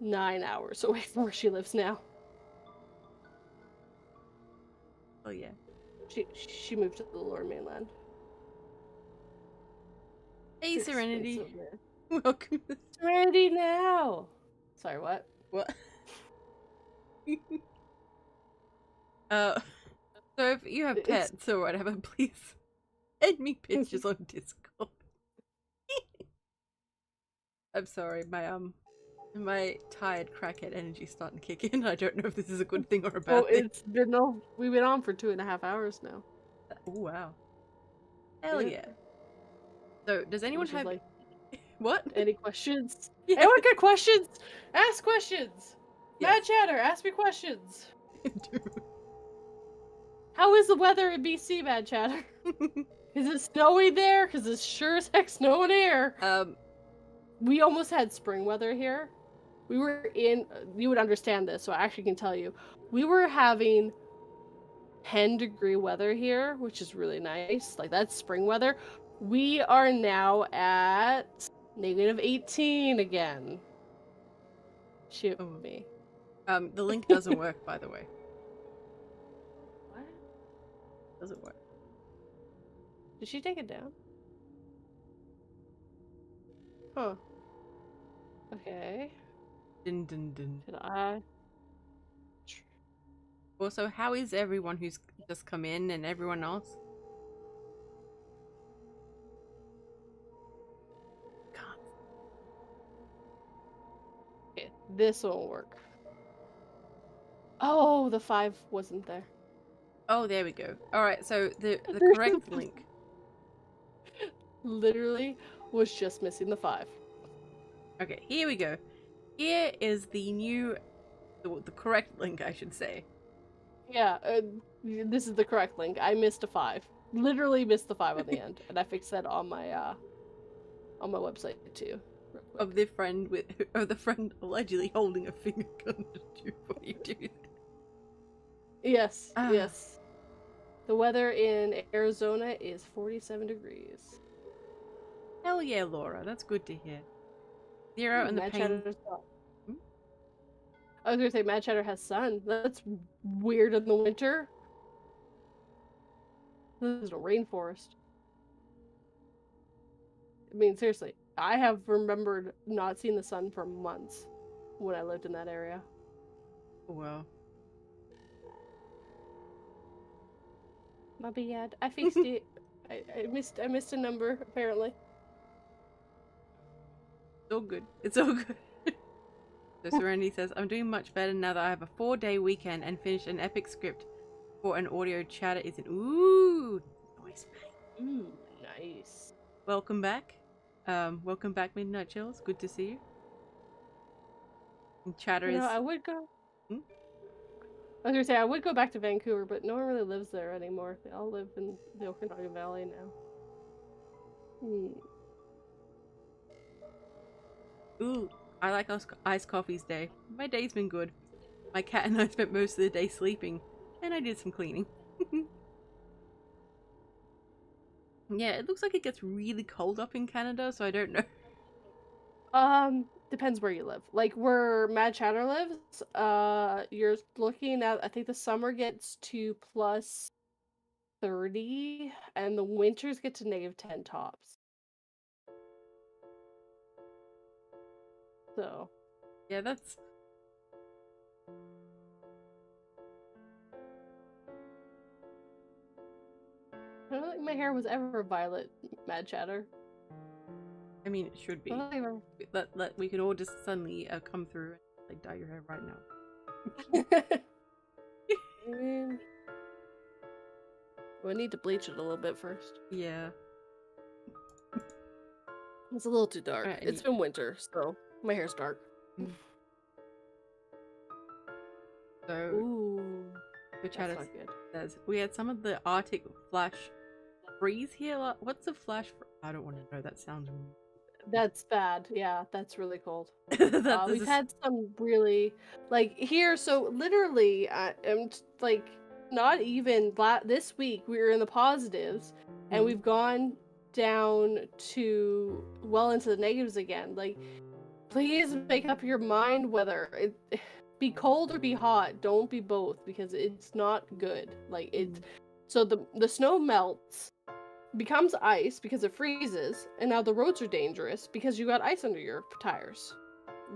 9 hours away from where she lives now. Oh yeah. She moved to the lower mainland. Hey, It's Serenity. expensive there. Welcome. Serenity now. Sorry, what? What? So if you have pets or whatever, please send me pictures on Discord. I'm sorry, my tired crackhead energy's starting to kick in. I don't know if this is a good thing or a bad thing. We've been on for 2.5 hours now. Oh wow. Hell yeah. So does anyone have like what? Any questions? Yeah. Anyone got questions? Ask questions. Yes. Mad Chatter, ask me questions. How is the weather in BC, Mad Chatter? Is it snowy there? Because it's sure as heck snowing here. We almost had spring weather here. We were in, you would understand this, so I actually can tell you. We were having 10-degree weather here, which is really nice. Like, that's spring weather. We are now at -18 again. Shoot me. The link doesn't work, by the way. What? Doesn't work. Did she take it down? Huh. Okay. Dun dun dun. Did I? Also, how is everyone who's just come in and everyone else? God. Okay, this won't work. Oh, the 5 wasn't there. Oh, there we go. Alright, so the correct link. Literally was just missing the 5. Okay, here we go. Here is the correct link, I should say. Yeah, this is the correct link. I missed a 5. Literally missed the 5 on the end, and I fixed that on my website too. Of the friend allegedly holding a finger gun to you while you do that. Yes, yes. The weather in Arizona is 47 degrees. Hell yeah, Laura. That's good to hear. Zero and the pain. I was gonna say Mad Chatter has sun. That's weird in the winter. This is a rainforest. I mean, seriously, I have remembered not seeing the sun for months when I lived in that area. Oh, wow. My bad. I fixed it. I missed a number apparently. It's all good. It's all good. So Serenity says, I'm doing much better now that I have a 4-day weekend and finished an epic script for an audio chatter. Ooh, nice, mate. Ooh, nice. Welcome back. Welcome back, Midnight Chills. Good to see you. And chatter is. I would go. Hmm? I was gonna say I would go back to Vancouver, but no one really lives there anymore. They all live in the Okanagan Valley now. Ooh, I like iced coffee's day. My day's been good. My cat and I spent most of the day sleeping, and I did some cleaning. Yeah, it looks like it gets really cold up in Canada, so I don't know. Depends where you live. Like where Mad Chatter lives, you're looking at, I think the summer gets to +30 and the winters get to -10 tops. So Yeah, that's. I don't think my hair was ever violet, Mad Chatter. I mean, it should be. We could all just suddenly come through and like dye your hair right now. We need to bleach it a little bit first. Yeah. It's a little too dark. Alright, It's been winter, so my hair's dark. So, Ooh, the that's chat not good. says we had some of the Arctic flash freeze here. What's a flash? I don't want to know. That sounds. That's bad. Yeah, that's really cold. That We've had some really like here. So literally, like not even this week we were in the positives, and we've gone down to well into the negatives again. Like, please make up your mind whether be cold or be hot. Don't be both because it's not good. Like it's so the snow melts, becomes ice because it freezes, and now the roads are dangerous because you got ice under your tires.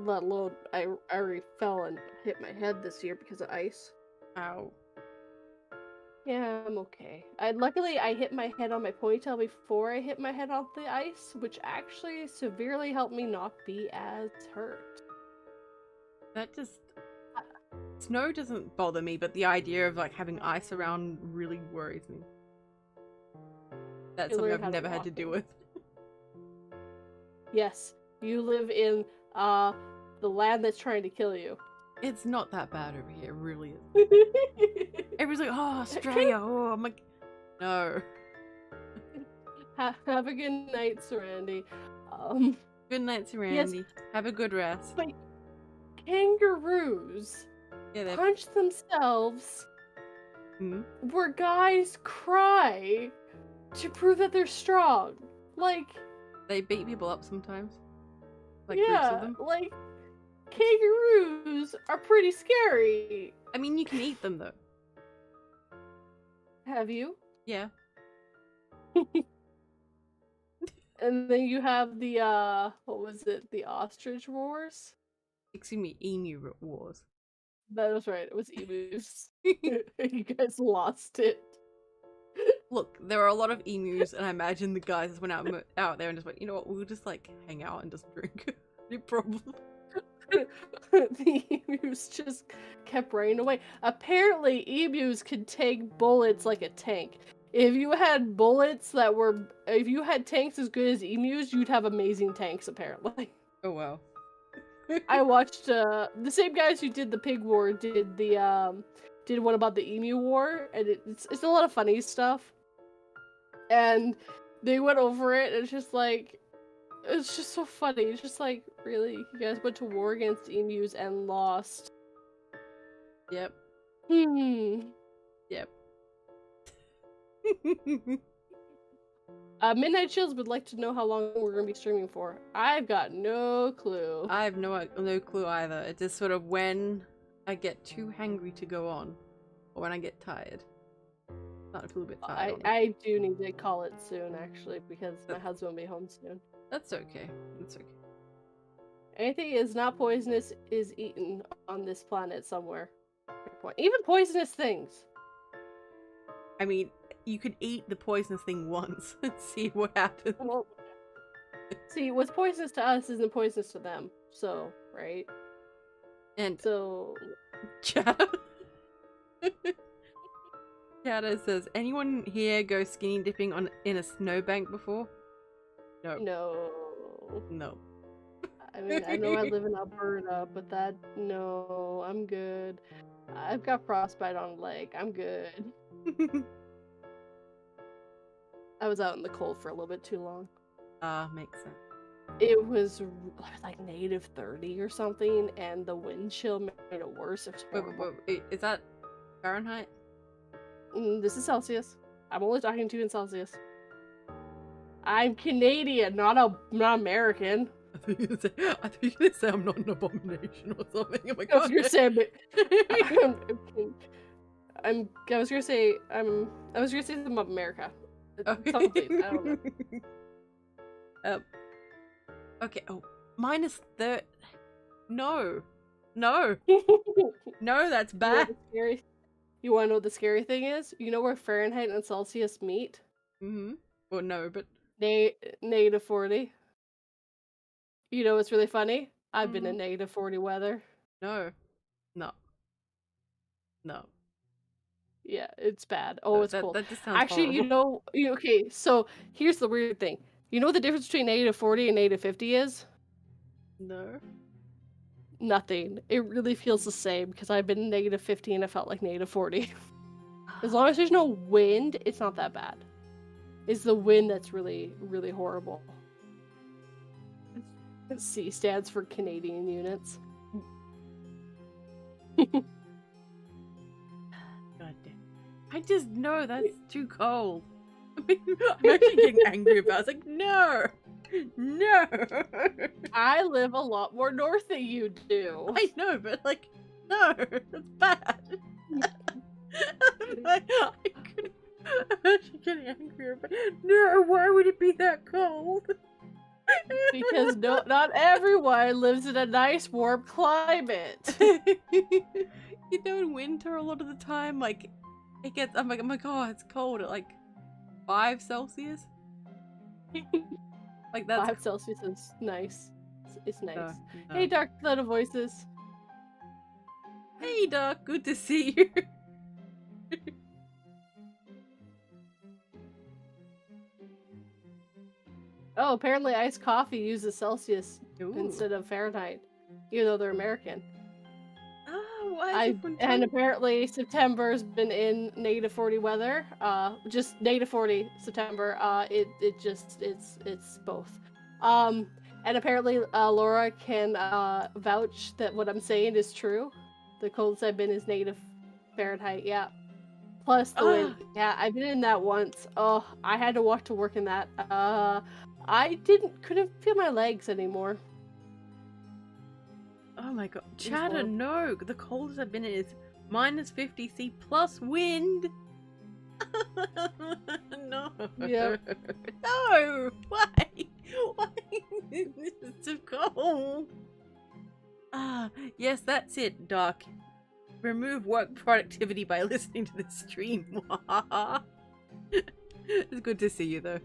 Let alone I already fell and hit my head this year because of ice. Ow. Yeah, I'm okay. Luckily I hit my head on my ponytail before I hit my head on the ice, which actually severely helped me not be as hurt. That just snow doesn't bother me, but the idea of like having ice around really worries me. That's something I've never had to deal with. Yes, you live in the land that's trying to kill you. It's not that bad over here, it really is. Everyone's like, oh, Australia, oh, I'm like, no. Have a good night, Sarandy. Good night, Sarandy. Yes, have a good rest. But kangaroos punch themselves where guys cry to prove that they're strong. Like, they beat people up sometimes. Like, yeah, groups of them. Like, kangaroos are pretty scary. I mean, you can eat them though. Have you? Yeah. And then you have the what was it? The ostrich wars? Excuse me, emu wars. That was right. It was emus. You guys lost it. Look, there are a lot of emus, and I imagine the guys just went out there and just went, you know what, we'll just like hang out and just drink. No problem. The emus just kept running away. Apparently, emus could take bullets like a tank. If you had if you had tanks as good as emus, you'd have amazing tanks, apparently. Oh, wow. I watched, the same guys who did the pig war did one about the emu war, and it's a lot of funny stuff. And they went over it, and it's just so funny. It's just like, really? You guys went to war against emus and lost. Yep. Yep. Midnight Chills would like to know how long we're going to be streaming for. I've got no clue. I have no clue either. It's just sort of when I get too hangry to go on, or when I get tired. Not a little bit tired. I do need to call it soon, actually, because my husband will be home soon. That's okay. That's okay. Anything is not poisonous is eaten on this planet somewhere. Even poisonous things. I mean, you could eat the poisonous thing once and see what happens. Well, see, what's poisonous to us isn't poisonous to them. So, right? And so, Chatter says, anyone here go skinny dipping in a snowbank before? No. No. I mean, I know I live in Alberta, but no, I'm good. I've got frostbite on a leg. I'm good. I was out in the cold for a little bit too long. Makes sense. It was like -30 or something, and the wind chill made it worse. It was wait, is that Fahrenheit? This is Celsius. I'm only talking to you in Celsius. I'm Canadian, not American. I thought you were gonna say I'm not an abomination or something. Oh my God. I was gonna say I was gonna say something about America. Okay. Something, I don't know. Okay. Oh, -30. No. No, that's bad. You wanna know what the scary thing is? You know where Fahrenheit and Celsius meet? Well, no, but -40. You know what's really funny? I've been in -40 weather. No. Yeah, it's bad. Oh, it's cold. That just sounds Actually, horrible. okay, so here's the weird thing. You know what the difference between -40 and -50 is? No. Nothing. It really feels the same because I've been -50 and I felt like -40. As long as there's no wind, it's not that bad. It's the wind that's really, really horrible. C stands for Canadian units. God damn. I just know that's too cold. I'm actually getting angry about it. It's like, no! No! I live a lot more north than you do. I know, but like, no! That's bad! I'm actually getting angry about it. No, why would it be that cold? Because not everyone lives in a nice warm climate. You know, in winter a lot of the time, like, it gets, I'm like, oh, it's cold at like 5 Celsius. Like, that's 5 Celsius is nice. It's nice. no. Hey, Dark Little Voices. Hey, Doc, good to see you. Oh, apparently iced coffee uses Celsius Ooh. instead of Fahrenheit, even though they're American. Oh, why And apparently September's been in -40 weather. Just -40 September. It's both. And apparently Laura can vouch that what I'm saying is true. The coldest I've been is -Fahrenheit. Yeah. Plus the wind. Yeah, I've been in that once. Oh, I had to walk to work in that. I couldn't feel my legs anymore. Oh my god. Chatter, no! The coldest I've been in is -50°C plus wind! No! Yep. No! Why? Why? This is so cold! Ah, yes, that's it, Doc. Remove work productivity by listening to this stream. It's good to see you, though.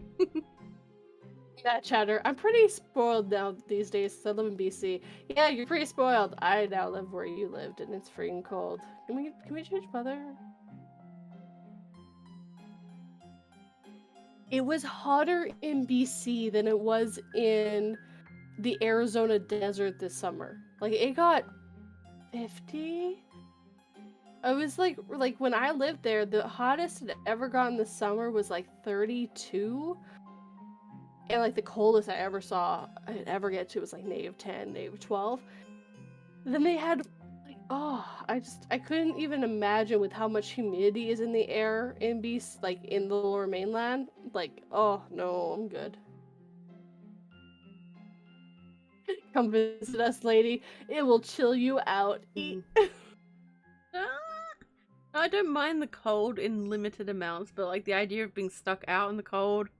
That Chatter. I'm pretty spoiled now these days because I live in BC. Yeah, you're pretty spoiled. I now live where you lived and it's freaking cold. Can we change weather? It was hotter in BC than it was in the Arizona desert this summer. Like it got 50. I was like when I lived there, the hottest it ever got in the summer was like 32. And like the coldest I ever saw I'd ever get to was like -10, -12. And then they had like, oh, I couldn't even imagine with how much humidity is in the air in BC, like in the lower mainland. Like, oh no, I'm good. Come visit us, lady. It will chill you out. I don't mind the cold in limited amounts, but like the idea of being stuck out in the cold,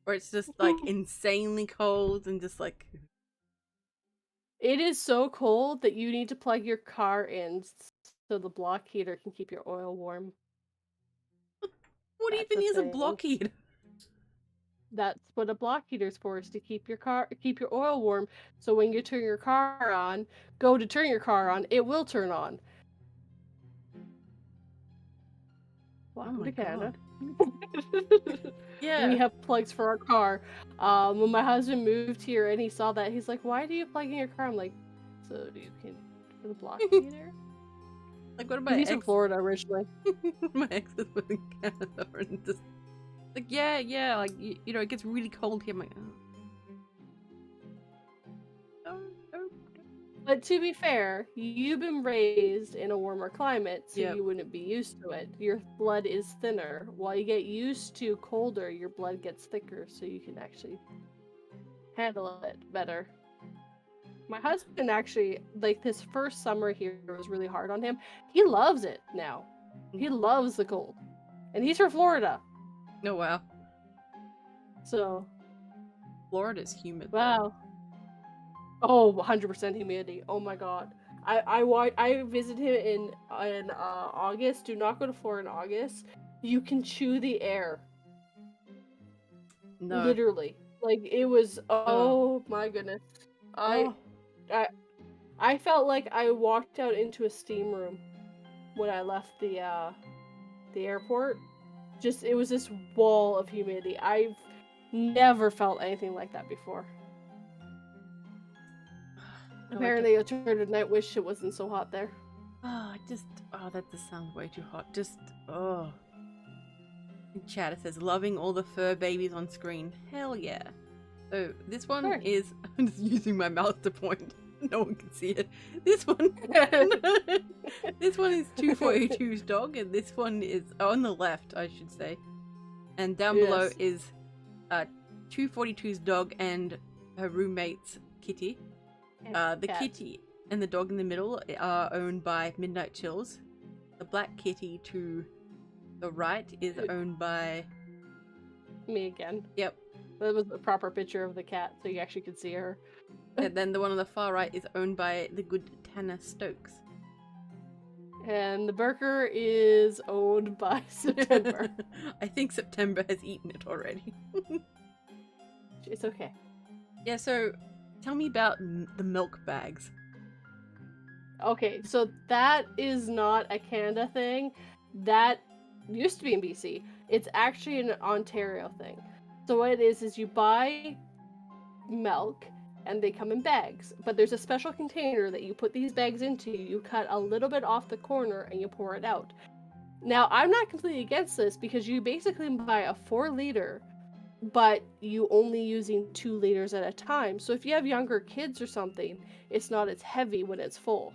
where it's just like insanely cold and just like. It is so cold that you need to plug your car in so the block heater can keep your oil warm. What That's even a is a thing. block heater? That's what a block heater's for, is to keep your oil warm. So when you turn your car on, go to turn your car on, it will turn on. Welcome to Canada. Yeah. We have plugs for our car. When my husband moved here and he saw that, he's like, "Why do you plug in your car?" I'm like, "So you can for the block heater." Like, what about he's from Florida originally? My ex was in Canada and just like, yeah, like you know, it gets really cold here. I'm like, oh. But to be fair, you've been raised in a warmer climate, so Yep. you wouldn't be used to it. Your blood is thinner. While you get used to colder, your blood gets thicker, so you can actually handle it better. My husband actually, like this first summer here was really hard on him. He loves it now. He loves the cold. And he's from Florida. Oh, wow. So. Florida's humid. Wow. Oh, 100% humidity. Oh my god. I visited him in August. Do not go to Florida in August. You can chew the air. No. Literally. Like it was, oh my goodness. I felt like I walked out into a steam room when I left the airport. Just, it was this wall of humidity. Never felt anything like that before. No, Apparently, it turned a night wish it wasn't so hot there. Oh, that just sounds way too hot. Oh. In chat, it says, loving all the fur babies on screen. Hell yeah. So, this one is, I'm just using my mouth to point. No one can see it. This one, this one is 242's dog, and this one is on the left, I should say. And down below is 242's dog and her roommate's kitty. The kitty and the dog in the middle are owned by Midnight Chills. The black kitty to the right is owned by me again. Yep. That was a proper picture of the cat, so you actually could see her. And then the one on the far right is owned by the good Tanner Stokes. And the burger is owned by September. I think September has eaten it already. It's okay. Yeah, so tell me about the milk bags. Okay, so that is not a Canada thing. That used to be in BC. It's actually an Ontario thing. So what it is you buy milk and they come in bags, but there's a special container that you put these bags into. You cut a little bit off the corner and you pour it out. Now, I'm not completely against this because you basically buy a 4-liter, but you only using 2 liters at a time. So if you have younger kids or something, it's not as heavy when it's full.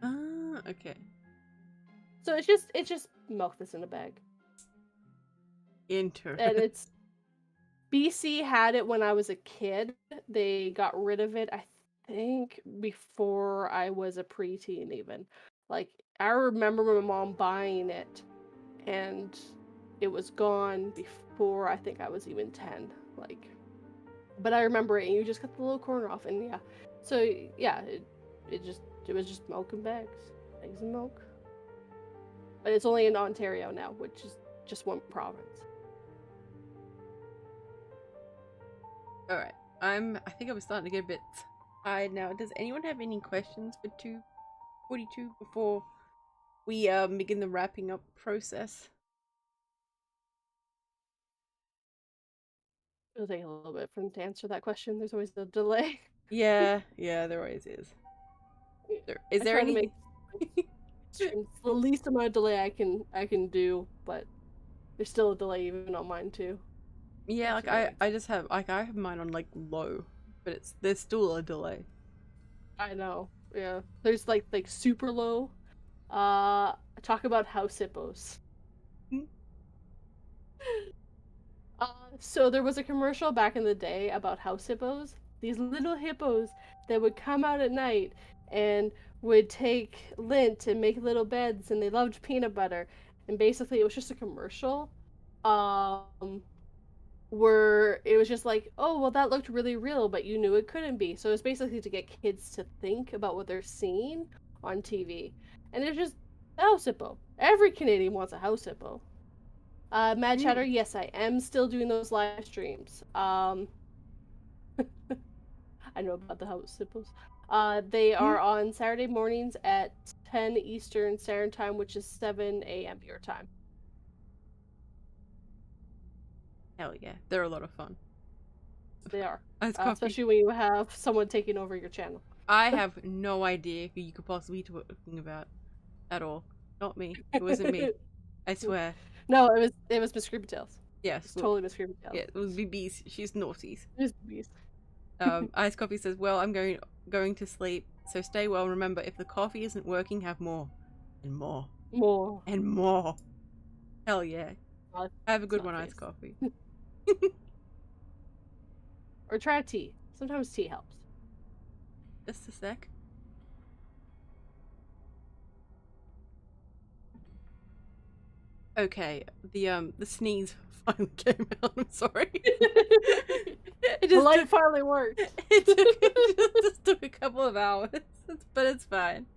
Ah, okay. So it's just milk that's in a bag. Interesting. And it's BC had it when I was a kid. They got rid of it, I think, before I was a preteen even. Like, I remember my mom buying it, and it was gone before I think I was even 10. Like, but I remember it, and you just cut the little corner off, and yeah. So, yeah, it was just milk and bags. Eggs and milk. But it's only in Ontario now, which is just one province. Alright, I think I'm starting to get a bit tired now. Does anyone have any questions for 242 before we begin the wrapping up process? It'll take a little bit for them to answer that question. There's always a delay. Yeah, there always is. Is there any? It's the least amount of delay I can do, but there's still a delay even on mine too. Yeah, like I just have I have mine on like low, but there's still a delay. I know. Yeah, there's like super low. Talk about house hippos. So there was a commercial back in the day about house hippos. These little hippos that would come out at night and would take lint and make little beds, and they loved peanut butter. And basically, it was just a commercial, where it was just like, oh, well, that looked really real, but you knew it couldn't be. So it was basically to get kids to think about what they're seeing on TV. And it's just a house hippo. Every Canadian wants a house hippo. Mad Chatter, yes, I am still doing those live streams. I know about the house hippos. They are on Saturday mornings at 10 Eastern Standard Time, which is 7 a.m. your time. Hell yeah, they're a lot of fun. They are. Especially when you have someone taking over your channel. I have no idea who you could possibly be talking about at all. Not me. It wasn't me. I swear. No, it was Miss Creepy Tales. Yes. It's totally Miss Creepy Tales. Yeah, it was BB's. She's naughties. It's BB's. Ice Coffee says, well, I'm going to sleep, so stay well. Remember, if the coffee isn't working, have more. And more. More. And more. Hell yeah. Have a good one, Ice Coffee. Or try tea. Sometimes tea helps. Just a sec. Okay, the sneeze finally came out. I'm sorry. The light finally worked. It just took a couple of hours, but it's fine.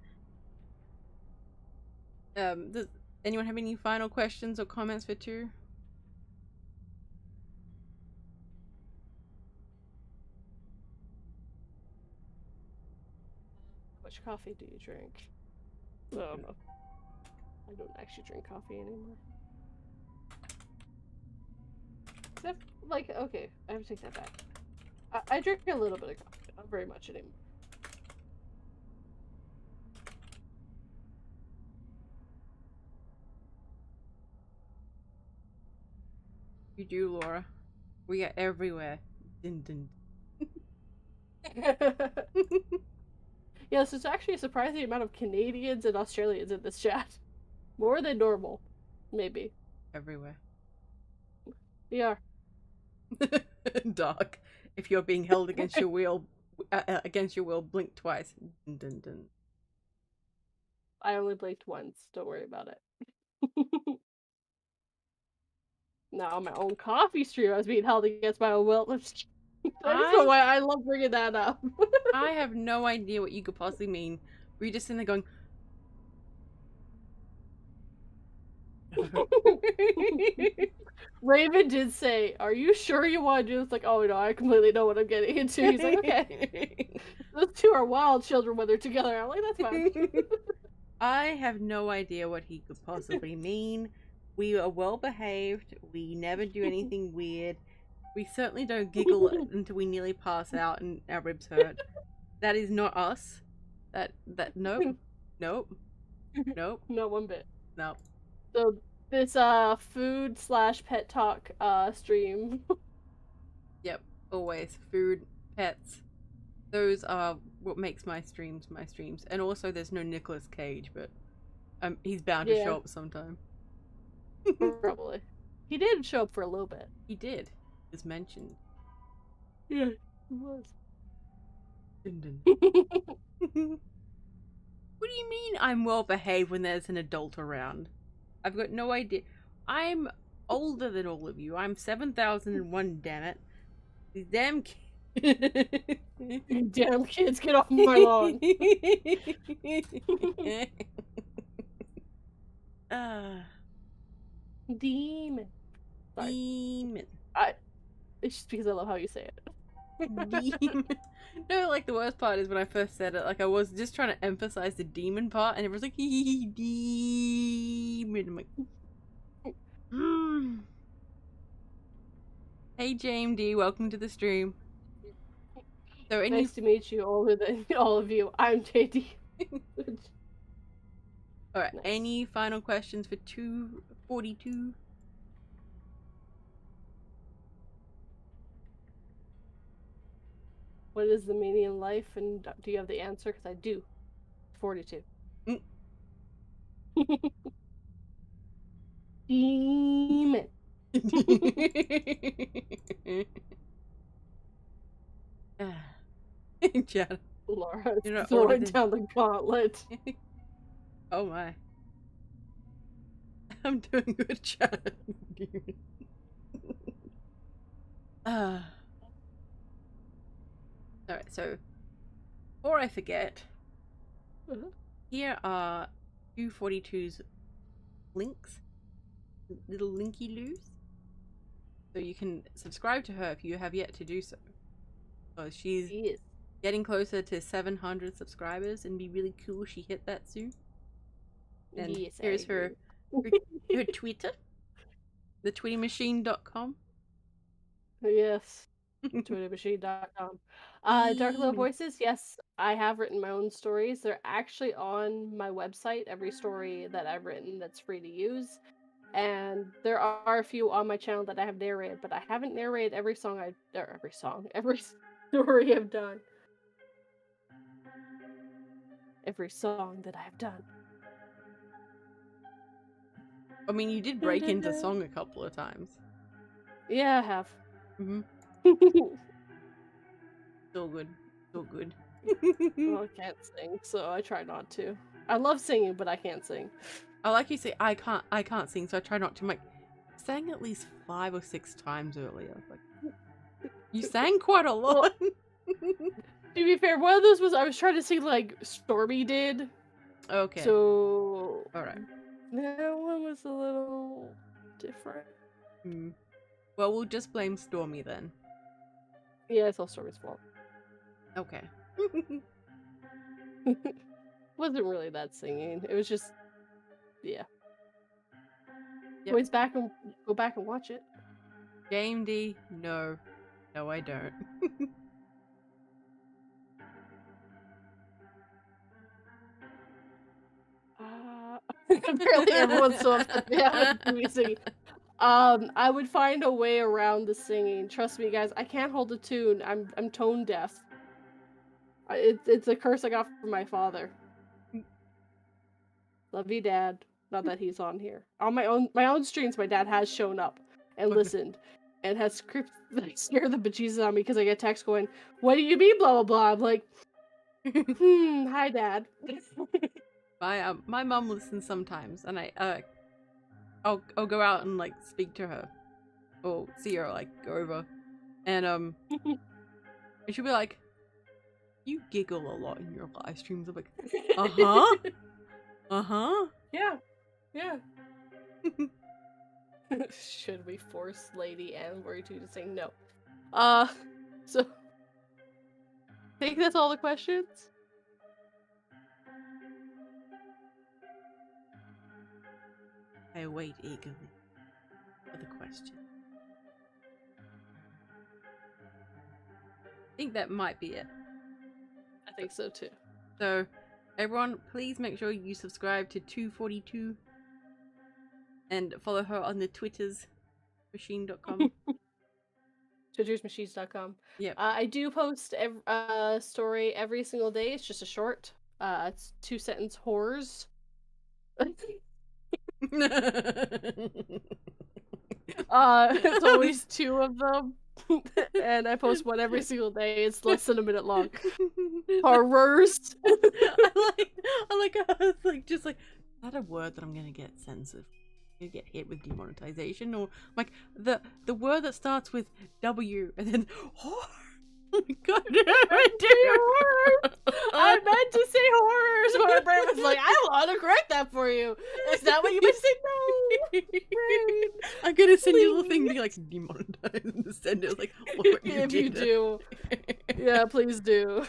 Does anyone have any final questions or comments for 2? How much coffee do you drink? I don't know. I don't actually drink coffee anymore. like, okay, I have to take that back. I drink a little bit of coffee, but not very much anymore. You do, Laura. We are everywhere. Dun, dun. Yes, there's actually a surprising amount of Canadians and Australians in this chat. More than normal, maybe. Everywhere. We are. Dark. If you're being held against your will, blink twice. Dun, dun, dun. I only blinked once. Don't worry about it. Now on my own coffee stream, I was being held against my own will. I just know why I love bringing that up. I have no idea what you could possibly mean. Were you just in there going... Raven did say, "Are you sure you want to do this?" Like, oh no, I completely know what I'm getting into. He's like, okay. Those two are wild children when they're together. I'm like, that's fine. I have no idea what he could possibly mean. We are well behaved. We never do anything weird. We certainly don't giggle until we nearly pass out and our ribs hurt. That is not us. Nope. Nope. Nope. Not one bit. Nope. So this food/pet talk stream. Yep. Always food, pets. Those are what makes my streams. And also there's no Nicolas Cage, but he's bound to show up sometime. Probably. He did show up for a little bit. He did. He was mentioned. Yeah, he was. Dun, dun. What do you mean I'm well behaved when there's an adult around? I've got no idea. I'm older than all of you. I'm 7001, damn it. These damn kids. Damn kids, get off my lawn. Demon. Sorry. Demon. It's just because I love how you say it. Demon. No, like the worst part is when I first said it, like I was just trying to emphasize the demon part, and it was like demon. I'm like, Hey JMD, welcome to the stream. So nice to meet you, older than all of you. I'm JD. Alright, nice. Any final questions for 242? What is the meaning in life, and do you have the answer? Because I do. 42. Demon. Chad. Laura throwing down the gauntlet. Oh my. I'm doing good, Chad. Alright, so before I forget, here are 242's links, little linky loos, so you can subscribe to her if you have yet to do so. So she's getting closer to 700 subscribers, and be really cool if she hit that soon. And here's her Twitter, thetweetymachine.com. Yes. TwitterMachine.com. Dark Little Voices, yes, I have written my own stories. They're actually on my website, every story that I've written that's free to use. And there are a few on my channel that I have narrated, but I haven't narrated every story I've done. Every song that I've done. I mean, you did break into song a couple of times. Yeah, I have. Still good. Still good. Well, I can't sing, so I try not to. I love singing, but I can't sing. I like you say I can't sing, so I try not to. I sang at least 5 or 6 times earlier. Like, you sang quite a lot. To be fair, one of those was I was trying to sing like Stormy did. Okay. So alright. That one was a little different. Well, we'll just blame Stormy then. Yeah, it's all Stormy's fault. Okay. Wasn't really that singing. It was just, yeah. Yep. Always go back and watch it. Game D, no. No, I don't. Apparently everyone's so upset they haven't seen me singing. I would find a way around the singing. Trust me, guys. I can't hold a tune. I'm tone deaf. It's a curse I got from my father. Love you, Dad. Not that he's on here. On my own streams, my dad has shown up and listened, and has scared the bejesus out of me because I get texts going, "What do you mean, blah blah blah?" I'm like, hi, Dad. My mom listens sometimes, and I'll go out and like speak to her, or see her like go over, and and she'll be like, "You giggle a lot in your live streams." I'm like, Yeah. Should we force Lady and Worry 2 to sing? No. So I think that's all the questions. I wait eagerly for the question. I think that might be it. I think so too. So, everyone, please make sure you subscribe to 242 and follow her on the Twitters, machine.com. twittersmachines.com. Yep. I do post a story every single day. It's just a short. It's 2-sentence horrors. It's always 2 of them. And I post one every single day. It's less than a minute long. Horrors. I like how it's like just like, is that a word that I'm gonna get censored? I'm gonna get hit with demonetization, or like the word that starts with W and then oh my god, I meant to say horrors, but my brain was like, I want to correct that for you. Is that what you meant to say? No. Brain, I'm gonna send you a little thing be like demonetized and send it like what if you do. Yeah, please do.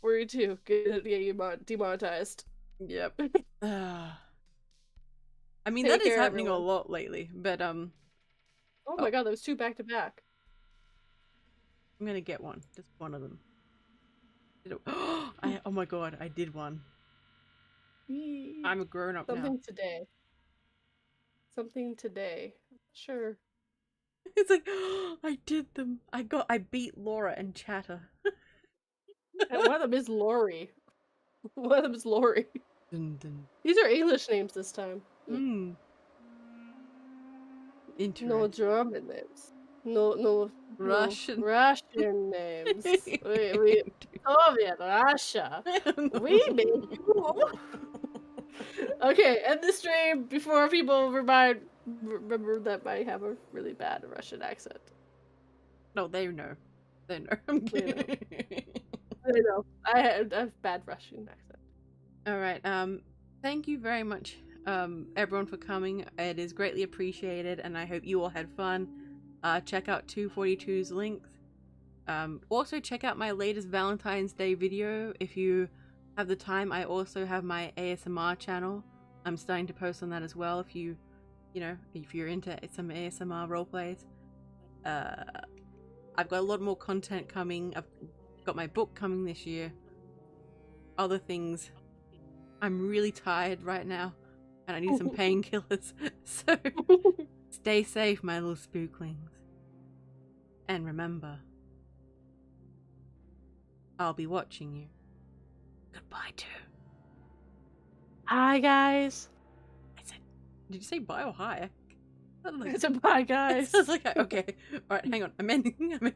Worry 2, get you demonetized. Yep. I mean, Take that is care, happening everyone. a lot lately, but Oh my god, that was 2 back to back. I'm gonna get one. Just one of them. Oh my god, I did one. I'm a grown up now. Something today. Sure. It's like I did them. I beat Laura and Chatter. And one of them is Lori. One of them is Lori. Dun, dun. These are English names this time. Interesting. No German names. No Russian. No Russian names. we Soviet Russia. We make you. Okay, end the stream before people remember that I have a really bad Russian accent. No, they know. They know. I'm kidding. They know. I have bad Russian accent. All right. Thank you very much, everyone, for coming. It is greatly appreciated, and I hope you all had fun. Check out 242's links. Also check out my latest Valentine's Day video if you have the time. I also have my ASMR channel. I'm starting to post on that as well. If you know, if you're into some ASMR roleplays. I've got a lot more content coming. I've got my book coming this year. Other things. I'm really tired right now, and I need some painkillers. So stay safe, my little spooklings. And remember, I'll be watching you. Goodbye, too. Hi, guys. I said, did you say bye or hi? I said bye, guys. I was like, okay. Alright, hang on. I'm ending.